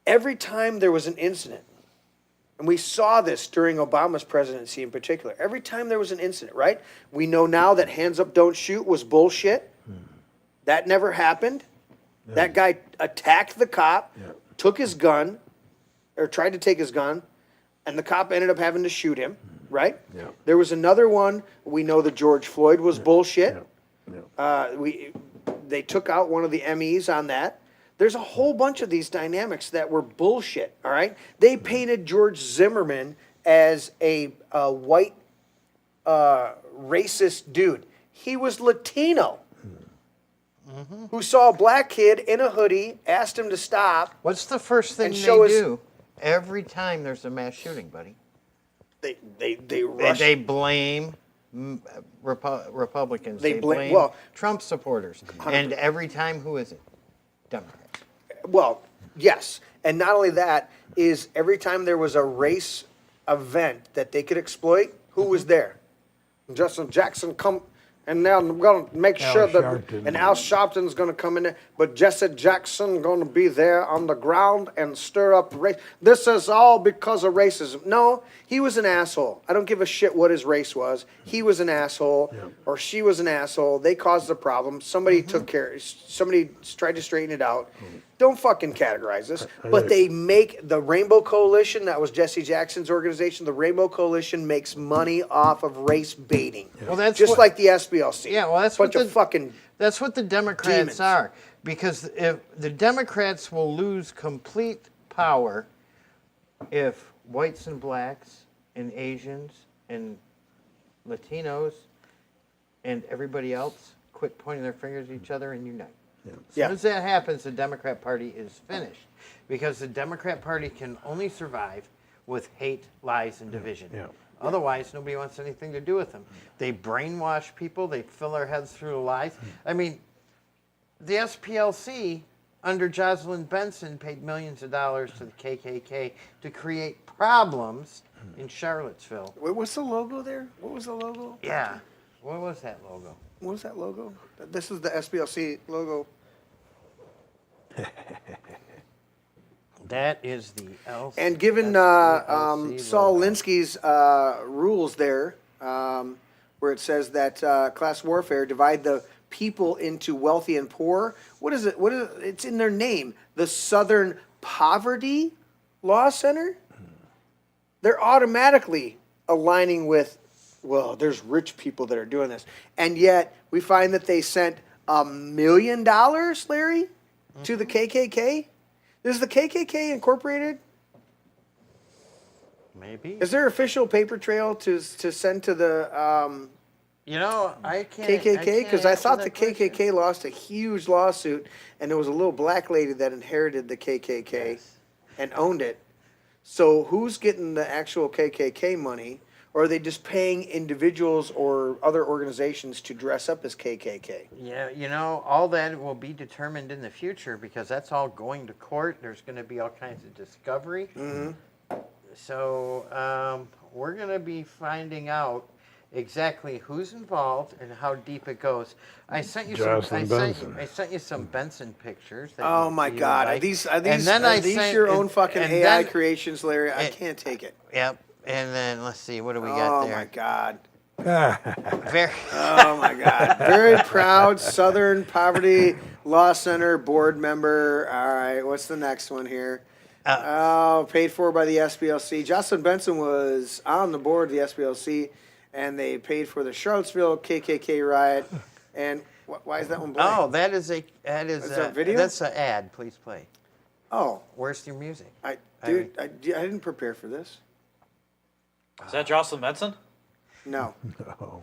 Every time there was an incident, and we saw this during Obama's presidency in particular, every time there was an incident, right? We know now that hands up, don't shoot was bullshit. That never happened. Yeah. That guy attacked the cop, took his gun, or tried to take his gun, and the cop ended up having to shoot him, right? Yeah. There was another one. We know that George Floyd was bullshit. Yeah. They took out one of the MEs on that. There's a whole bunch of these dynamics that were bullshit, all right? They painted George Zimmerman as a white racist dude. He was Latino who saw a black kid in a hoodie, asked him to stop. What's the first thing they do every time there's a mass shooting, buddy? They rush. They blame Republicans. They blame Trump supporters. 100%. And every time, who is it? Democrats. Well, yes. And not only that, is every time there was a race event that they could exploit, who was there? Justin Jackson come, and now I'm going to make sure that, and Al Sharpton's going to come in there, but Jesse Jackson going to be there on the ground and stir up race. This is all because of racism. No, he was an asshole. I don't give a shit what his race was. He was an asshole, or she was an asshole. They caused the problem. Somebody took care. Somebody tried to straighten it out. Don't fucking categorize this. But they make the Rainbow Coalition, that was Jesse Jackson's organization, the Rainbow Coalition makes money off of race baiting. Well, that's just like the SPLC. Yeah, well, that's that's what the Democrats demons are. Because if the Democrats will lose complete power if whites and blacks and Asians and Latinos and everybody else quit pointing their fingers at each other and unite. As soon as that happens, the Democrat Party is finished, because the Democrat Party can only survive with hate, lies, and division. Otherwise, nobody wants anything to do with them. They brainwash people. They fill their heads full of lies. I mean, the SPLC, under Jocelyn Benson, paid millions of dollars to the KKK to create problems in Charlottesville. What's the logo there? What was the logo? Yeah. What was that logo? What was that logo? This is the SPLC logo. That is the LC. And given Saul Alinsky's rules there, where it says that class warfare, divide the people into wealthy and poor. What is it? It's in their name. The Southern Poverty Law Center. They're automatically aligning with, well, there's rich people that are doing this. And yet we find that they sent $1 million, Larry, to the KKK. Is the KKK incorporated? Maybe. Is there official paper trail to send to the I can't. KKK? Because I thought the KKK lost a huge lawsuit, and there was a little black lady that inherited the KKK and owned it. So who's getting the actual KKK money? Or are they just paying individuals or other organizations to dress up as KKK? Yeah, all that will be determined in the future, because that's all going to court. There's going to be all kinds of discovery. So we're going to be finding out. exactly who's involved and how deep it goes. I sent you Jocelyn I sent you some Benson pictures. That Oh my you God! liked. Are these And then I sent- your and- own fucking and AI then- creations, Larry? I can't take it. Yep. And then let's see, what do we got there? Oh my God! Very. Oh my God! Very proud Southern Poverty Law Center board member. All right, what's the next one here? Paid for by the SPLC. Jocelyn Benson was on the board of the SPLC, and they paid for the Charlottesville KKK riot. And why is that one blank? Oh, that is that video? That's an ad. Please play. Oh, where's your music? I didn't prepare for this. Is that Jocelyn Benson? No. No.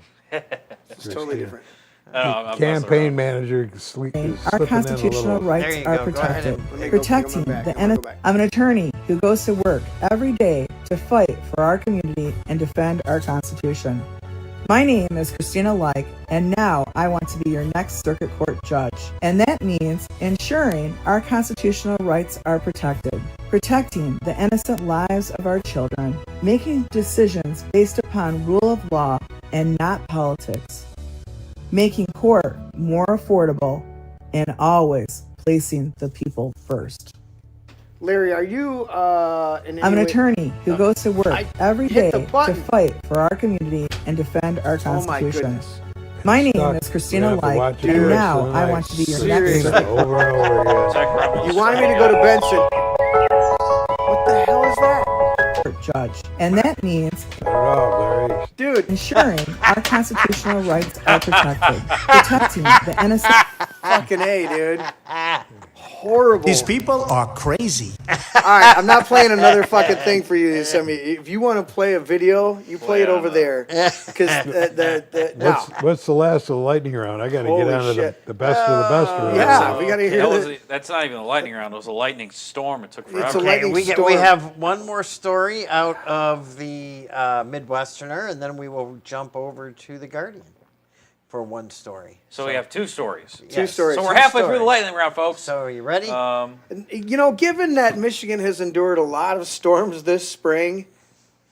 It's totally different. Campaign manager Our constitutional rights are protected. Protecting the innocent. I'm an attorney who goes to work every day to fight for our community and defend our Constitution. My name is Christina Like, and now I want to be your next circuit court judge. And that means ensuring our constitutional rights are protected, protecting the innocent lives of our children, making decisions based upon rule of law and not politics, making court more affordable, and always placing the people first. Larry, are you I'm an attorney who goes to work every day to fight for our community and defend our Constitution. My name is Christina Light, and now I want to be your next over and over again. You wanted me to go to Benson. What the hell is that? Judge. And that means dude, ensuring our constitutional rights are protected, protecting the innocent. Fucking A, dude. Horrible. These people are crazy. All right, I'm not playing another fucking thing for you to send me. If you want to play a video, you play it over there. Because what's the last of the lightning round? I got to get on to the best of the best. Round. Yeah, we got to hear That's not even a lightning round. It was a lightning storm. It took forever. It's a lightning storm. We have one more story out of the Midwesterner, and then we will jump over to the Guardian for one story. So we have two stories. Two stories. So we're halfway through the lightning round, folks. So are you ready? You know, given that Michigan has endured a lot of storms this spring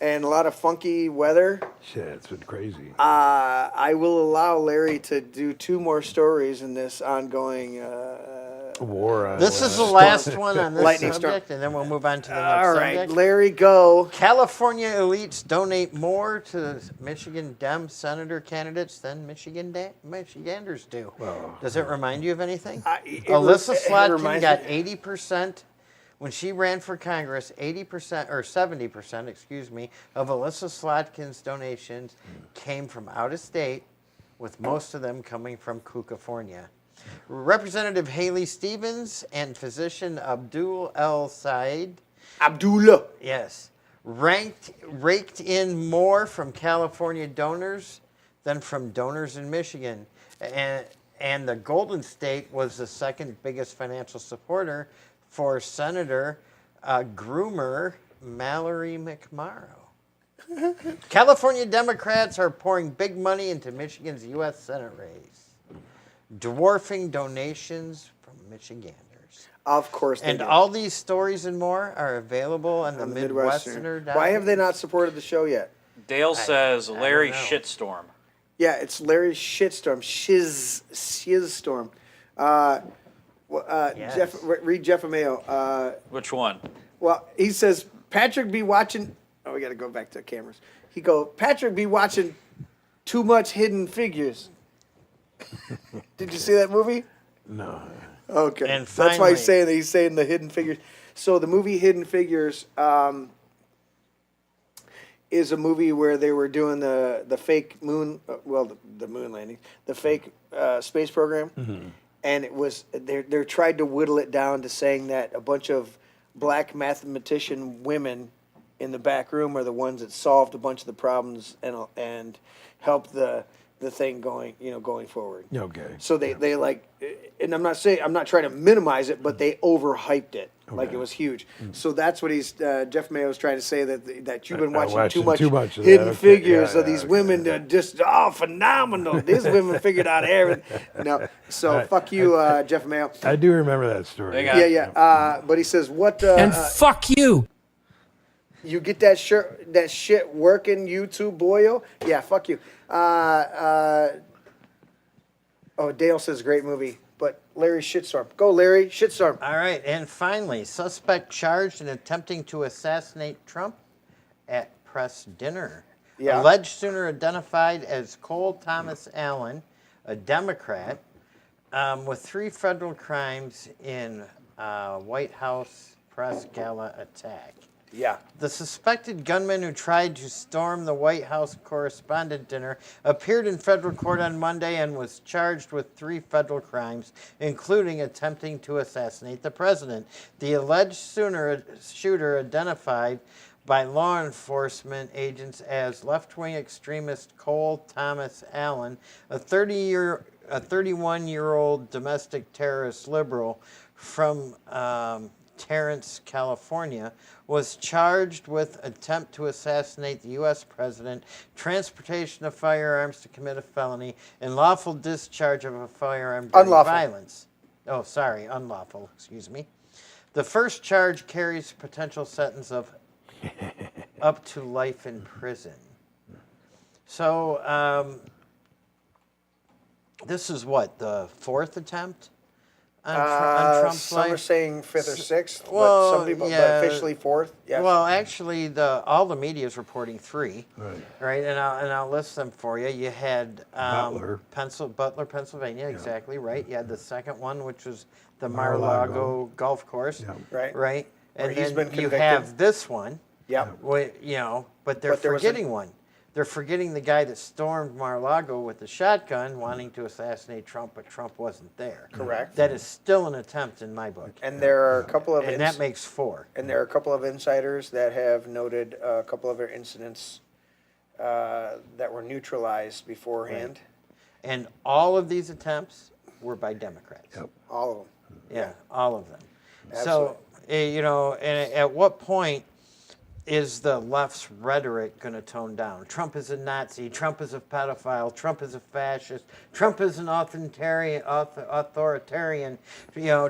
and a lot of funky weather, shit, it's been crazy. I will allow Larry to do two more stories in this ongoing war. This is the last one on this lightning subject, and then we'll move on to the next All subject. right, Larry, go. California elites donate more to Michigan Dem senator candidates than Michiganders do. Does it remind you of anything? Alyssa Slotkin got 80%. When she ran for Congress, 80% or 70%, excuse me, of Alyssa Slotkin's donations came from out of state, with most of them coming from California. Representative Haley Stevens and physician Abdul El Said. Abdullah. Yes. Raked in more from California donors than from donors in Michigan. And the Golden State was the second biggest financial supporter for Senator groomer Mallory McMorrow. California Democrats are pouring big money into Michigan's U.S. Senate race, dwarfing donations from Michiganders. Of course they And do. all these stories and more are available on the Midwesterner. Why have they not supported the show yet? Dale says Larry Shitstorm. Yeah, it's Larry's shitstorm. Shizstorm. Yes. Read Jeff Ameo. Which one? Well, he says, Patrick be watching. Oh, we got to go back to cameras. He go, Patrick be watching too much Hidden Figures. Did you see that movie? No. Okay. And that's why he's finally- saying the Hidden Figures. So the movie Hidden Figures is a movie where they were doing the fake moon, the moon landing, the fake space program. Mm-hmm. And it was they're tried to whittle it down to saying that a bunch of black mathematician women in the back room are the ones that solved a bunch of the problems and helped the thing going forward. Okay. So they like, and I'm not trying to minimize it, but they overhyped it like it was huge. So that's what Jeff Mayo's trying to say that you've been watching too much of Hidden that. Okay. Figures Yeah, of these women that just phenomenal. These women figured out everything. No, so fuck you, Jeff Mayo. I do remember that story. Yeah. But he says what? And fuck you. You get that shit working, YouTube boyo? Yeah, fuck you. Dale says great movie, but Larry Shitstorm. Go, Larry Shitstorm. All right, and finally, suspect charged in attempting to assassinate Trump at press dinner. Yeah. Alleged sooner identified as Cole Thomas Allen, a Democrat, with 3 federal crimes in White House press gala attack. Yeah. The suspected gunman who tried to storm the White House correspondent dinner appeared in federal court on Monday and was charged with 3 federal crimes, including attempting to assassinate the president. The alleged shooter, identified by law enforcement agents as left-wing extremist Cole Thomas Allen, a 31-year-old domestic terrorist liberal from Terrence, California, was charged with attempt to assassinate the U.S. president, transportation of firearms to commit a felony, and lawful discharge of a firearm during violence. Oh, sorry, unlawful, excuse me. The first charge carries potential sentence of up to life in prison. So, this is what, the 4th attempt on Trump's life? Some are saying 5th or 6th, well, but some people, yeah, but officially 4th. Yes. Well, actually, all the media is reporting 3, right? And I'll list them for you. You had Butler, Pennsylvania, exactly right. You had the second one, which was the Mar-a-Lago golf course, right? And then you have this one. Yeah. But they're forgetting one. They're forgetting the guy that stormed Mar-a-Lago with the shotgun wanting to assassinate Trump, but Trump wasn't there. Correct. That is still an attempt in my book. And there are a couple of... And that makes 4. And there are a couple of insiders that have noted a couple of their incidents that were neutralized beforehand. Right. And all of these attempts were by Democrats. Yep. All of them. Yeah, all of them. Absolutely. So, and at what point is the left's rhetoric going to tone down? Trump is a Nazi. Trump is a pedophile. Trump is a fascist. Trump is an authoritarian.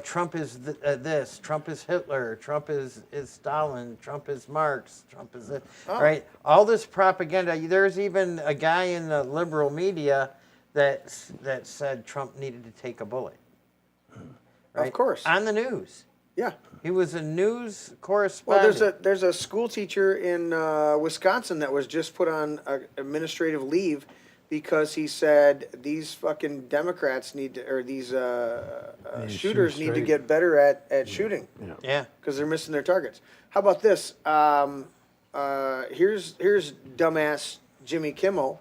Trump is this. Trump is Hitler. Trump is Stalin. Trump is Marx. Trump is this. Right? All this propaganda. There's even a guy in the liberal media that said Trump needed to take a bullet. Right? Of course. On the news. Yeah. He was a news correspondent. Well, there's a school teacher in Wisconsin that was just put on administrative leave because he said these fucking Democrats need to, or these shooters need to get better at shooting. Yeah. Because they're missing their targets. How about this? Here's dumbass Jimmy Kimmel,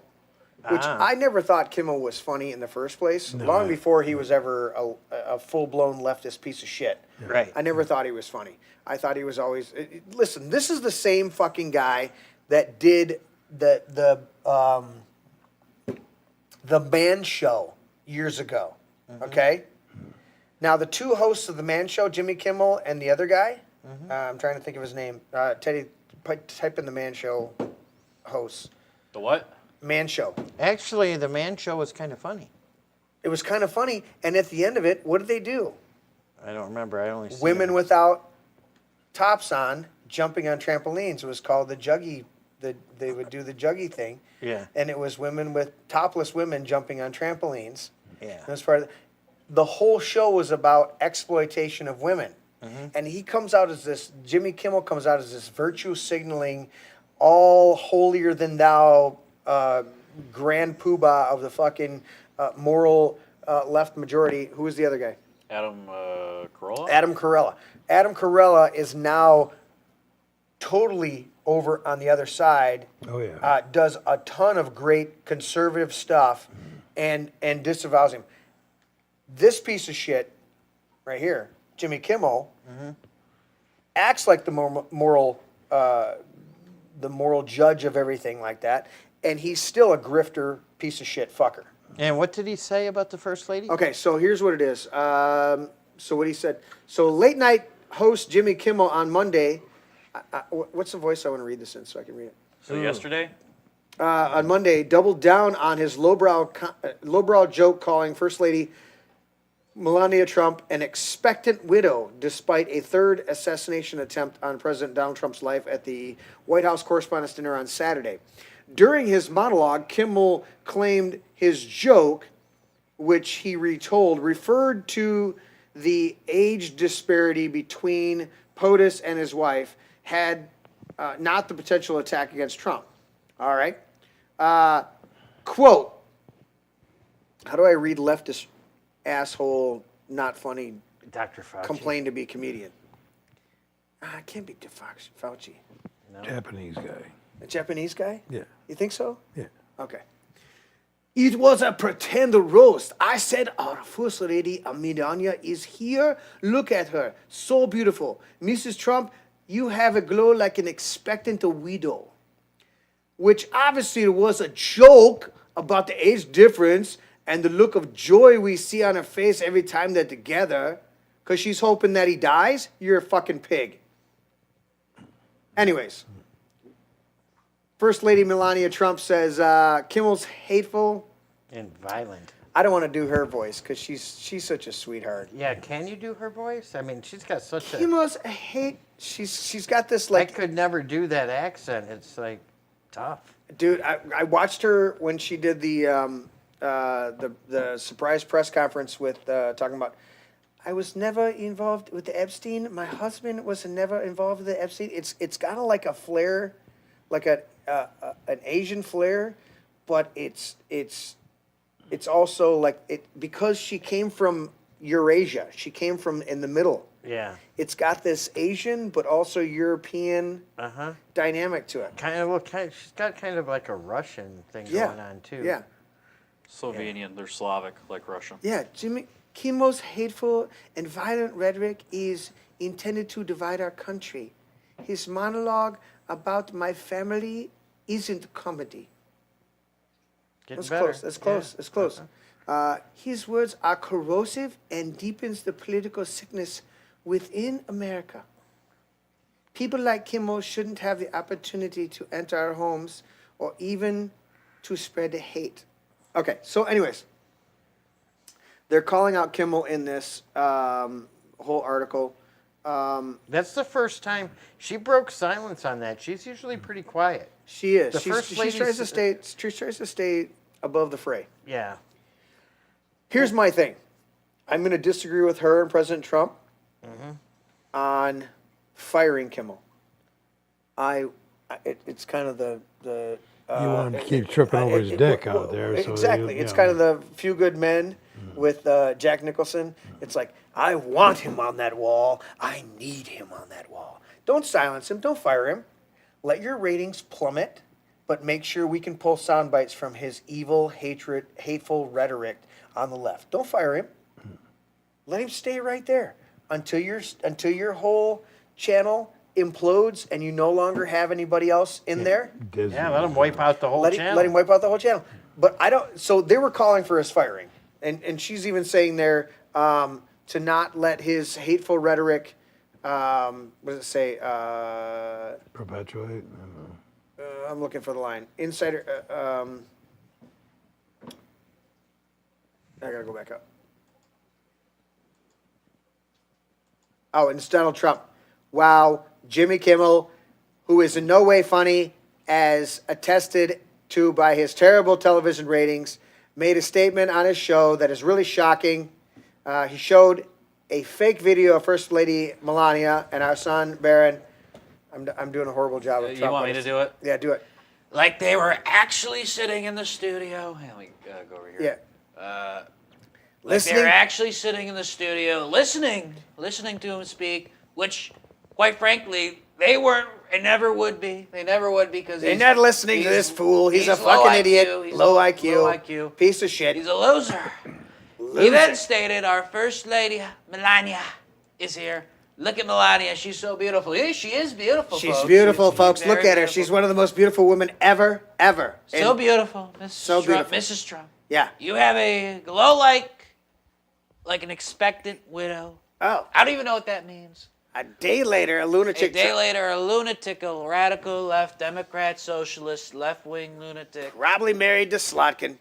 which I never thought Kimmel was funny in the first place, long before he was ever a full-blown leftist piece of shit. Right. I never thought he was funny. I thought he was always... Listen, this is the same fucking guy that did the Man Show years ago, okay? Now, the 2 hosts of the Man Show, Jimmy Kimmel and the other guy, I'm trying to think of his name. Teddy, type in the Man Show hosts. The what? Man Show. Actually, the Man Show was kind of funny. It was kind of funny, and at the end of it, what did they do? I don't remember. I only women without tops on jumping on trampolines. It was called the juggy. They would do the juggy thing. Yeah. And it was women with topless women jumping on trampolines. Yeah. It was part of the whole show was about exploitation of women. And he comes out as this. Jimmy Kimmel comes out as this virtue signaling, all holier than thou, grand poobah of the fucking moral left majority. Who was the other guy? Adam Carolla? Adam Carolla. Adam Carolla is now totally over on the other side. Oh, yeah. Does a ton of great conservative stuff and disavows him. This piece of shit right here, Jimmy Kimmel, acts like the moral judge of everything like that, and he's still a grifter piece of shit fucker. And what did he say about the First Lady? Okay, so here's what it is. So what he said. So late night host Jimmy Kimmel on Monday. What's the voice I want to read this in so I can read it? So yesterday? On Monday, doubled down on his lowbrow joke calling First Lady Melania Trump, an expectant widow, despite a third assassination attempt on President Donald Trump's life at the White House Correspondents' Dinner on Saturday. During his monologue, Kimmel claimed his joke, which he retold, referred to the age disparity between POTUS and his wife, had not the potential attack against Trump. All right. Quote, how do I read leftist asshole, not funny, Dr. Fauci. complain to be comedian? It can't be Fauci. No. Japanese guy. A Japanese guy? Yeah. You think so? Yeah. Okay. It was a pretend roast. I said our first lady, Melania, is here. Look at her. So beautiful. Mrs. Trump, you have a glow like an expectant widow. Which obviously was a joke about the age difference and the look of joy we see on her face every time they're together, because she's hoping that he dies. You're a fucking pig. Anyways, First Lady Melania Trump says Kimmel's hateful and violent. I don't want to do her voice because she's such a sweetheart. Yeah, can you do her voice? I mean, she's got such Kimmel's she's got this like. I could never do that accent. It's like tough. Dude, I watched her when she did the surprise press conference with talking about, I was never involved with the Epstein. My husband was never involved with the Epstein. It's kind of like a flair, like an Asian flair, but it's also like it because she came from Eurasia. She came from in the middle. Yeah. It's got this Asian but also European dynamic to it. She's got kind of like a Russian thing going on too. Yeah. Slovenian, they're Slavic, like Russian. Yeah, Jimmy Kimmel's hateful and violent rhetoric is intended to divide our country. His monologue about my family isn't comedy. That's close. That's close. That's close. His words are corrosive and deepens the political sickness within America. People like Kimmel shouldn't have the opportunity to enter our homes or even to spread hate. Okay, so anyways, they're calling out Kimmel in this whole article. That's the first time she broke silence on that. She's usually pretty quiet. She is. She tries to stay above the fray. Yeah. Here's my thing. I'm going to disagree with her and President Trump on firing Kimmel. It's kind of the you want him to keep tripping over his dick out there. Exactly. So it's kind of the Few Good Men with Jack Nicholson. It's like, I want him on that wall. I need him on that wall. Don't silence him. Don't fire him. Let your ratings plummet, but make sure we can pull sound bites from his evil, hateful rhetoric on the left. Don't fire him. Let him stay right there until your whole channel implodes and you no longer have anybody else in there. Disney. Yeah, let him wipe out the whole channel. Let him wipe out the whole channel. But I don't. So they were calling for his firing, and she's even saying there to not let his hateful rhetoric. What does it say? Perpetuate. I'm looking for the line. Insider. I gotta go back up. Oh, and it's Donald Trump. Wow, Jimmy Kimmel, who is in no way funny, as attested to by his terrible television ratings, made a statement on his show that is really shocking. He showed a fake video of First Lady Melania and our son, Barron. I'm doing a horrible job of Trump. You want me to do it? Yeah, do it. Like they were actually sitting in the studio. Hey, let me go over here. Yeah. Like they were actually sitting in the studio, listening to him speak, which, quite frankly, they weren't and never would be. They never would be because they're not listening to this fool. He's a fucking idiot. Low IQ. Piece of shit. He's a loser. He then stated, our First Lady, Melania, is here. Look at Melania. She's so beautiful. Yeah, she is beautiful, She's folks. beautiful, folks. Look at her. She's one of the most beautiful women ever. So beautiful. So beautiful. Mrs. Trump. Yeah. You have a glow like an expectant widow. Oh. I don't even know what that means. A day later, a lunatic. A lunatic, a radical left, Democrat, socialist, left-wing lunatic. Probably married to Slotkin.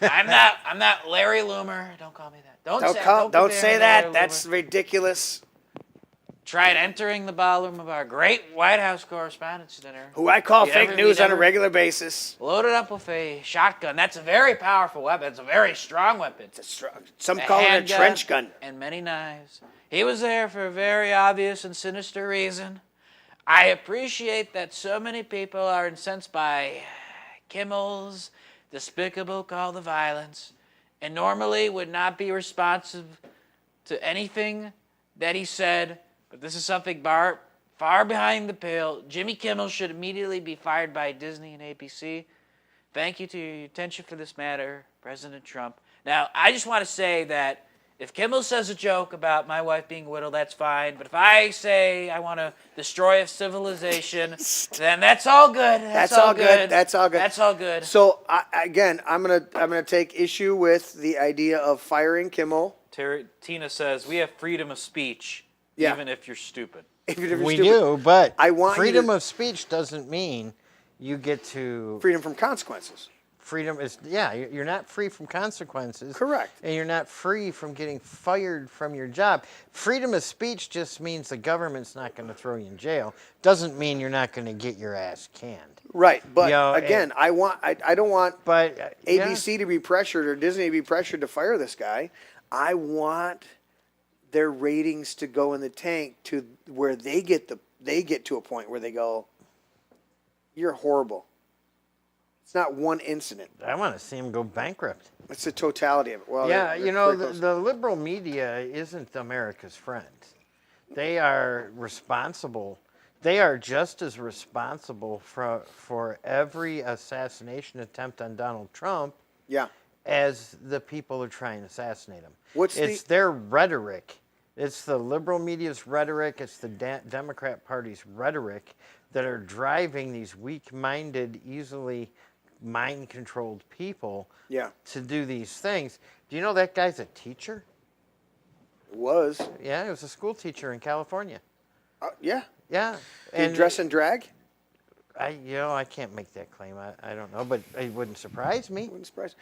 I'm not Larry Loomer. Don't call me that. Don't say that. That's ridiculous. Tried entering the ballroom of our great White House Correspondents' Dinner. Who I call fake news on a regular basis. Loaded up with a shotgun. That's a very powerful weapon. It's a very strong weapon. Some call it a trench gun. And many knives. He was there for a very obvious and sinister reason. I appreciate that so many people are incensed by Kimmel's despicable call to violence and normally would not be responsive to anything that he said. But this is something far behind the pale. Jimmy Kimmel should immediately be fired by Disney and ABC. Thank you to your attention for this matter, President Trump. Now, I just want to say that if Kimmel says a joke about my wife being a widow, that's fine. But if I say I want to destroy a civilization, then that's all good. That's all good. That's all good. That's all good. So again, I'm gonna take issue with the idea of firing Kimmel. Tina says we have freedom of speech. Yeah. Even if you're stupid. We do, but I want freedom of speech doesn't mean you get to... Freedom from consequences. Freedom is, you're not free from consequences. Correct. And you're not free from getting fired from your job. Freedom of speech just means the government's not going to throw you in jail. Doesn't mean you're not going to get your ass canned. Right, but again, I don't want ABC to be pressured or Disney to be pressured to fire this guy. I want their ratings to go in the tank to where they get to a point where they go, you're horrible. It's not one incident. I want to see him go bankrupt. It's the totality of it. Well, yeah, the liberal media isn't America's friend. They are responsible. They are just as responsible for every assassination attempt on Donald Trump as the people who are trying to assassinate him. It's their rhetoric. It's the liberal media's rhetoric. It's the Democrat Party's rhetoric that are driving these weak-minded, easily mind-controlled people to do these things. Do you know that guy's a teacher? Was. Yeah, he was a school teacher in California. Yeah. Yeah. Did he dress in drag? I can't make that claim. I don't know, but it wouldn't surprise me. Wouldn't surprise.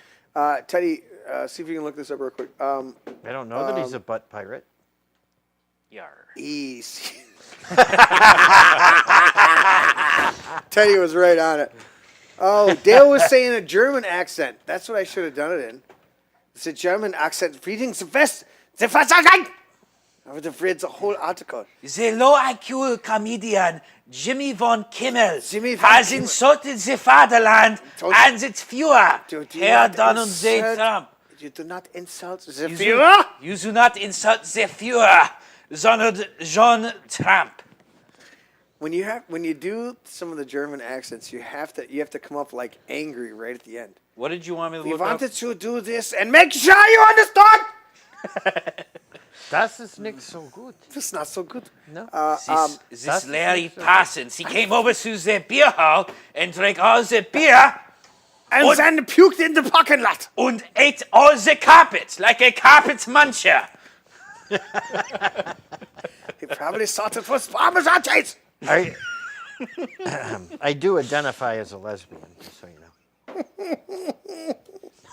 Teddy, see if you can look this up real quick. I don't know that he's a butt pirate. Yar. Easy. Teddy was right on it. Oh, Dale was saying a German accent. That's what I should have done it in. It's a German accent. Reading the best. The Versagen! I was afraid the whole article. The low IQ comedian Jimmy von Kimmel has insulted the fatherland and its Führer, Herr Donald J. Trump. You do not insult the Führer? You do not insult the Führer, Donald John Trump. When you do some of the German accents, you have to come up like angry right at the end. What did you want me to look up? We wanted to do this and make sure you understand. Das ist nicht so gut. That's not so good. No. This Larry Parsons, he came over to the beer hall and drank all the beer. And then puked in the parking lot. And ate all the carpet like a carpet muncher. He probably thought it was Parmesan cheese. I do identify as a lesbian, just so you know.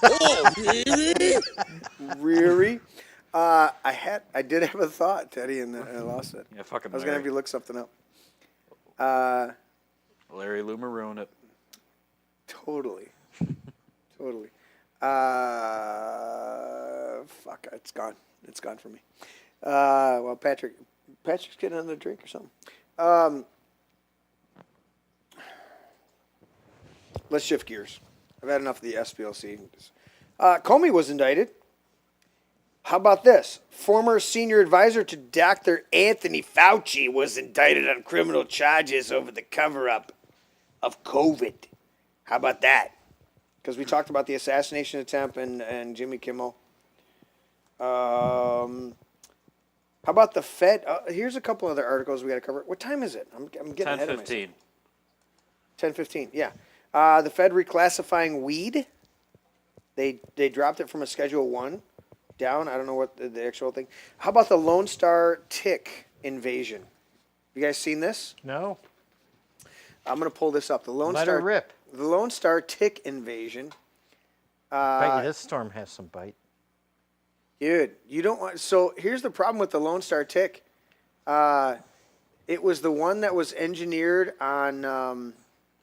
Oh, really? Really? I did have a thought, Teddy, and I lost it. Yeah, fucking I was going to have you look something up. Larry Loomer ruined it. Totally. Fuck, it's gone. It's gone from me. Well, Patrick's getting another drink or something. Let's shift gears. I've had enough of the SPLC. Comey was indicted. How about this? Former senior advisor to Dr. Anthony Fauci was indicted on criminal charges over the cover-up of COVID. How about that? Because we talked about the assassination attempt and Jimmy Kimmel. How about the Fed? Here's a couple other articles we got to cover. What time is it? I'm getting ahead of myself. 10:15. Yeah. The Fed reclassifying weed. They dropped it from a Schedule 1 down. I don't know what the actual thing. How about the Lone Star tick invasion? You guys seen this? No. I'm going to pull this up. The Lone Let Star her rip. The Lone Star tick invasion. Bet you this storm has some bite. Dude, you don't want. So here's the problem with the Lone Star tick. It was the one that was engineered on.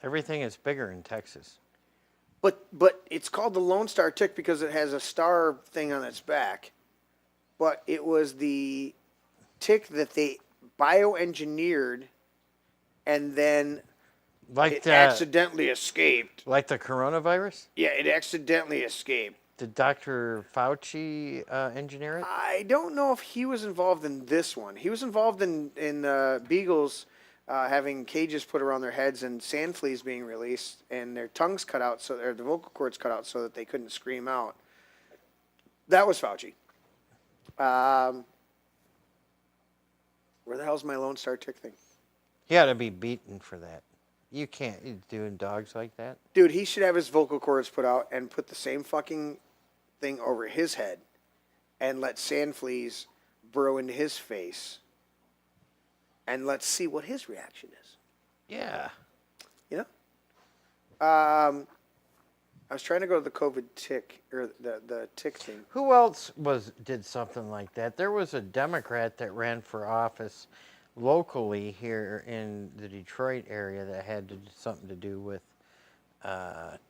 Everything is bigger in Texas. But it's called the Lone Star tick because it has a star thing on its back. But it was the tick that they bioengineered, and then it accidentally escaped. Like the coronavirus? Yeah, it accidentally escaped. Did Dr. Fauci engineer it? I don't know if he was involved in this one. He was involved in beagles having cages put around their heads and sand fleas being released and their tongues cut out, or the vocal cords cut out so that they couldn't scream out. That was Fauci. Where the hell's my Lone Star tick thing? He ought to be beaten for that. You can't doing dogs like that. Dude, he should have his vocal cords put out and put the same fucking thing over his head and let sand fleas burrow into his face and let's see what his reaction is. Yeah. You know? I was trying to go to the COVID tick, or the tick thing. Who else did something like that? There was a Democrat that ran for office locally here in the Detroit area that had something to do with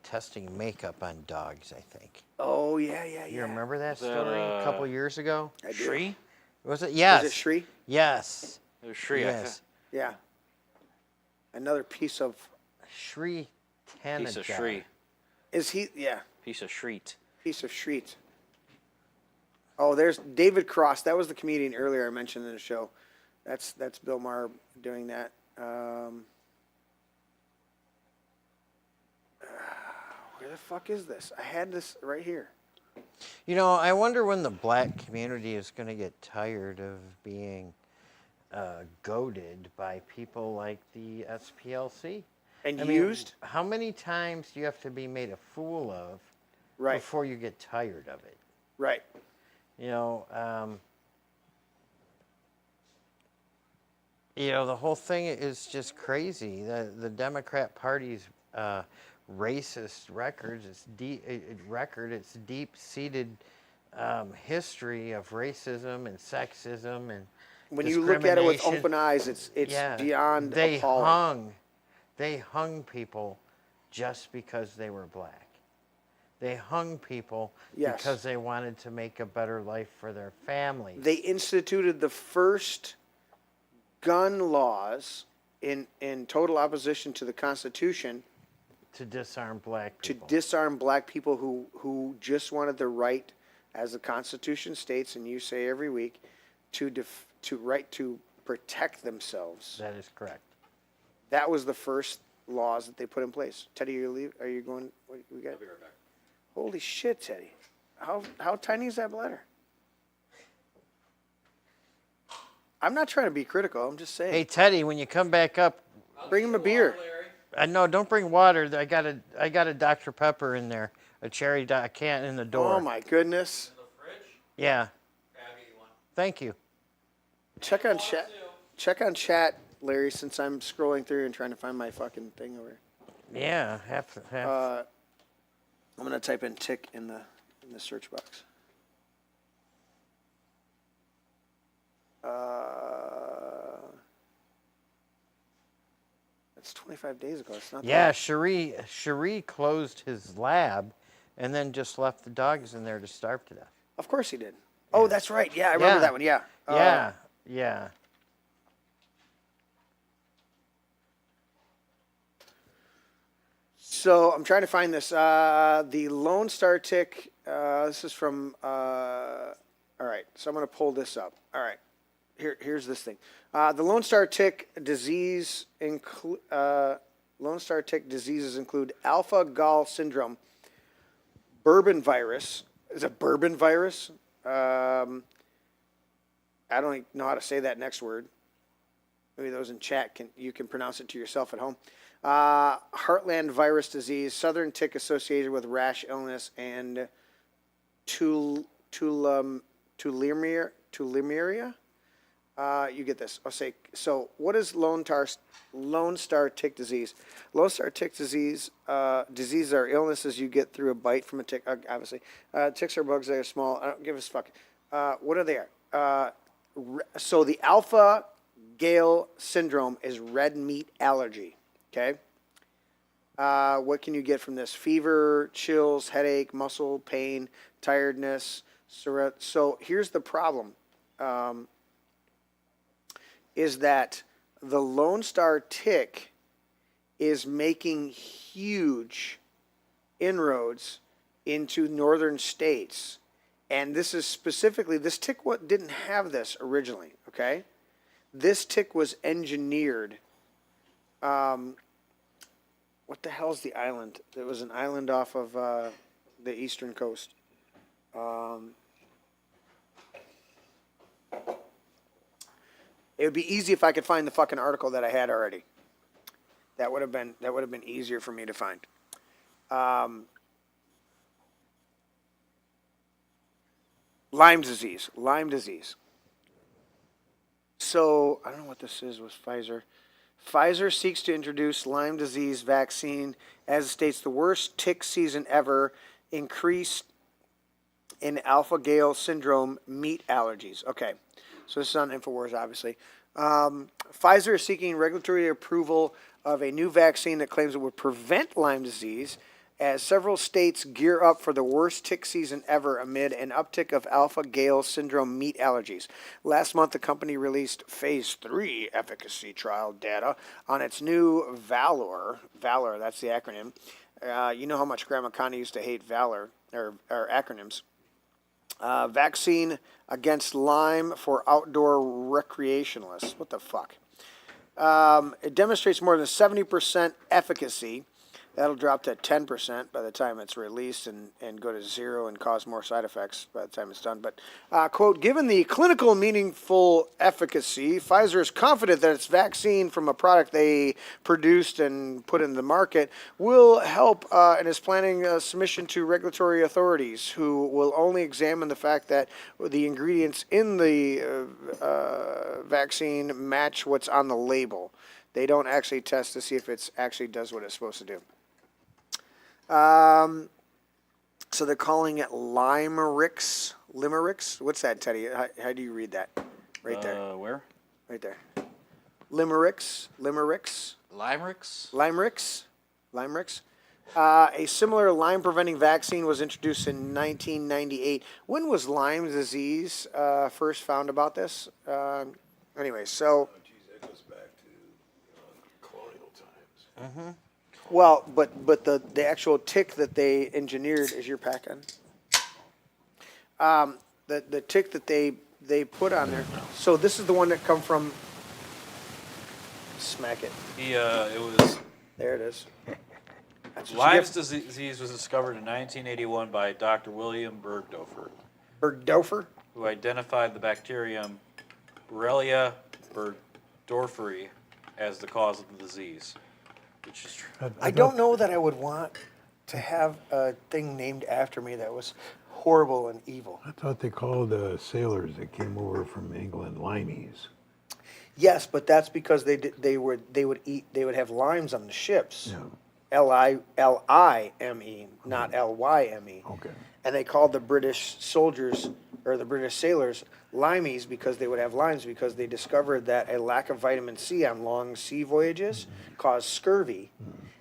testing makeup on dogs, I think. Oh, yeah. You remember that story a couple years ago? I do. Shree? Was it? Yes. Was it Shree? Yes. It was Shree. Yes. Yeah. Another piece of... Shree Tanada. Piece of Shree. Is he... Yeah. Piece of Shreet. Piece of Shreet. Oh, there's David Cross. That was the comedian earlier I mentioned in the show. That's Bill Maher doing that. Where the fuck is this? I had this right here. You know, I wonder when the black community is going to get tired of being goaded by people like the SPLC. And I used? Mean, how many times do you have to be made a fool of before you get tired of it? Right. You know, the whole thing is just crazy. The Democrat Party's racist records, it's deep-seated history of racism and sexism and when you look at it with open eyes, it's beyond appalling. They hung people just because they were black. They hung people because they wanted to make a better life for their families. They instituted the first gun laws in total opposition to the Constitution to disarm black people. To disarm black people who just wanted the right, as the Constitution states, and you say every week, to protect themselves. That is correct. That was the first laws that they put in place. Teddy, are you going? We got. I'll be right back. Holy shit, Teddy! How tiny is that bladder? I'm not trying to be critical. I'm just saying. Hey, Teddy, when you come back up, bring him a beer. No, don't bring water. I got a Dr. Pepper in there, a cherry can in the door. Oh my goodness. In the fridge? Yeah. Grab you one. Thank you. Check on chat. Check on chat, Larry, since I'm scrolling through and trying to find my fucking thing over here. Yeah, half. I'm gonna type in tick in the search box. That's 25 days ago. It's not. Yeah, Cherie closed his lab, and then just left the dogs in there to starve to death. Of course he did. Oh, that's right. Yeah, I remember that one. Yeah. Yeah. So I'm trying to find this. The Lone Star tick. This is from. All right. So I'm going to pull this up. All right. Here's this thing. The Lone Star tick disease Lone Star tick diseases include alpha gall syndrome, bourbon virus. Is it bourbon virus? I don't know how to say that next word. Maybe those in chat you can pronounce it to yourself at home. Heartland virus disease, southern tick associated with rash illness, and tularemia. You get this. I'll say, so what is Lone Star tick disease? Lone Star tick disease, diseases are illnesses you get through a bite from a tick, obviously. Ticks are bugs that are small. I don't give a fuck. What are they? So the alpha Gale syndrome is red meat allergy, okay? What can you get from this? Fever, chills, headache, muscle pain, tiredness. So here's the problem. Is that the Lone Star tick is making huge inroads into northern states. And this is specifically, this tick didn't have this originally, okay? This tick was engineered. What the hell's the island? It was an island off of the eastern coast. It would be easy if I could find the fucking article that I had already. That would have been easier for me to find. Lyme disease. So I don't know what this is with Pfizer. Pfizer seeks to introduce Lyme disease vaccine as it states the worst tick season ever, increase in alpha-Gale syndrome meat allergies. Okay, so this is on InfoWars, obviously. Pfizer is seeking regulatory approval of a new vaccine that claims it would prevent Lyme disease as several states gear up for the worst tick season ever amid an uptick of alpha-Gale syndrome meat allergies. Last month, the company released Phase 3 efficacy trial data on its new Valor, that's the acronym. You know how much Grandma Connie used to hate Valor, or acronyms. Vaccine against Lyme for outdoor recreationalists. What the fuck? It demonstrates more than 70% efficacy. That'll drop to 10% by the time it's released and go to 0 and cause more side effects by the time it's done. But, quote, given the clinical meaningful efficacy, Pfizer is confident that its vaccine from a product they produced and put in the market will help and is planning a submission to regulatory authorities who will only examine the fact that the ingredients in the vaccine match what's on the label. They don't actually test to see if it actually does what it's supposed to do. So they're calling it limericks. Limericks? What's that, Teddy? How do you read that? Right there. Where? Right there. Limericks. Limericks? Limericks. A similar Lyme-preventing vaccine was introduced in 1998. When was Lyme disease first found about this? Anyway, so... That goes back to colonial times. Mm-hmm. Well, but the actual tick that they engineered is your pack on. The tick that they put on there. So this is the one that come from. Smack it. It was. There it is. Lyme's disease was discovered in 1981 by Dr. William Bergdorfer. Bergdorfer? Who identified the bacterium Borrelia burgdorferi as the cause of the disease. Which is true. I don't know that I would want to have a thing named after me that was horrible and evil. I thought they called the sailors that came over from England limeys. Yes, but that's because they would have limes on the ships. Yeah. Lime, not Lyme. Okay. And they called the British soldiers or the British sailors limeys because they would have limes because they discovered that a lack of vitamin C on long sea voyages caused scurvy.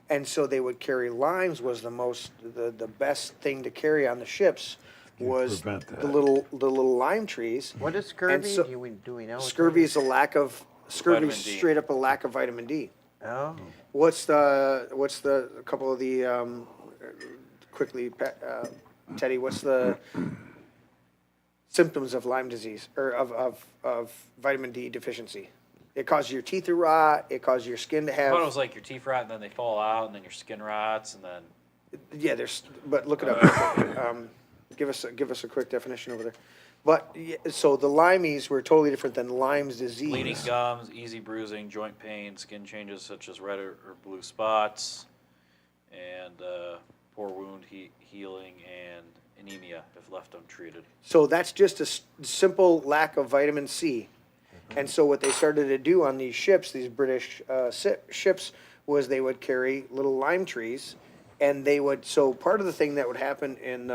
And so they would carry limes was the best thing to carry on the ships was the little lime trees. What is scurvy? So, do we know? Scurvy is straight up a lack of vitamin D. Oh. What's a couple of the quickly, Teddy? What's the symptoms of Lyme disease or of vitamin D deficiency? It causes your teeth to rot. It causes your skin to have. I thought it was like your teeth rot and then they fall out and then your skin rots and then. Yeah, but look it up. Give us a quick definition over there. But so the limeys were totally different than Lyme's disease. Bleeding gums, easy bruising, joint pain, skin changes such as red or blue spots, and poor wound healing and anemia if left untreated. So that's just a simple lack of vitamin C. And so what they started to do on these ships, these British ships, was they would carry little lime trees, and they would. So part of the thing that would happen in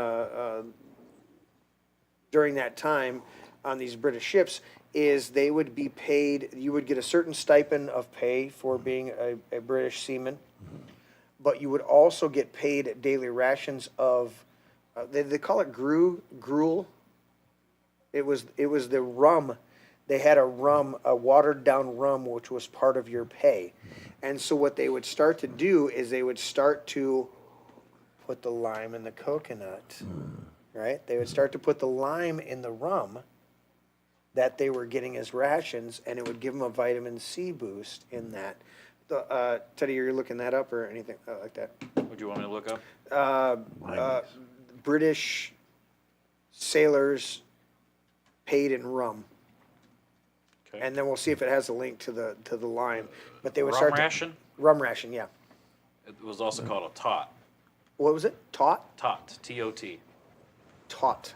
during that time on these British ships is they would be paid. You would get a certain stipend of pay for being a British seaman, but you would also get paid daily rations of. They call it gruel. It was the rum. They had a watered down rum, which was part of your pay. And so what they would start to do is they would start to put the lime in the coconut, right? They would start to put the lime in the rum that they were getting as rations, and it would give them a vitamin C boost in that. Teddy, you're looking that up or anything like that? What do you want me to look up? British sailors paid in rum. Okay. And then we'll see if it has a link to the lime. But they would rum start ration? Rum ration, yeah. It was also called a tot. What was it? Tot? Tot. T-O-T. Tot.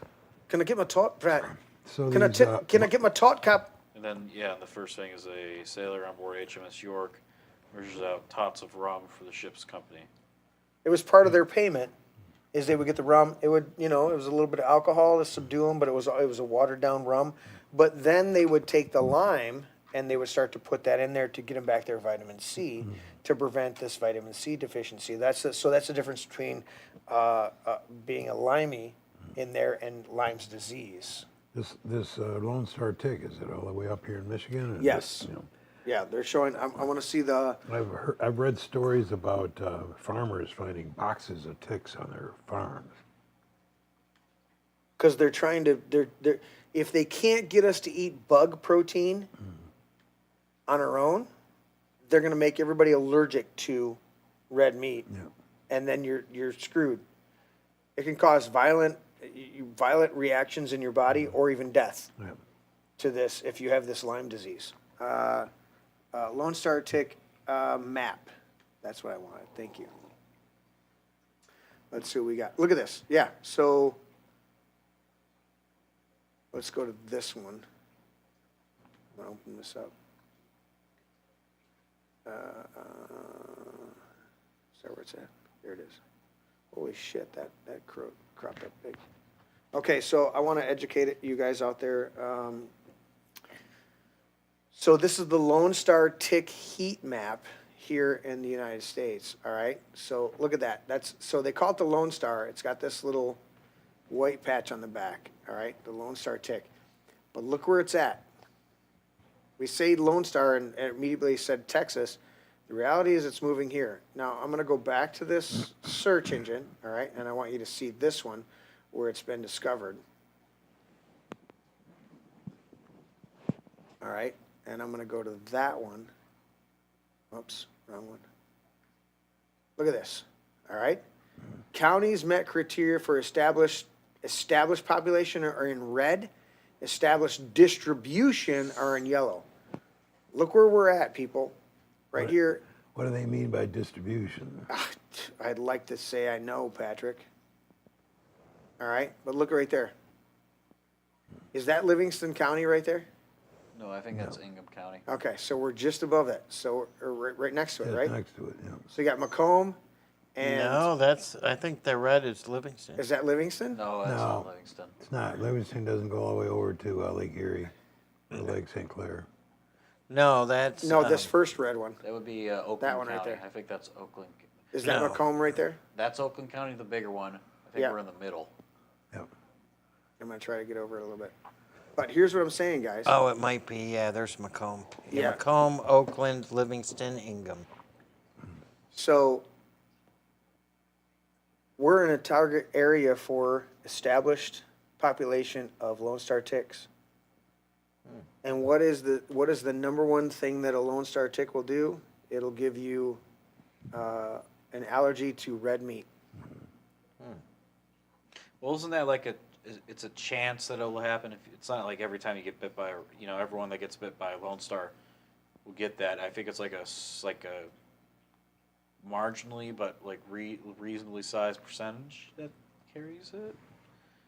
Can I get my tot, Brad? So can I get my tot cup? And then, the first thing is a sailor on board HMS York measures out tots of rum for the ship's company. It was part of their payment. Is they would get the rum. It would, it was a little bit of alcohol to subdue them, but it was a watered down rum. But then they would take the lime and they would start to put that in there to get them back their vitamin C to prevent this vitamin C deficiency. That's the difference between being a limey in there and Lyme's disease. This Lone Star tick, is it all the way up here in Michigan? Yes. Yeah, they're showing. I want to see the. I've read stories about farmers finding boxes of ticks on their farms. Because they're trying to. If they can't get us to eat bug protein on our own, they're going to make everybody allergic to red meat, and then you're screwed. It can cause violent reactions in your body or even death to this if you have this Lyme disease. Lone Star tick map. That's what I wanted. Thank you. Let's see what we got. Look at this. Yeah. So let's go to this one. I'm going to open this up. Is that where it's at? There it is. Holy shit, that cropped up big. Okay, so I want to educate you guys out there. So this is the Lone Star tick heat map here in the United States. All right. So look at that. So they call it the Lone Star. It's got this little white patch on the back. All right, the Lone Star tick. But look where it's at. We say Lone Star and immediately said Texas. The reality is it's moving here. Now I'm going to go back to this search engine. All right, and I want you to see this one where it's been discovered. All right. And I'm going to go to that one. Oops, wrong one. Look at this. All right. Counties met criteria for established population are in red. Established distribution are in yellow. Look where we're at, people. Right here. What do they mean by distribution? I'd like to say I know, Patrick. All right. But look right there. Is that Livingston County right there? No, I think that's Ingham County. Okay, so we're just above that. So right next to it, right? Next to it, yeah. So you got Macomb, and no, I think the red is Livingston. Is that Livingston? No, that's not Livingston. It's not. Livingston doesn't go all the way over to Lake Erie, or Lake St. Clair. No, that's this first red one. That would be Oakland that one County. right there. I think that's Oakland. Is that Macomb right there? That's Oakland County, the bigger one. I think we're in the middle. Yep. I'm gonna try to get over it a little bit. But here's what I'm saying, guys. Oh, it might be. Yeah, there's Macomb. Yeah. Macomb, Oakland, Livingston, Ingham. So we're in a target area for established population of Lone Star ticks. And what is the number one thing that a Lone Star tick will do? It'll give you an allergy to red meat. Well, isn't that like it's a chance that it'll happen? If it's not like every time you get bit by, everyone that gets bit by a Lone Star will get that. I think it's like a marginally, but like reasonably sized percentage that carries it.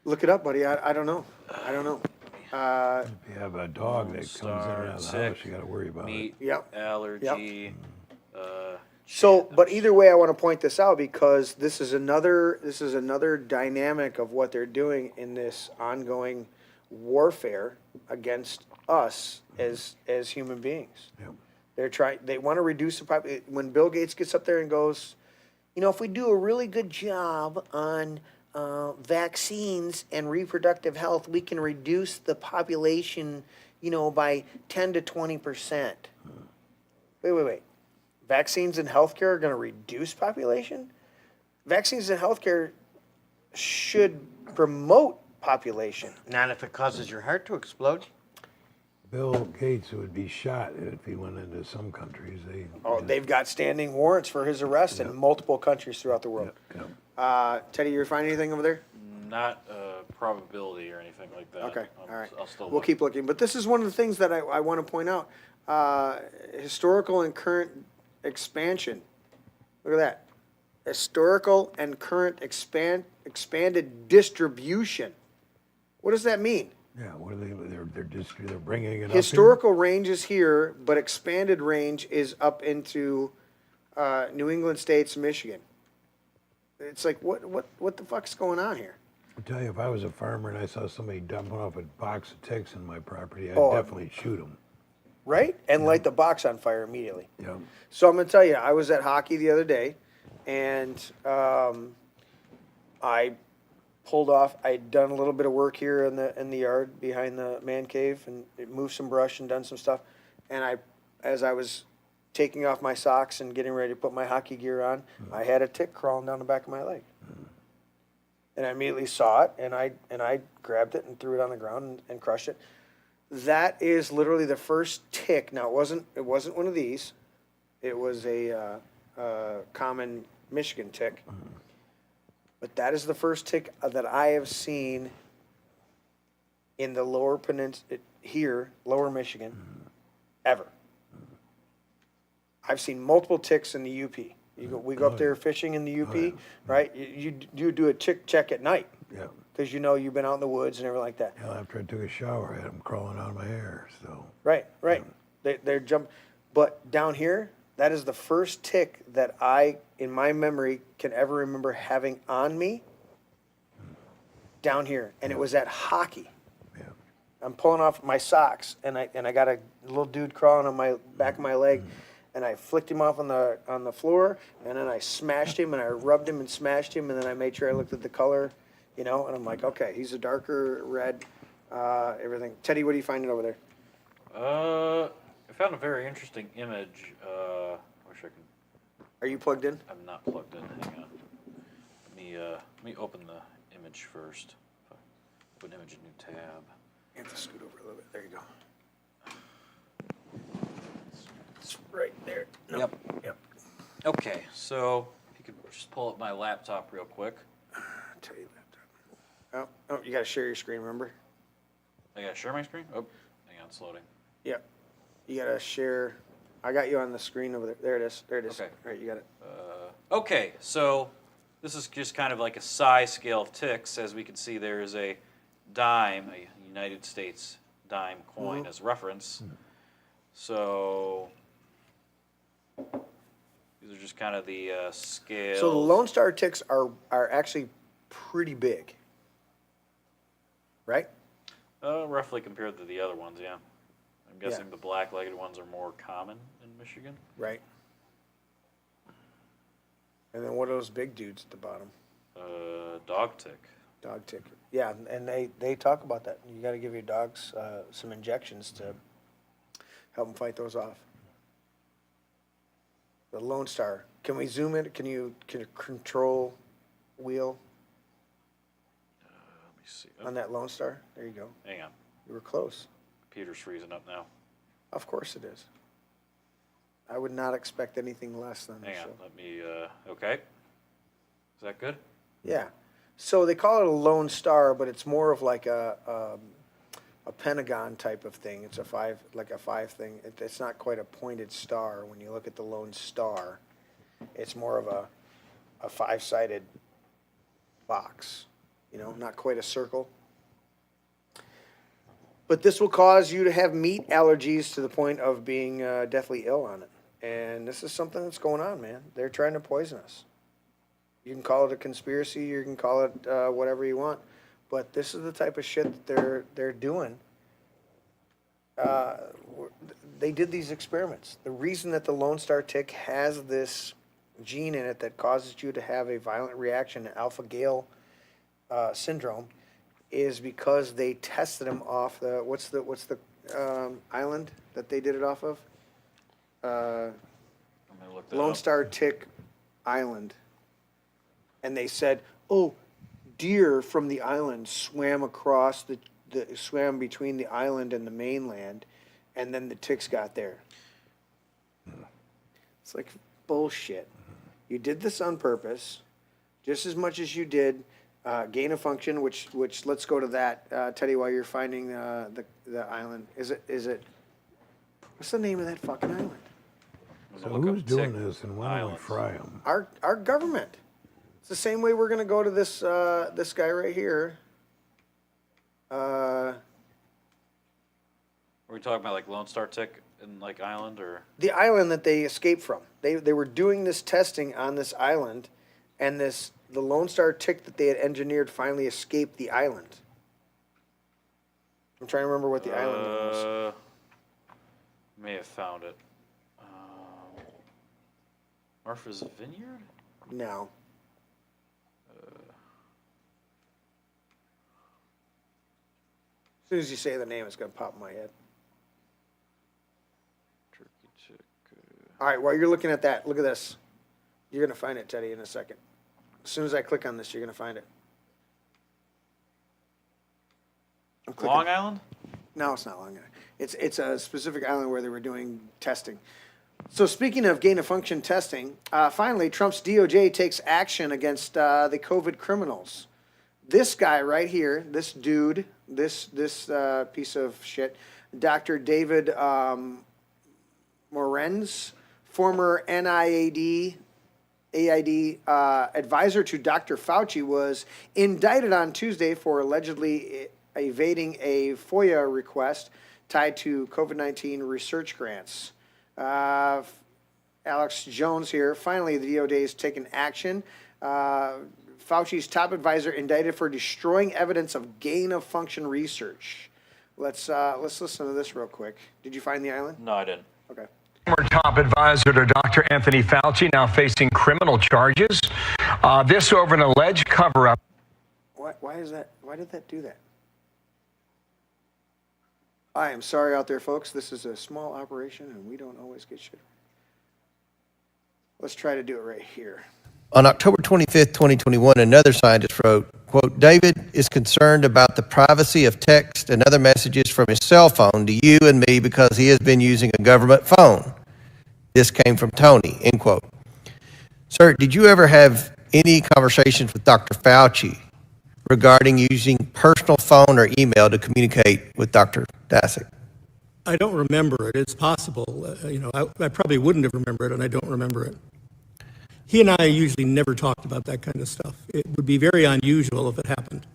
Look it up, buddy. I don't know. I don't know. If you have a dog that comes in and out of the tick, house, you got to worry about meat it. Yep. allergy. So, but either way, I want to point this out because this is another dynamic of what they're doing in this ongoing warfare against us as human beings. Yep. They want to reduce the population. When Bill Gates gets up there and goes, if we do a really good job on vaccines and reproductive health, we can reduce the population, by 10 to 20%. Wait. Vaccines and healthcare are going to reduce population? Vaccines and healthcare should promote population. Not if it causes your heart to explode. Bill Gates would be shot if he went into some countries. They've got standing warrants for his arrest in multiple countries throughout the world. Teddy, you find anything over there? Not probability or anything like that. Okay, all right. I'll still We'll look. keep looking. But this is one of the things that I want to point out. Historical and current expansion. Look at that. Historical and current expanded distribution. What does that mean? Yeah, what are they're bringing it up Historical range is here, but expanded range is up into New England states, Michigan. It's like, what the fuck's going on here? I'll tell you, if I was a farmer and I saw somebody dumping off a box of ticks in my property, I'd Oh, definitely shoot them. Right? And light the box on fire immediately. Yeah. So I'm going to tell you, I was at hockey the other day, and I pulled off. I'd done a little bit of work here in the yard behind the man cave, and moved some brush and done some stuff. And as I was taking off my socks and getting ready to put my hockey gear on, I had a tick crawling down the back of my leg. And I immediately saw it, and I grabbed it and threw it on the ground and crushed it. That is literally the first tick. Now it wasn't one of these. It was a common Michigan tick. But that is the first tick that I have seen in the lower peninsula here, lower Michigan, ever. I've seen multiple ticks in the UP. We go up there fishing in the UP, right? You do a tick check at night. Yeah. Because you've been out in the woods and everything like that. Hell, after I took a shower, I had them crawling out of my hair. So. Right. They're jump, but down here, that is the first tick that I, in my memory, can ever remember having on me. Down here, and it was at hockey. Yeah. I'm pulling off my socks, and I got a little dude crawling on my back of my leg, and I flicked him off on the floor, and then I smashed him, and I rubbed him and smashed him, and then I made sure I looked at the color. And I'm like, okay, he's a darker red, everything. Teddy, what are you finding over there? I found a very interesting image. Wish I could. Are you plugged in? I'm not plugged in. Hang on. Let me open the image first. Open image, new tab. You have to scoot over a little bit. There you go. It's right there. No. Yep. Okay, so if you could just pull up my laptop real quick. Tell you laptop. Oh, you got to share your screen, remember? I gotta share my screen? Oh, hang on, it's loading. Yep. You got to share. I got you on the screen over there. There it is. Okay. All right, you got it. Okay, so this is just kind of like a size scale of ticks. As we can see, there is a dime, a United States dime coin as reference. So these are just kind of the scales. So the Lone Star ticks are actually pretty big, right? Roughly compared to the other ones, yeah. I'm guessing the black-legged ones are more common in Michigan. Right. And then what are those big dudes at the bottom? Dog tick. Dog tick. Yeah, and they talk about that. You got to give your dogs some injections to help them fight those off. The Lone Star. Can we zoom in? Can you control wheel? Let me see. On that Lone Star? There you go. Hang on. You were close. Computer's freezing up now. Of course it is. I would not expect anything less than Hang this. on. Let me. Okay. Is that good? Yeah. So they call it a Lone Star, but it's more of like a pentagon type of thing. It's a five thing. It's not quite a pointed star. When you look at the Lone Star, it's more of a five-sided box. Not quite a circle. But this will cause you to have meat allergies to the point of being deathly ill on it. And this is something that's going on, man. They're trying to poison us. You can call it a conspiracy, you can call it whatever you want, but this is the type of shit that they're doing. They did these experiments. The reason that the Lone Star tick has this gene in it that causes you to have a violent reaction to alpha-gal syndrome is because they tested them off the what's the island that they did it off of? Lone Star Tick Island. And they said, oh, deer from the island swam across swam between the island and the mainland, and then the ticks got there. It's like bullshit. You did this on purpose, just as much as you did gain of function, which let's go to that, Teddy, while you're finding the island. Is it? What's the name of that fucking island? So who's doing this and when do we fry them? Our government. It's the same way we're going to go to this this guy right here. Are we talking about like Lone Star Tick in like island or? The island that they escaped from. They were doing this testing on this island, and the Lone Star Tick that they had engineered finally escaped the island. I'm trying to remember what the island name was. May have found it. Martha's Vineyard? No. As soon as you say the name, it's going to pop in my head. Turkey Tick. All right, while you're looking at that, look at this. You're going to find it, Teddy, in a second. As soon as I click on this, you're going to find it. Long Island? No, it's not Long Island. It's a specific island where they were doing testing. So speaking of gain-of-function testing, finally, Trump's DOJ takes action against the COVID criminals. This guy right here, this dude, this piece of shit, Dr. David Morenz, former NIAID advisor to Dr. Fauci, was indicted on Tuesday for allegedly evading a FOIA request tied to COVID-19 research grants. Alex Jones here. Finally, the DOJ has taken action. Fauci's top advisor indicted for destroying evidence of gain-of-function research. Let's listen to this real quick. Did you find the island? No, I didn't. Okay. Former top advisor to Dr. Anthony Fauci now facing criminal charges. This over an alleged cover-up. Why is that? Why did that do that? I am sorry out there, folks. This is a small operation, and we don't always get shit. Let's try to do it right here. On October 25th, 2021, another scientist wrote, quote, David is concerned about the privacy of text and other messages from his cell phone to you and me because he has been using a government phone. This came from Tony, end quote. Sir, did you ever have any conversations with Dr. Fauci regarding using personal phone or email to communicate with Dr. Daszak? I don't remember it. It's possible. I probably wouldn't have remembered it, and I don't remember it. He and I usually never talked about that kind of stuff. It would be very unusual if it happened.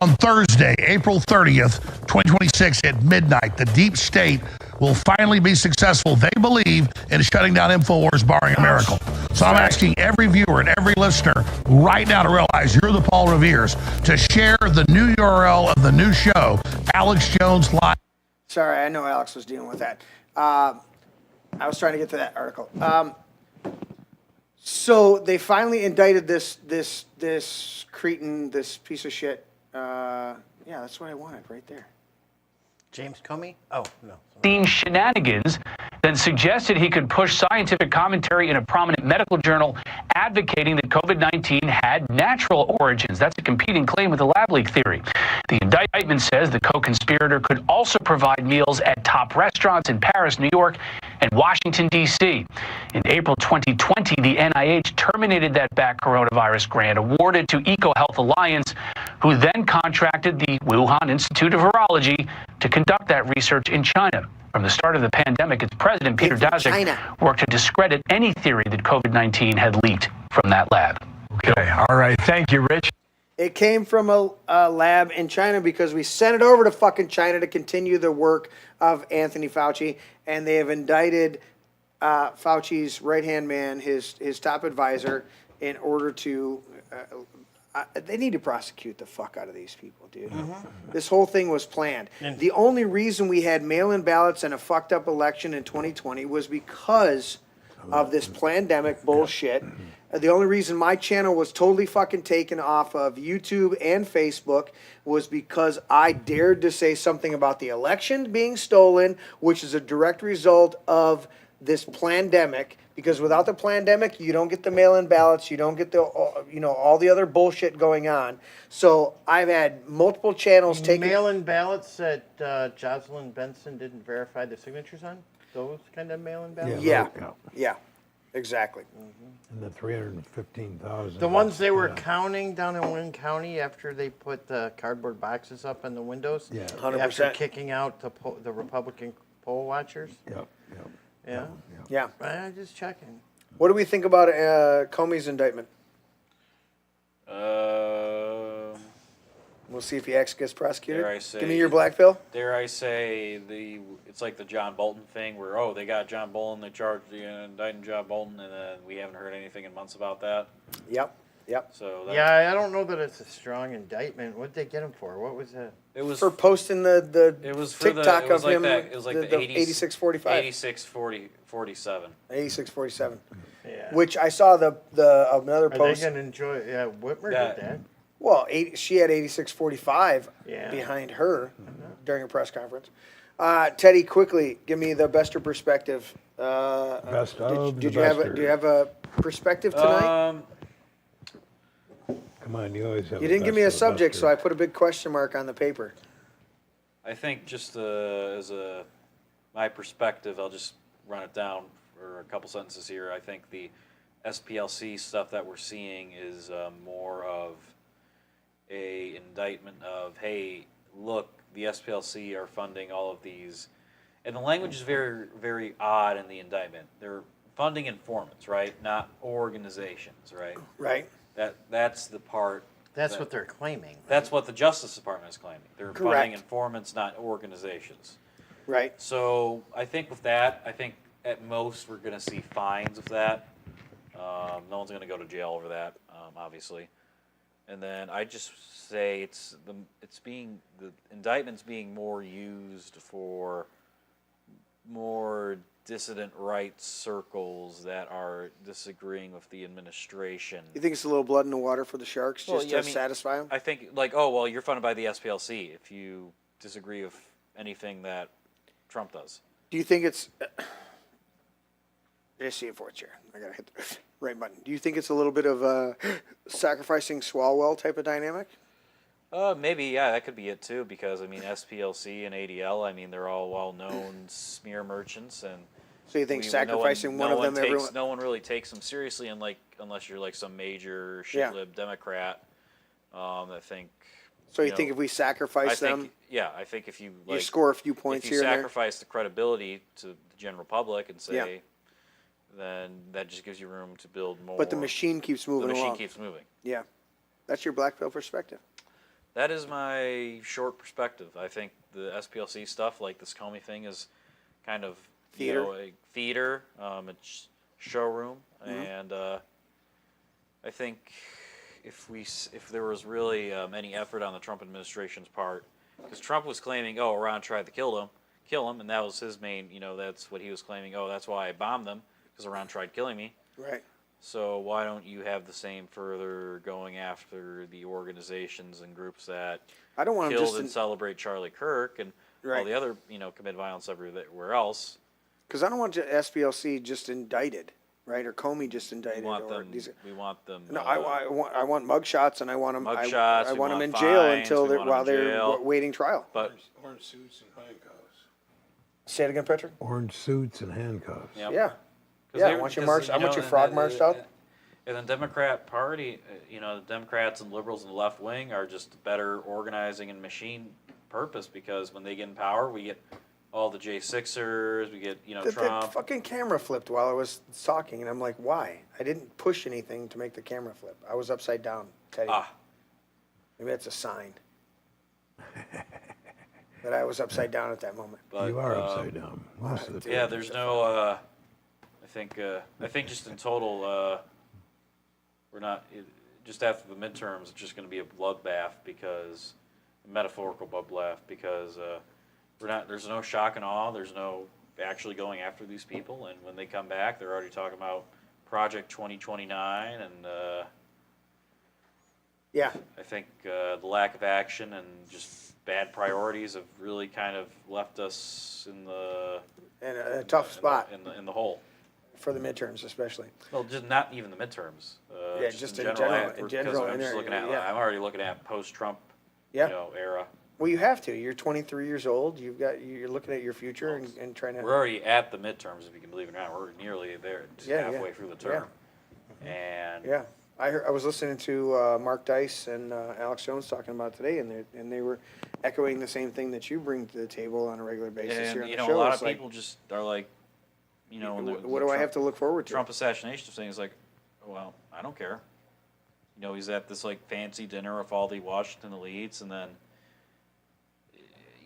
On Thursday, April 30th, 2026 at midnight, the deep state will finally be successful, they believe, in shutting down InfoWars, barring a miracle. So I'm asking every viewer and every listener right now to realize you're the Paul Revere's, to share the new URL of the new show, Alex Jones Live. Sorry, I know Alex was dealing with that. I was trying to get to that article. So they finally indicted this cretin, this piece of shit. Yeah, that's what I wanted right there. James Comey? Oh, no. Shenanigans that suggested he could push scientific commentary in a prominent medical journal advocating that COVID-19 had natural origins. That's a competing claim with the lab leak theory. The indictment says the co-conspirator could also provide meals at top restaurants in Paris, New York, and Washington, D.C. In April 2020, the NIH terminated that back coronavirus grant awarded to EcoHealth Alliance, who then contracted the Wuhan Institute of Virology to conduct that research in China. From the start of the pandemic, its president, Peter Daszak, worked to discredit any theory that COVID-19 had leaked from that lab. Okay, all right. Thank you, Rich. It came from a lab in China because we sent it over to fucking China to continue the work of Anthony Fauci, and they have indicted Fauci's right-hand man, his top advisor, in order to. They need to prosecute the fuck out of these people, dude. This whole thing was planned. The only reason we had mail-in ballots and a fucked up election in 2020 was because of this pandemic bullshit. The only reason my channel was totally fucking taken off of YouTube and Facebook was because I dared to say something about the election being stolen, which is a direct result of this pandemic. Because without the pandemic, you don't get the mail-in ballots, you don't get the, all the other bullshit going on. So I've had multiple channels taking mail-in ballots that Jocelyn Benson didn't verify the signatures on. Those kind of mail-in ballots. Yeah, exactly. And the 315,000. The ones they were counting down in Wayne County after they put the cardboard boxes up in the windows. Yeah, 100%. After kicking out the Republican poll watchers. Yeah. I'm just checking. What do we think about Comey's indictment? We'll see if he actually gets prosecuted. Dare I say, Give me your black pill. Dare I say it's like the John Bolton thing where they got John Bolton, they charged indicting John Bolton, and then we haven't heard anything in months about that. Yep. So I don't know that it's a strong indindictment. What did they get him for? What was it? It was for posting the it was for TikTok it was of like him. That. It was like the 8645. 8647. 8647. Yeah. Which I saw another Are post. they gonna enjoy? Yeah, Whitmer did that. Well, she had 8645 Yeah. behind her during a press conference. Teddy, quickly, give me the Bester perspective. Best of Did the you have Bester. do you have a perspective tonight? Come on, you always have. You didn't give me a subject, so I put a big question mark on the paper. I think just as my perspective, I'll just run it down for a couple sentences here. I think the SPLC stuff that we're seeing is more of a indictment of, hey, look, the SPLC are funding all of these, and the language is very, very odd in the indictment. They're funding informants, right? Not organizations, right? Right. That's the part. That's what they're claiming. That's what the Justice Department is claiming. They're Correct. funding informants, not organizations. Right. So I think with that, at most we're going to see fines of that. No one's going to go to jail over that, obviously. And then I just say the indictment's being more used for more dissident right circles that are disagreeing with the administration. You think it's a little blood in the water for the Sharks just to satisfy them? I think you're funded by the SPLC if you disagree with anything that Trump does. Do you think it's... Let's see it for a chair. I got to hit the right button. Do you think it's a little bit of a sacrificing Swalwell type of dynamic? Maybe, yeah, that could be it too, because, SPLC and ADL, they're all well-known smear merchants, and... So you think sacrificing one of them... No one really takes them seriously, unless you're like some major shit-lib Democrat that think... So you think if we sacrifice them... Yeah, I think if you... you score a few points here and there? If you sacrifice the credibility to the general public and say... then that just gives you room to build more... But the machine keeps moving along. The machine keeps moving. Yeah. That's your black pill perspective. That is my short perspective. I think the SPLC stuff, like this Comey thing, is kind of a theater, a showroom, and I think if there was really any effort on the Trump administration's part, because Trump was claiming, Iran tried to kill him, and that was his main, that's what he was claiming. That's why I bombed them, because Iran tried killing me. Right. So why don't you have the same further going after the organizations and groups that killed and celebrate Charlie Kirk and all the other, commit violence everywhere else? Because I don't want SPLC just indicted, right? Or Comey just indicted. We want them. No, I want mugshots, and I want them. Mugshots. I want them in jail while they're waiting trial. But orange suits and handcuffs. Say it again, Patrick. Orange suits and handcuffs. Yep. Yeah. Yeah, I want your frog marched out. And the Democrat Party, the Democrats and liberals and the left wing are just better organizing and machine purpose, because when they get in power, we get all the J6ers, we get, Trump. The fucking camera flipped while I was talking, and I'm like, why? I didn't push anything to make the camera flip. I was upside down, Teddy. Maybe that's a sign that I was upside down at that moment. But, you are upside down most of the time. Yeah, there's no. I think just in total, we're not. Just after the midterms, it's just going to be a bloodbath because a metaphorical bloodbath because we're not. There's no shock and awe. There's no actually going after these people, and when they come back, they're already talking about Project 2029, and yeah, I think the lack of action and just bad priorities have really kind of left us in a tough spot in the hole for the midterms, especially. Well, just not even the midterms. Yeah, just in general. In general, I'm just looking at. yeah. I'm already looking at post-Trump, Yeah. era. Well, you have to. You're 23 years old. You're looking at your future and trying to. We're already at the midterms, if you can believe it or not. We're nearly there, just halfway through the term. And yeah, I was listening to Mark Dice and Alex Jones talking about today, and they were echoing the same thing that you bring to the table on a regular basis here on the show. a lot It's of people just are like, when what do I have to look forward to? Trump assassination thing is like, well, I don't care. He's at this like fancy dinner with all the Washington elites, and then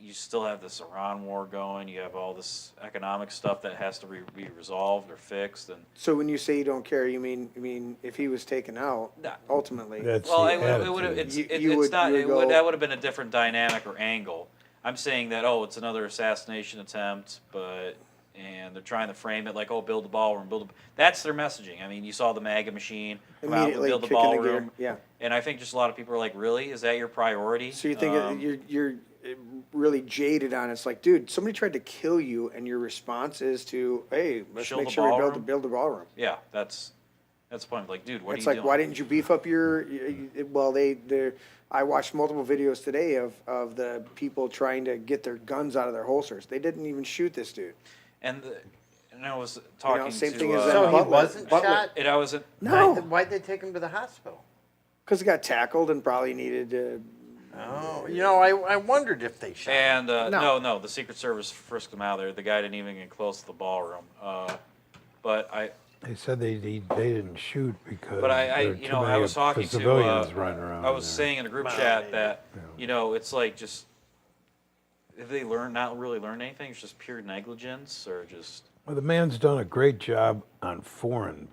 you still have this Iran war going. You have all this economic stuff that has to be resolved or fixed. And so when you say you don't care, you mean if he was taken out, ultimately? it would have. That would have been a different dynamic or angle. I'm saying that it's another assassination attempt, and they're trying to frame it like, build the ballroom, That's their messaging. I mean, you saw the MAGA machine come out and build the ballroom. Yeah. And I think just a lot of people are like, really? Is that your priority? So you think you're really jaded on it. It's like, dude, somebody tried to kill you, and your response is to, hey, let's make sure we build the ballroom. Yeah, that's the point. Like, dude, what are you doing? It's like, why didn't you beef up your? Well, I watched multiple videos today of the people trying to get their guns out of their holsters. They didn't even shoot this dude. And I was talking same to. thing as so Butler. he wasn't shot? I wasn't. No. Why'd they take him to the hospital? Because he got tackled and probably needed to. Oh, I wondered if they shot him. And no, the Secret Service frisked him out of there. The guy didn't even get close to the ballroom. They said they didn't shoot because. But I was talking to civilians running around. I was saying in a group chat that it's like just if they not really learned anything, it's just pure negligence or just. Well, the man's done a great job on foreign,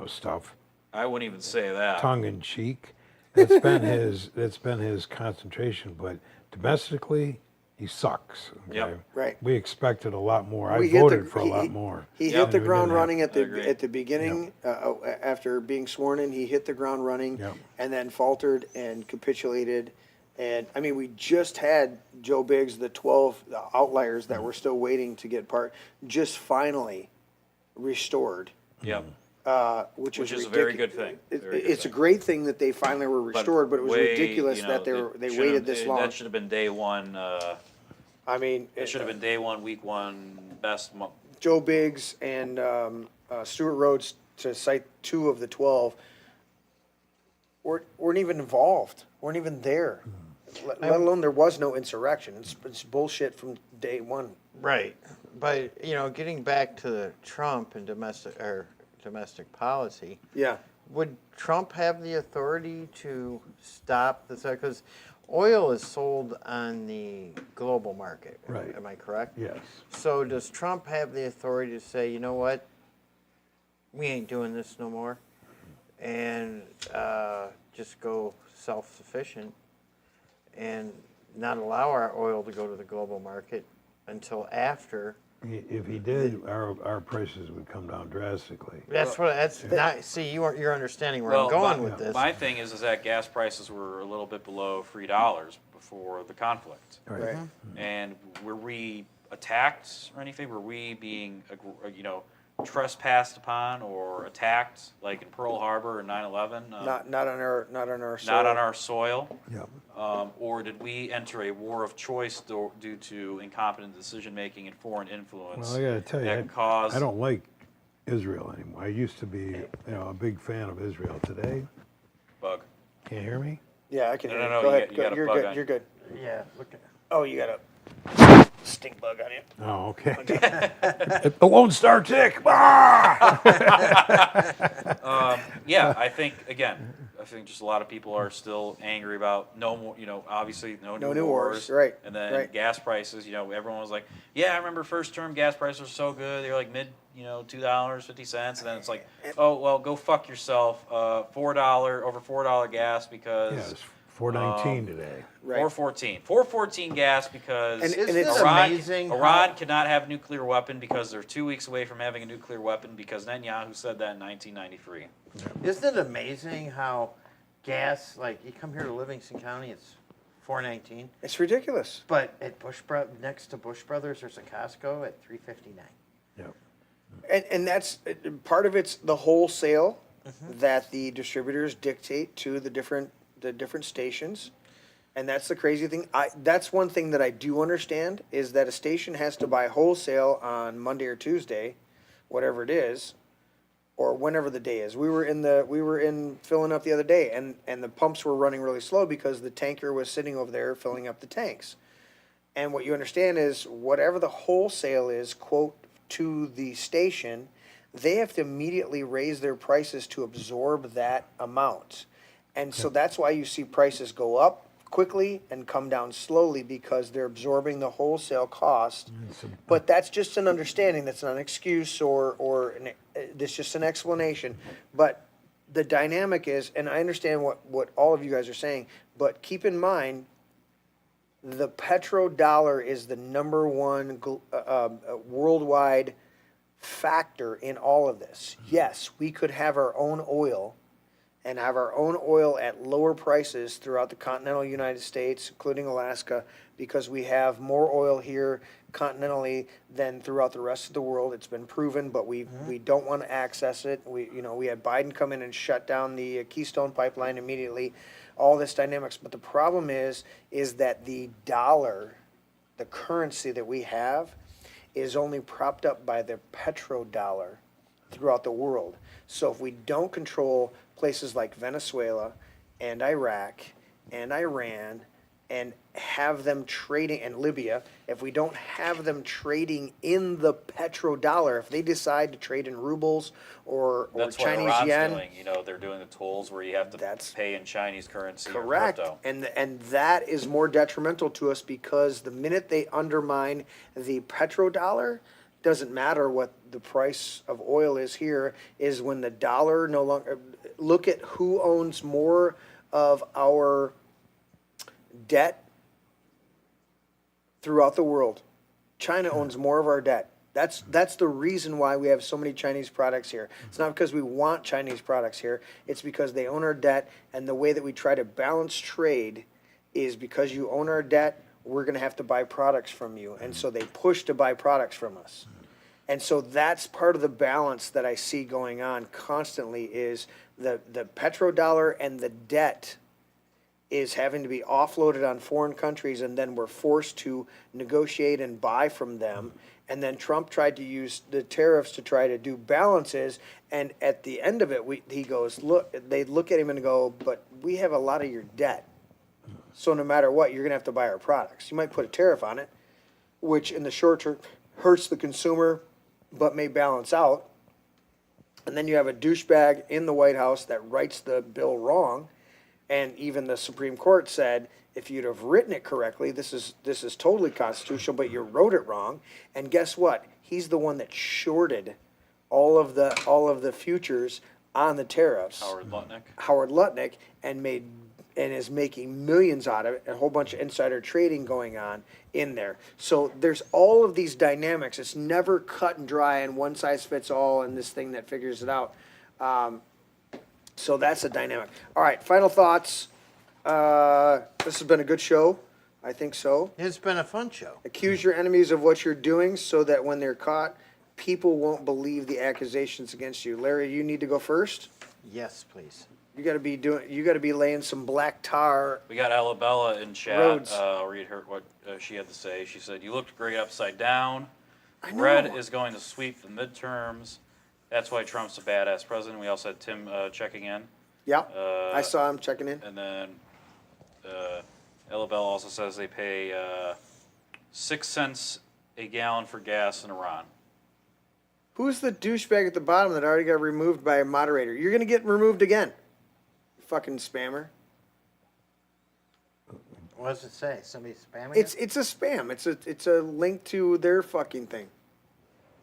stuff. I wouldn't even say that. Tongue in cheek. That's been his concentration, but domestically, he sucks. Okay? Yep. Right. We expected a lot more. I voted for a lot more. He hit the ground running at the beginning. After being sworn in, he hit the ground running, and then faltered and capitulated. And I mean, we just had Joe Biggs, the 12 outliers that were still waiting to get just finally restored. Yep. Which is a very good thing. It's a great thing that they finally were restored, but it was ridiculous that they waited this long. That should have been day one. I mean, it should have been day one, week one, best month. Joe Biggs and Stuart Rhodes, to cite 2 of the 12, weren't even involved, weren't even there. Let alone there was no insurrection. It's bullshit from day one. Right, but getting back to the Trump and domestic policy. Yeah. Would Trump have the authority to stop this? Because oil is sold on the global market. Right. Am I correct? Yes. So does Trump have the authority to say, you know what, we ain't doing this no more, and just go self-sufficient and not allow our oil to go to the global market until after? If he did, our prices would come down drastically. See, you're understanding where I'm going with this. My thing is that gas prices were a little bit below $3 before the conflict. Right. And were we attacked or anything? Were we being, trespassed upon or attacked like in Pearl Harbor or 9/11? Not on our soil. Not on our soil. Yeah. Or did we enter a war of choice due to incompetent decision making and foreign influence? Well, I got to tell you, I don't like Israel anymore. I used to be, a big fan of Israel. Today, bug. Can't hear me? Yeah, I can hear you. No, Go ahead. you got a You're bug good. on You're good. Yeah. Look at. Oh, you got a stink bug on you. Oh, okay. The Lone Star tick. Ah! Yeah, I think again, think just a lot of people are still angry about no more, obviously no new wars, right? And then right. gas prices, everyone was like, yeah, I remember first term gas prices were so good. They were like mid, $2.50, and then it's like, oh well, go fuck yourself. Over $4 gas because Yeah, it's $4.19 today. Right. $4.14 gas because And Isn't it's it amazing Iran how- cannot have a nuclear weapon because they're 2 weeks away from having a nuclear weapon because Netanyahu said that in 1993. Isn't it amazing how gas, like you come here to Livingston County, it's $4.19. It's ridiculous. But at next to Bush Brothers, there's a Costco at $3.59. Yeah. And that's part of it's the wholesale that the distributors dictate to the different stations. And that's the crazy thing. That's one thing that I do understand is that a station has to buy wholesale on Monday or Tuesday, whatever it is, or whenever the day is. We were in filling up the other day, and the pumps were running really slow because the tanker was sitting over there filling up the tanks. And what you understand is whatever the wholesale is, quote, to the station, they have to immediately raise their prices to absorb that amount. And so that's why you see prices go up quickly and come down slowly because they're absorbing the wholesale cost. But that's just an understanding. That's not an excuse that's just an explanation. But the dynamic is, and I understand what all of you guys are saying, but keep in mind, the petrodollar is the number one worldwide factor in all of this. Yes, we could have our own oil and have our own oil at lower prices throughout the continental United States, including Alaska, because we have more oil here continentally than throughout the rest of the world. It's been proven, but we don't want to access it. We had Biden come in and shut down the Keystone Pipeline immediately, all this dynamics. But the problem is that the dollar, the currency that we have, is only propped up by the petrodollar throughout the world. So if we don't control places like Venezuela and Iraq and Iran and have them trading, and Libya, if we don't have them trading in the petrodollar, if they decide to trade in rubles or That's Chinese what Iran's yen, doing. They're doing the tolls where you have to pay in Chinese currency correct. or crypto. And that is more detrimental to us because the minute they undermine the petrodollar, doesn't matter what the price of oil is here, is when the dollar no longer, look at who owns more of our debt throughout the world. China owns more of our debt. That's the reason why we have so many Chinese products here. It's not because we want Chinese products here. It's because they own our debt, and the way that we try to balance trade is because you own our debt, we're going to have to buy products from you. And so they push to buy products from us. And so that's part of the balance that I see going on constantly is the petrodollar and the debt is having to be offloaded on foreign countries, and then we're forced to negotiate and buy from them. And then Trump tried to use the tariffs to try to do balances, and at the end of it, he goes, they look at him and go, but we have a lot of your debt. So no matter what, you're going to have to buy our products. You might put a tariff on it, which in the short term hurts the consumer, but may balance out. And then you have a douchebag in the White House that writes the bill wrong. And even the Supreme Court said, if you'd have written it correctly, this is totally constitutional, but you wrote it wrong. And guess what? He's the one that shorted all of the futures on the tariffs. Howard Lutnick, and is making millions out of it, a whole bunch of insider trading going on in there. So there's all of these dynamics. It's never cut and dry and one size fits all and this thing that figures it out. So that's a dynamic. All right, final thoughts. This has been a good show. I think so. It's been a fun show. Accuse your enemies of what you're doing so that when they're caught, people won't believe the accusations against you. Larry, you need to go first? Yes, please. You got to be laying some black tar. We got Alabella in chat. Roads. I'll read her what she had to say. She said, "You looked great upside down. I know. Red is going to sweep the midterms. That's why Trump's a badass president." We also had Tim checking in. Yeah, I saw him checking in. And then Alabella also says they pay 6 cents a gallon for gas in Iran. Who's the douchebag at the bottom that already got removed by a moderator? You're going to get removed again. fucking spammer. What does it say? Somebody spamming It's it? a spam. It's a link to their fucking thing.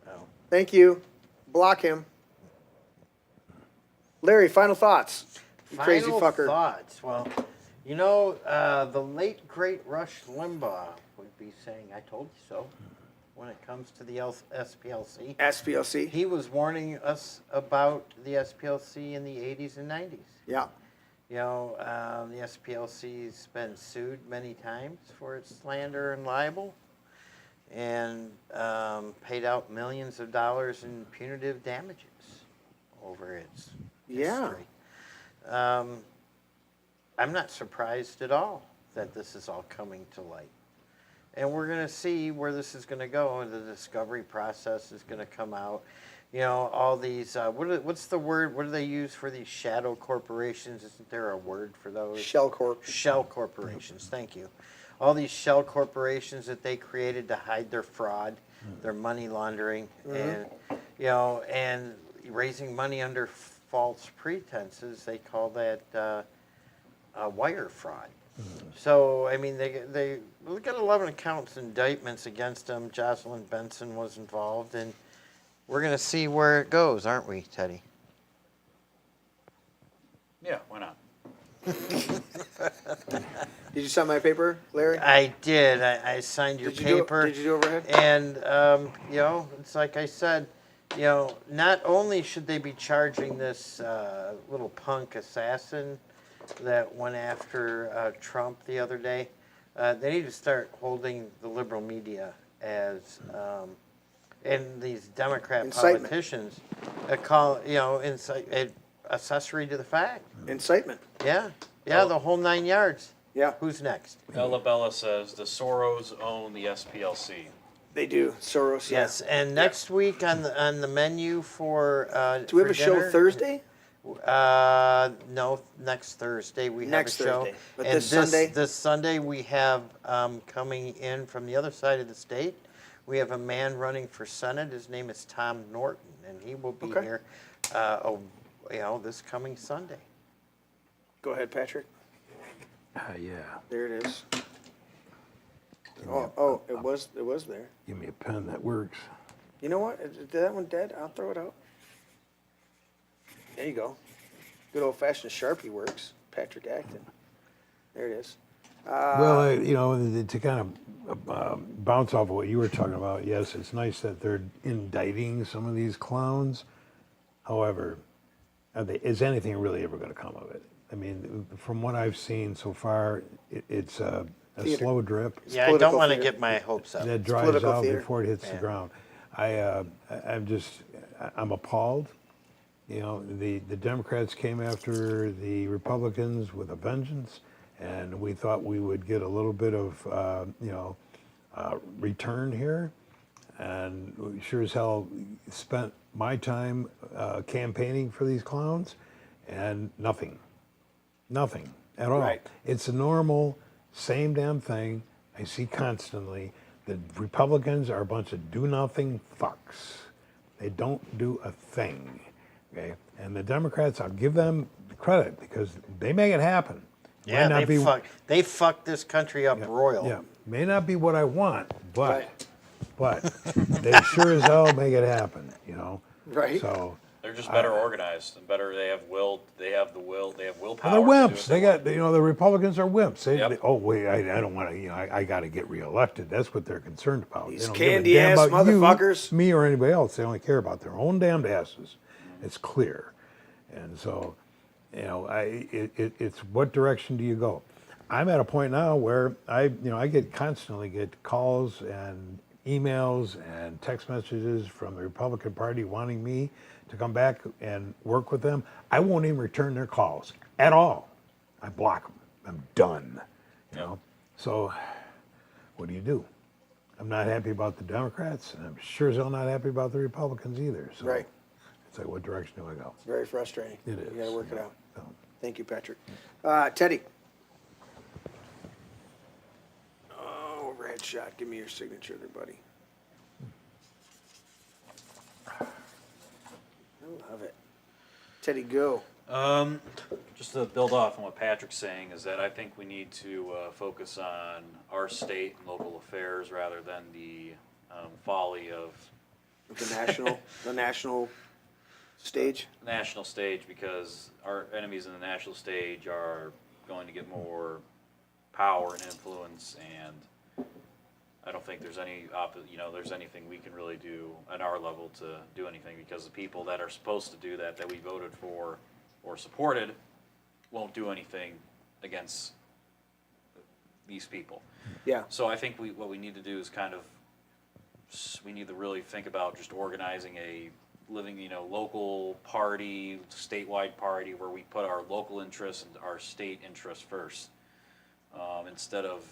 Oh. Thank you. Block him. Larry, final thoughts. You crazy Final fucker. thoughts. Well, the late great Rush Limbaugh would be saying, "I told you so." When it comes to the SPLC. SPLC. He was warning us about the SPLC in the 80s and 90s. Yeah. The SPLC's been sued many times for its slander and libel, and paid out millions of dollars in punitive damages over its history. I'm not surprised at all that this is all coming to light. And we're going to see where this is going to go, and the discovery process is going to come out. All these, what's the word, what do they use for these shadow corporations? Isn't there a word for those? Shell corp. Shell corporations, thank you. All these shell corporations that they created to hide their fraud, their money laundering, and raising money under false pretenses. They call that wire fraud. So, I mean, they got 11 counts indictments against them. Jocelyn Benson was involved, and we're going to see where it goes, aren't we, Teddy? Yeah, why not? Did you sign my paper, Larry? I did. I signed your paper. Did you do overhead? And, it's like I said, not only should they be charging this little punk assassin that went after Trump the other day, they need to start holding the liberal media as, and these Democrat politicians, accessory to the fact. Incitement. Yeah, the whole 9 yards. Yeah. Who's next? Ella Bella says the Soros own the SPLC. They do. Soros. Yes, and next week on the menu for do we have a show Thursday? No, next Thursday we have a show. Thursday. But And this Sunday? This Sunday we have coming in from the other side of the state. We have a man running for Senate. His name is Tom Norton, and he will be here. This coming Sunday. Go ahead, Patrick. Yeah. There it is. Oh, it was there. Give me a pen that works. You know what? Is that one dead? I'll throw it out. There you go. Good old-fashioned Sharpie works. Patrick Acton. There it is. To kind of bounce off of what you were talking about, yes, it's nice that they're indicting some of these clowns. However, is anything really ever going to come of it? I mean, from what I've seen so far, it's a slow drip. Yeah, I don't want to get my hopes up. That dries out before it hits the ground. I'm appalled. The Democrats came after the Republicans with a vengeance, and we thought we would get a little bit of, return here. And we sure as hell spent my time campaigning for these clowns, and nothing at all. Right. It's a normal, same damn thing I see constantly. The Republicans are a bunch of do-nothing fucks. They don't do a thing. Okay, and the Democrats, I'll give them credit because they make it happen. Yeah, they fucked this country up royal. Yeah, may not be what I want, but they sure as hell make it happen. Right. So they're just better organized and better. They have will. They have the will. They have willpower. they're wimps. They got the Republicans are wimps. Oh wait, I don't want to. I got to get reelected. That's what they're concerned about. These they don't give a candy damn ass about motherfuckers. You, me, or anybody else. They only care about their own damned asses. It's clear, and so, it's what direction do you go? I'm at a point now where I constantly get calls and emails and text messages from the Republican Party wanting me to come back and work with them. I won't even return their calls at all. I block them. I'm done. So, what do? I'm not happy about the Democrats, and I'm sure as hell not happy about the Republicans either. So. Right. It's like, what direction do I go? It's very frustrating. It is. You got to work it out. So. Thank you, Patrick. Teddy. Oh, overhead shot. Give me your signature there, buddy. I love it. Teddy, go. Just to build off on what Patrick's saying is that I think we need to focus on our state and local affairs rather than the folly of the national stage. National stage, because our enemies in the national stage are going to get more power and influence, and I don't think there's there's anything we can really do at our level to do anything, because the people that are supposed to do that we voted for or supported won't do anything against these people. Yeah. So I think what we need to do is we need to really think about just organizing a local party, statewide party, where we put our local interests and our state interests first, instead of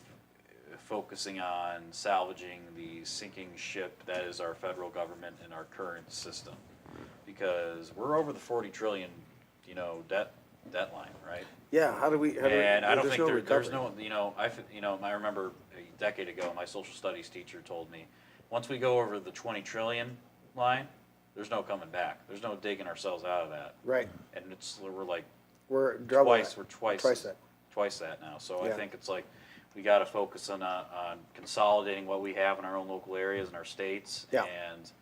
focusing on salvaging the sinking ship that is our federal government and our current system, because we're over the 40 trillion, debt line, right? Yeah. How do we? And I don't think there's recovery. no, I remember a decade ago, my social studies teacher told me, once we go over the 20 trillion line, there's no coming back. There's no digging ourselves out of that. Right. And we're like twice that now. So Yeah. I think it's like we got to focus on consolidating what we have in our own local areas and our states, Yeah. and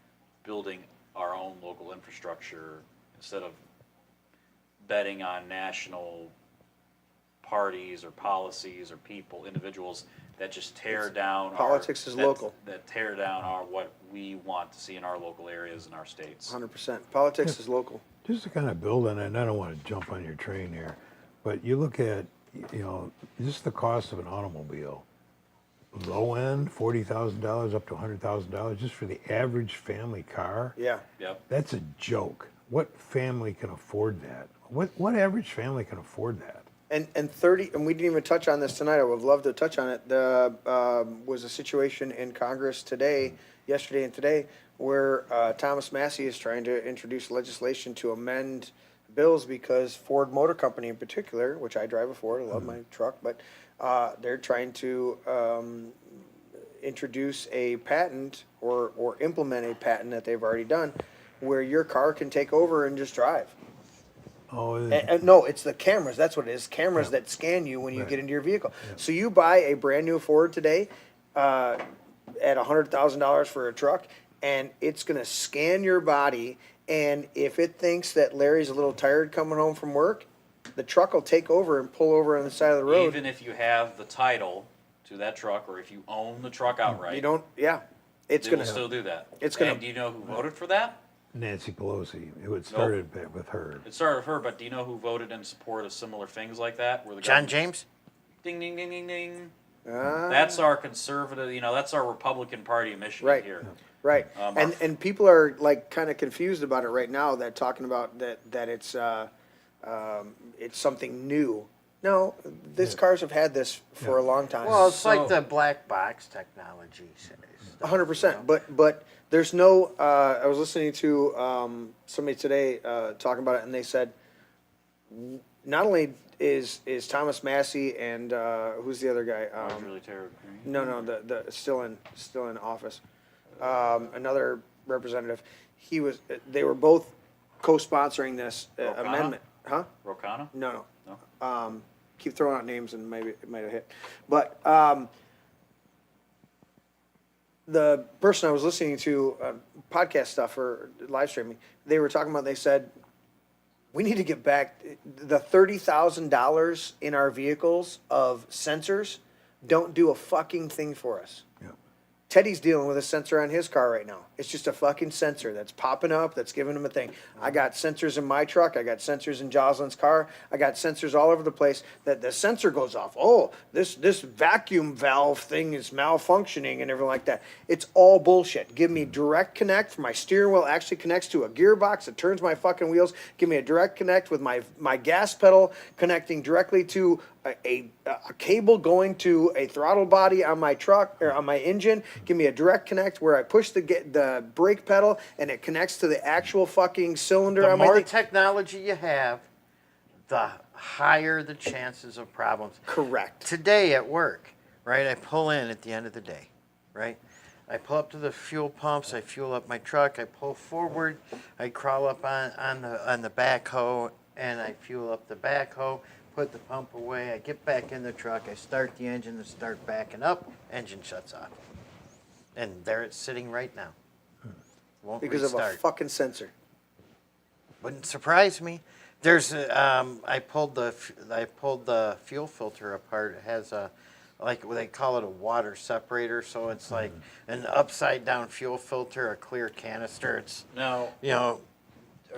building our own local infrastructure instead of betting on national parties or policies or individuals that just tear down politics is local. That tear down what we want to see in our local areas and our states. 100%. Politics is local. Just to kind of build on it, and I don't want to jump on your train here, but you look at, just the cost of an automobile. Low end, $40,000 up to $100,000 just for the average family car. Yeah. Yep. That's a joke. What family can afford that? What average family can afford that? And we didn't even touch on this tonight. I would love to touch on it. Was a situation in Congress yesterday and today, where Thomas Massey is trying to introduce legislation to amend bills, because Ford Motor Company in particular, which I drive a Ford, I love my truck, but they're trying to introduce a patent or implement a patent that they've already done, where your car can take over and just drive. Oh, No, it's the cameras. That's what it is. Cameras that scan you when you get into your vehicle. So you buy a brand new Ford today at $100,000 for a truck, and it's going to scan your body. And if it thinks that Larry's a little tired coming home from work, the truck will take over and pull over on the side of the road. Even if you have the title to that truck, or if you own the truck outright, You don't. Yeah, it's they going will still do that. It's going And do you know who voted for that? Nancy Pelosi. It started with her. It started with her, but do you know who voted in support of similar things like that? Where the John government- James? Ding, ding, ding, ding, ding. That's our conservative, that's our Republican Party in Michigan here. Right. And people are like kind of confused about it right now. They're talking about that it's something new. No, these cars have had this for a long time. Well, it's like the black box technology. 100%. But there's no. I was listening to somebody today talking about it, and they said not only is Thomas Massey and who's the other guy? Really terrible. No, the still in office. Another representative. They were both co-sponsoring this amendment. Huh? Rocana? No. Keep throwing out names and maybe it might have hit. But the person I was listening to podcast stuff or live streaming, they were talking about. They said we need to get back the $30,000 in our vehicles of sensors. Don't do a fucking thing for us. Teddy's dealing with a sensor on his car right now. It's just a fucking sensor that's popping up, that's giving him a thing. I got sensors in my truck. I got sensors in Jocelyn's car. I got sensors all over the place that the sensor goes off. Oh, this vacuum valve thing is malfunctioning and everything like that. It's all bullshit. Give me direct connect. My steering wheel actually connects to a gearbox that turns my fucking wheels. Give me a direct connect with my gas pedal connecting directly to a cable going to a throttle body on my truck or on my engine. Give me a direct connect where I push the brake pedal and it connects to the actual fucking cylinder. The on my more thing. technology you have, the higher the chances of problems. Correct. Today at work, right? I pull in at the end of the day, right? I pull up to the fuel pumps. I fuel up my truck. I pull forward. I crawl up on the backhoe and I fuel up the backhoe, put the pump away, I get back in the truck, I start the engine and start backing up, engine shuts off. And there it's sitting right now. Won't Because restart. of a fucking sensor. Wouldn't surprise me. There's I pulled the fuel filter apart. It has a, like they call it a water separator, so it's like an upside down fuel filter, a clear canister. It's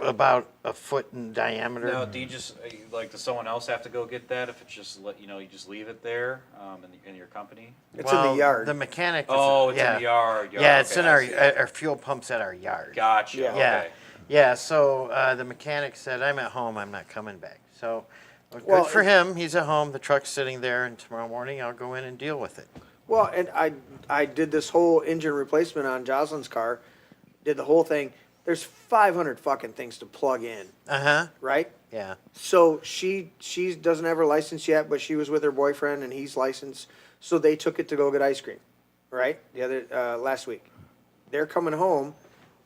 about a foot in diameter. Now, do you just does someone else have to go get that if it's just you just leave it there in your company? It's in the yard. The mechanic. It's in the yard. Yeah, it's in our fuel pumps at our yard. Gotcha. Yeah. Okay. Yeah. So the mechanic said, "I'm at home. I'm not coming back." So good for him. He's at home. The truck's sitting there, and tomorrow morning I'll go in and deal with it. Well, and I did this whole engine replacement on Jocelyn's car. Did the whole thing. There's 500 fucking things to plug in. Right? Yeah. So she doesn't have her license yet, but she was with her boyfriend and he's licensed. So they took it to go get ice cream, right? Last week. They're coming home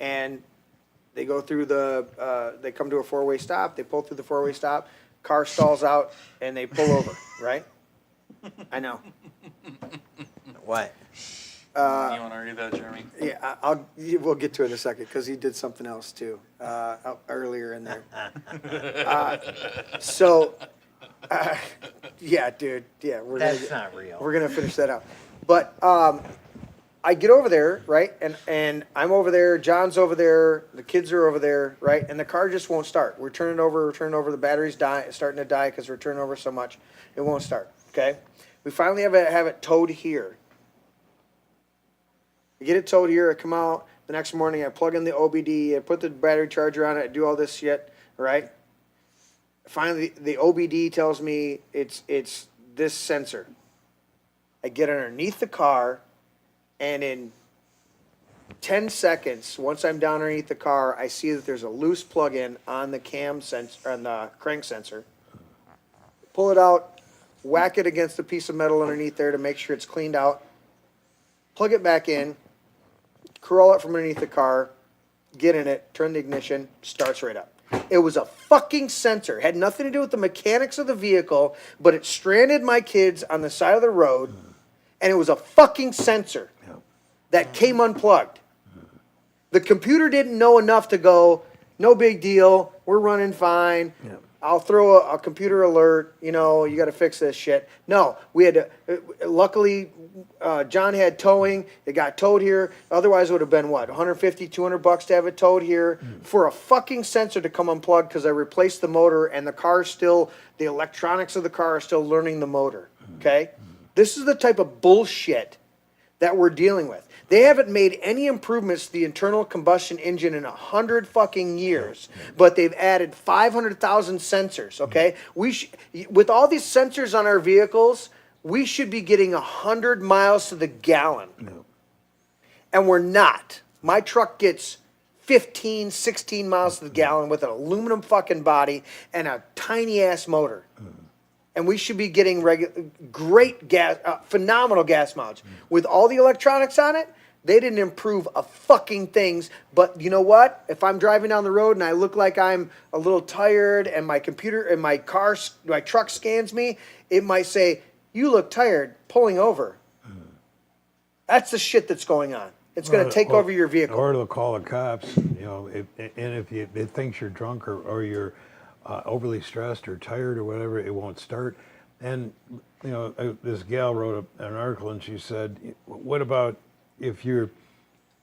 and they go through they come to a 4-way stop. They pull through the 4-way stop. Car stalls out and they pull over, right? I know. What? You want to read that, Jeremy? Yeah, we'll get to it in a second because he did something else too earlier in there. Yeah, dude. Yeah, That's not real. We're gonna finish that out. But I get over there, right, and I'm over there. John's over there. The kids are over there, right, and the car just won't start. We're turning over. The battery's starting to die because we're turning over so much. It won't start. Okay, we finally have it towed here. I get it towed here. I come out the next morning. I plug in the OBD. I put the battery charger on it. I do all this shit, right? Finally, the OBD tells me it's this sensor. I get underneath the car, and in 10 seconds, once I'm down underneath the car, I see that there's a loose plug-in on the cam sensor, on the crank sensor. Pull it out, whack it against a piece of metal underneath there to make sure it's cleaned out. Plug it back in. Crawl it from underneath the car, get in it, turn the ignition, starts right up. It was a fucking sensor. It had nothing to do with the mechanics of the vehicle, but it stranded my kids on the side of the road, and it was a fucking sensor that came unplugged. The computer didn't know enough to go, no big deal, we're running fine. I'll throw a computer alert, you got to fix this shit. No, we had to, luckily, John had towing. It got towed here. Otherwise, it would have been, what, $150, $200 to have it towed here for a fucking sensor to come unplugged because I replaced the motor and the electronics of the car are still learning the motor, okay? This is the type of bullshit that we're dealing with. They haven't made any improvements to the internal combustion engine in 100 fucking years, but they've added 500,000 sensors, okay? With all these sensors on our vehicles, we should be getting 100 miles to the gallon. And we're not. My truck gets 15, 16 miles to the gallon with an aluminum fucking body and a tiny ass motor. And we should be getting great gas, phenomenal gas mileage. With all the electronics on it, they didn't improve a fucking things. But you know what? If I'm driving down the road and I look like I'm a little tired and my computer and my truck scans me, it might say, "You look tired, pulling over." That's the shit that's going on. It's going to take over your vehicle. Or they'll call the cops, and if it thinks you're drunk or you're overly stressed or tired or whatever, it won't start. And this gal wrote an article and she said, what about if you're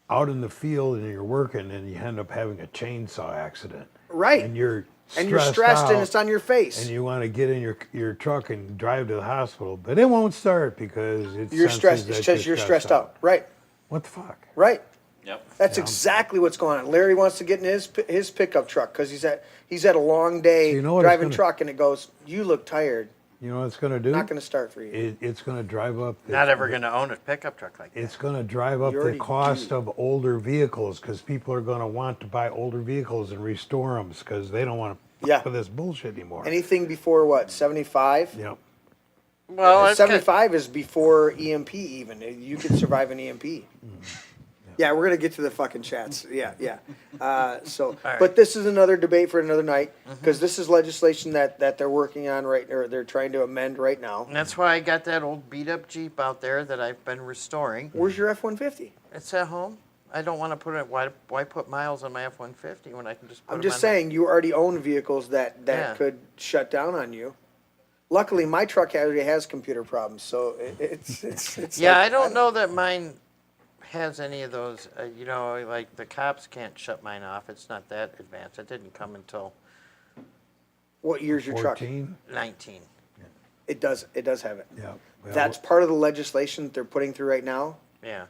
out in the field and you're working and you end up having a chainsaw accident? Right. And you're stressed and it's on your face. And you want to get in your truck and drive to the hospital, but it won't start because you're stressed because you're stressed out. Right. What the fuck? Right. Yep. That's exactly what's going on. Larry wants to get in his pickup truck because he's had a long day driving truck, and it goes, "You look tired." You know what it's going to do? Not going to start for you. It's going to drive up. Not ever going to own a pickup truck like that. It's going to drive up the cost of older vehicles because people are going to want to buy older vehicles and restore them because they don't want to fuck with this bullshit anymore. Anything before what, 75? Yep. Well, 75 is before EMP even. You can survive an EMP. Yeah, we're gonna get to the fucking chats. Yeah. right. But this is another debate for another night because this is legislation that they're working on or they're trying to amend right now. And that's why I got that old beat up Jeep out there that I've been restoring. Where's your F-150? It's at home. I don't want to put it. Why put miles on my F-150 when I can just put I'm them just on saying you already own vehicles that Yeah. could shut down on you. Luckily, my truck already has computer problems, so it's. Yeah, like, I don't know that mine has any of those. Like the cops can't shut mine off. It's not that advanced. It didn't come until What year's your truck? 14? 19. It does have it. Yeah. Well, That's part of the legislation that they're putting through right now. Yeah.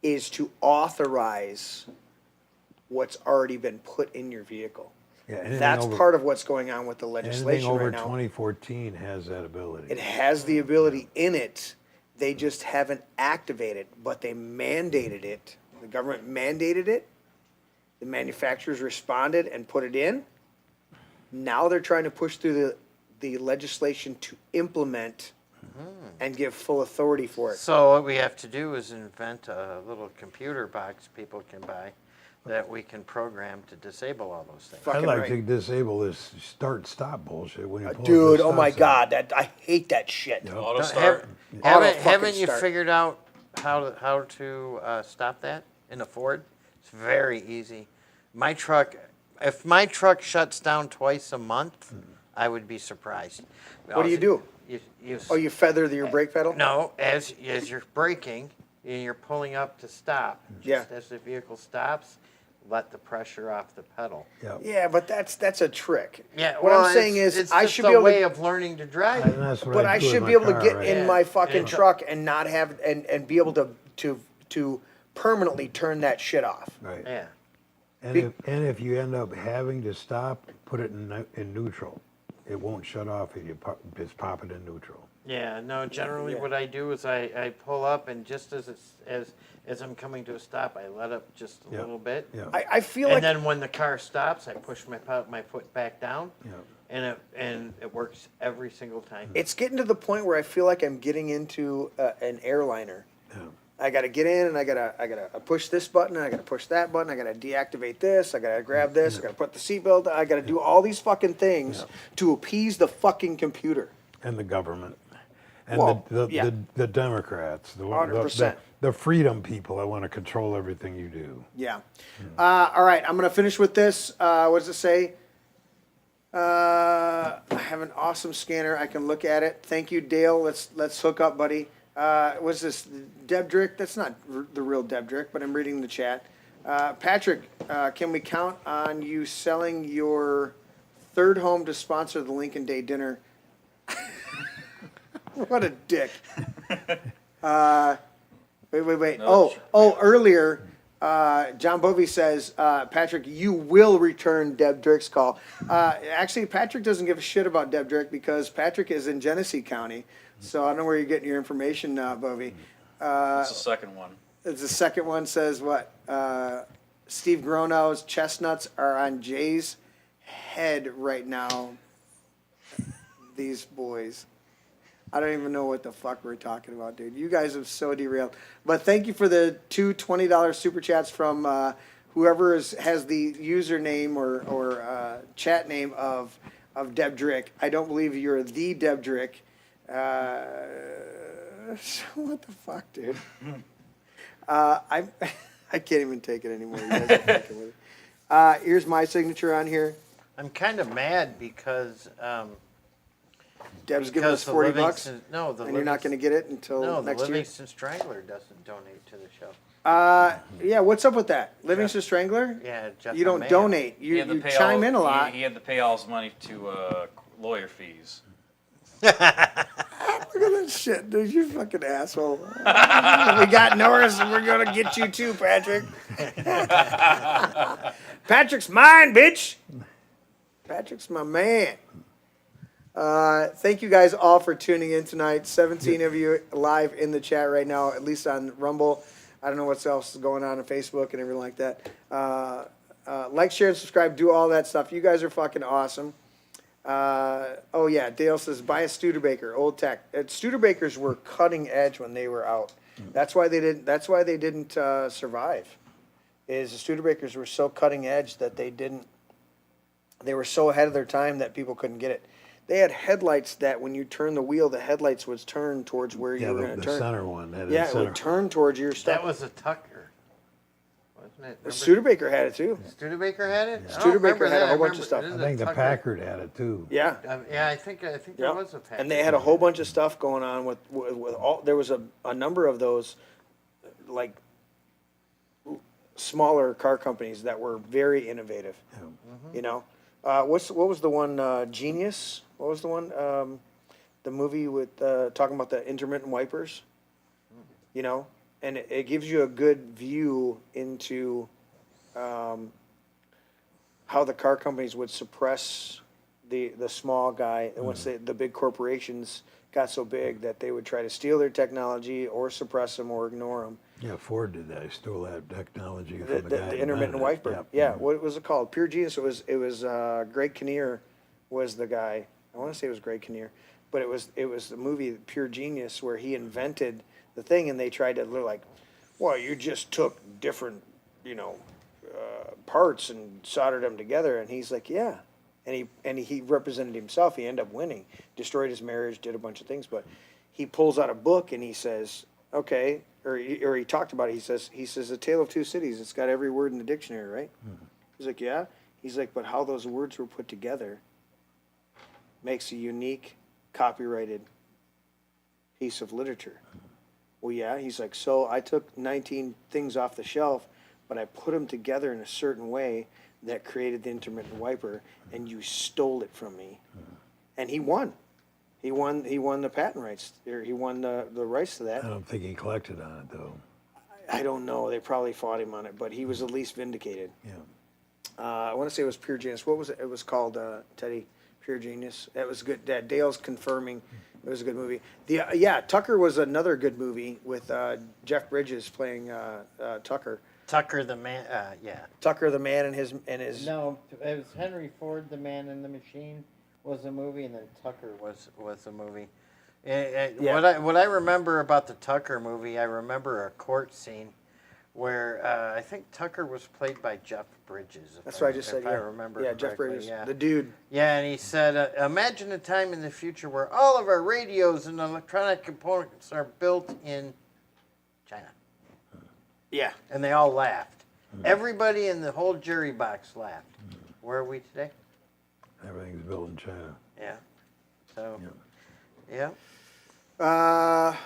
Is to authorize what's already been put in your vehicle. Yeah, anything That's over- part of what's going on with the Anything legislation over right now. 2014 has that ability. It has the ability in it. They just haven't activated, but they mandated it. The government mandated it. The manufacturers responded and put it in. Now they're trying to push through the legislation to implement and give full authority for it. So what we have to do is invent a little computer box people can buy that we can program to disable all those things. I'd like to disable this start-stop bullshit when you pull up Dude, the oh my stop sign. God, I hate that shit. Auto start. Haven't you start. figured out how to stop that in a Ford? It's very easy. My truck, if my truck shuts down twice a month, I would be surprised. What do you do? You feather your brake pedal? No, as you're braking and you're pulling up to stop, just as the vehicle stops, let the pressure off the pedal. Yeah, but that's a trick. Yeah, What I'm saying is, it's I just should a be able way to. of learning to drive. And that's what But I I do with should my be able to car, get right? in my fucking And- truck and not have and be able to permanently turn that shit off. Right. Yeah. And if you end up having to stop, put it in neutral. It won't shut off if you just pop it in neutral. Yeah, no, generally what I do is I pull up and just as I'm coming to a stop, I let up just a little bit. Yeah. I feel and like then when the car stops, I push my foot back down. Yeah. And it works every single time. it's getting to the point where I feel like I'm getting into an airliner. Yeah. I got to get in and I gotta push this button and I gotta push that button. I gotta deactivate this. I gotta grab this. I gotta put the seatbelt. I gotta do all these fucking things to appease the fucking computer. And the government. And Well, the Democrats, 100%. the freedom people that want to control everything you do. Yeah. All right, I'm gonna finish with this. What does it say? I have an awesome scanner. I can look at it. Thank you, Dale. Let's hook up, buddy. What's this? Deb Drick? That's not the real Deb Drick, but I'm reading the chat. Patrick, can we count on you selling your third home to sponsor the Lincoln Day dinner? What a dick. Wait. No. Earlier, John Bovey says, Patrick, you will return Deb Drick's call. Actually, Patrick doesn't give a shit about Deb Drick because Patrick is in Genesee County. So I don't know where you're getting your information, Bovey. That's the second one. The second one says what? Steve Gronow's chestnuts are on Jay's head right now. These boys. I don't even know what the fuck we're talking about, dude. You guys have so derailed. But thank you for the two $20 super chats from whoever has the username or chat name of Deb Drick. I don't believe you're the Deb Drick. What the fuck, dude? I can't even take it anymore. You guys are fucking with it. Here's my signature on here. I'm kind of mad because Deb's giving us $40. No, the and you're not going to get it until next the year. Livingston Strangler doesn't donate to the show. Yeah, what's up with that? Livingston Strangler? Yeah, Jeff You don't O'Mahon. donate. He had to You pay chime in a lot. He had to pay all his money to lawyer fees. Look at that shit, dude. You fucking asshole. We got Norris, and we're going to get you too, Patrick. Patrick's mine, bitch. Patrick's my man. Thank you guys all for tuning in tonight. 17 of you live in the chat right now, at least on Rumble. I don't know what else is going on Facebook and everything like that. Like, share, and subscribe. Do all that stuff. You guys are fucking awesome. Oh, yeah. Dale says, buy a Studebaker, old tech. Studebakers were cutting edge when they were out. That's why they didn't. That's why they didn't survive. Is the Studebakers were so cutting edge that they didn't. They were so ahead of their time that people couldn't get it. They had headlights that when you turn the wheel, the headlights would turn towards where you were going to the turn. center one. Yeah, it would turn towards your stuff. That was a Tucker, wasn't it? The Studebaker had it too. Studebaker had it. Studebaker had a whole bunch of stuff. I think the Packard had it too. Yeah. Yeah, I think there was a Packard. And they had a whole bunch of stuff going on with all. There was a number of those, like smaller car companies that were very innovative. You know, what was the one? Genius. What was the one? The movie with talking about the intermittent wipers. You know, and it gives you a good view into how the car companies would suppress the small guy, and once the big corporations got so big that they would try to steal their technology or suppress them or ignore them. Yeah, Ford did that. He stole that technology from the guy. The intermittent wiper. Yeah. What was it called? Pure Genius. It was Greg Kinnear was the guy. I want to say it was Greg Kinnear, but it was the movie Pure Genius where he invented the thing, and they tried to look like, well, you just took different, parts and soldered them together, and he's like, yeah, and he represented himself. He ended up winning, destroyed his marriage, did a bunch of things, but he pulls out a book and he says, okay, or he talked about it. He says, A Tale of Two Cities. It's got every word in the dictionary, right? He's like, yeah. He's like, but how those words were put together makes a unique, copyrighted piece of literature. Well, yeah. He's like, so I took 19 things off the shelf, but I put them together in a certain way that created the intermittent wiper, and you stole it from me. And he won. He won the patent rights. Or he won the rights to that. I don't think he collected on it though. I don't know. They probably fought him on it, but he was at least vindicated. Yeah. I want to say it was Pure Genius. What was it? It was called Teddy Pure Genius. That was good. Dale's confirming it was a good movie. Tucker was another good movie with Jeff Bridges playing Tucker. Tucker the man. Yeah. Tucker the man and his. No, it was Henry Ford, The Man in the Machine, was a movie, and then Tucker was a movie. What I remember about the Tucker movie, I remember a court scene where I think Tucker was played by Jeff Bridges. That's what I just said. I remember. Yeah, Jeff correctly, Bridges, yeah. the dude. Yeah, and he said, imagine a time in the future where all of our radios and electronic components are built in China. Yeah. And they all laughed. Everybody in the whole jury box laughed. Where are we today? Everything's built in China. Yeah. So, yeah.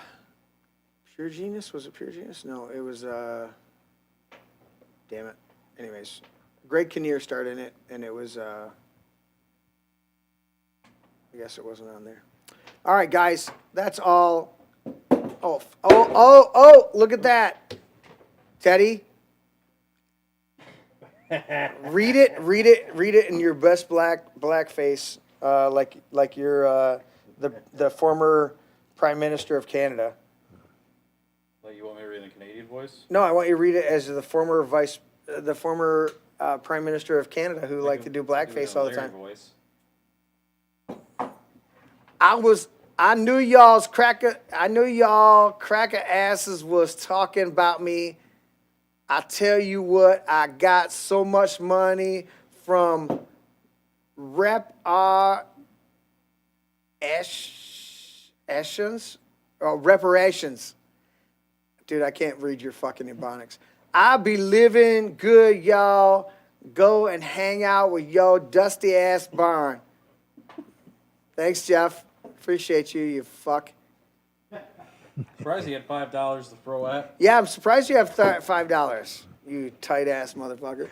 Pure Genius? Was it Pure Genius? No, it was, damn it. Anyways, Greg Kinnear starred in it, and it was, I guess it wasn't on there. All right, guys, that's all. Look at that. Teddy, read it in your best black face, like you're the former Prime Minister of Canada. Like, you want me to read in a Canadian voice? No, I want you to read it as the former Prime Minister of Canada who liked to do blackface all the time. Voice. I knew y'all cracker asses was talking about me. I tell you what, I got so much money from reparations. Dude, I can't read your fucking ebonics. I be living good, y'all. Go and hang out with your dusty ass barn. Thanks, Jeff. Appreciate you, you fuck. Surprised you had $5 to throw at. Yeah, I'm surprised you have $5. You tight ass motherfucker.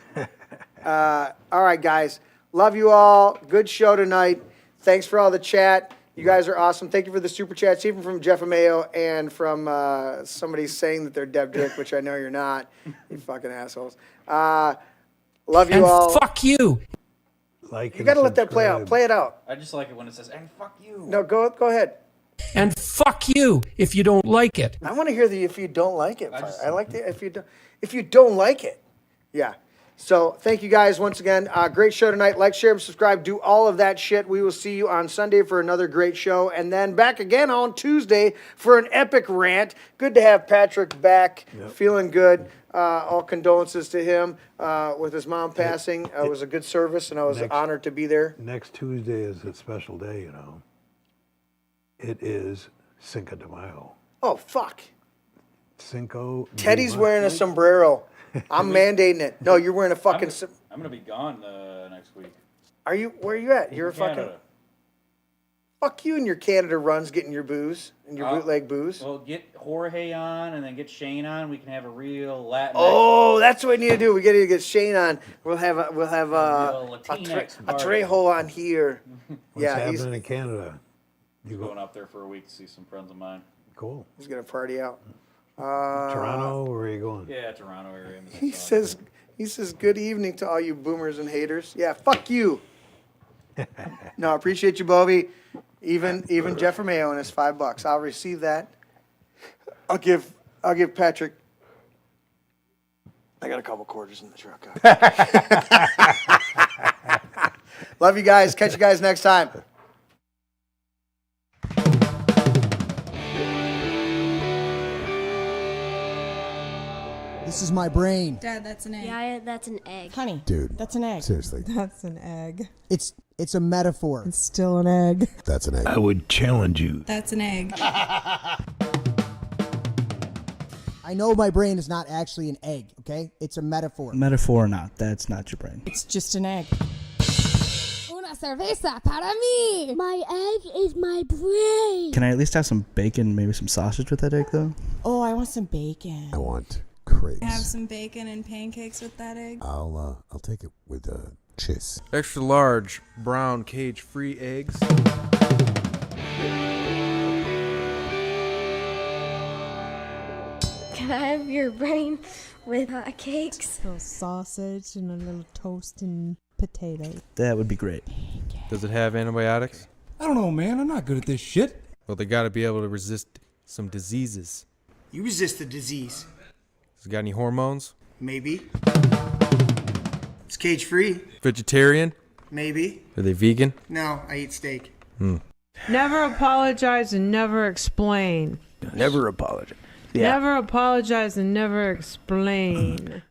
All right, guys. Love you all. Good show tonight. Thanks for all the chat. You guys are awesome. Thank you for the super chats, even from Jeff Amayo and from somebody saying that they're Deb Dick, which I know you're not. You fucking assholes. Love you and all. Fuck you. You got to let that play out. Play it out. I just like it when it says, and fuck you. No, go ahead. And fuck you if you don't like it. I want to hear the if you don't like it part. I like the if you don't like it. Yeah. So thank you guys once again. Great show tonight. Like, share, and subscribe. Do all of that shit. We will see you on Sunday for another great show. And then back again on Tuesday for an epic rant. Good to have Patrick back. Yep. Feeling good. All condolences to him with his mom passing. It was a good service, and I was honored to be there. Next Tuesday is a special day, you know. It is Cinco de Mayo. Oh, fuck. Cinco de Teddy's Mayo. wearing a sombrero. I'm mandating it. No, you're wearing a fucking... I'm going to be gone next week. Are you? Where are you at? You're a fucking... Canada. Fuck you and your Canada runs getting your booze and your bootleg booze. Well, get Jorge on and then get Shane on. We can have a real Latin. Oh, that's what we need to do. We got to get Shane on. We'll have a Trejo on here. What's happening in Canada? You going up there for a week to see some friends of mine. Cool. He's gonna party out. Toronto, where are you going? Yeah, Toronto area. He says, good evening to all you boomers and haters. Yeah, fuck you. No, I appreciate you, Bobby. Even Jeff Romeo and his $5. I'll receive that. I'll give Patrick. I got a couple quarters in the truck. Love you guys. Catch you guys next time. This is my brain. Dad, that's an egg. Yeah, that's an egg. Honey, Dude. that's an egg. Seriously. That's an egg. It's a metaphor. It's still an egg. That's an egg. I would challenge you. That's an egg. I know my brain is not actually an egg, okay? It's a metaphor. Metaphor or not, that's not your brain. It's just an egg. Una cerveza para mí. My egg is my brain. Can I at least have some bacon, maybe some sausage with that egg, though? Oh, I want some bacon. I want crepes. Have some bacon and pancakes with that egg. I'll take it with cheese. Extra large brown cage-free eggs. Can I have your brain with cakes? A little sausage and a little toast and potato. That would be great. Does it have antibiotics? I don't know, man. I'm not good at this shit. Well, they gotta be able to resist some diseases. You resist the disease. Has it got any hormones? Maybe. It's cage free. Vegetarian? Maybe. Are they vegan? No, I eat steak. Never apologize and never explain. Never apologize. Never apologize and never explain.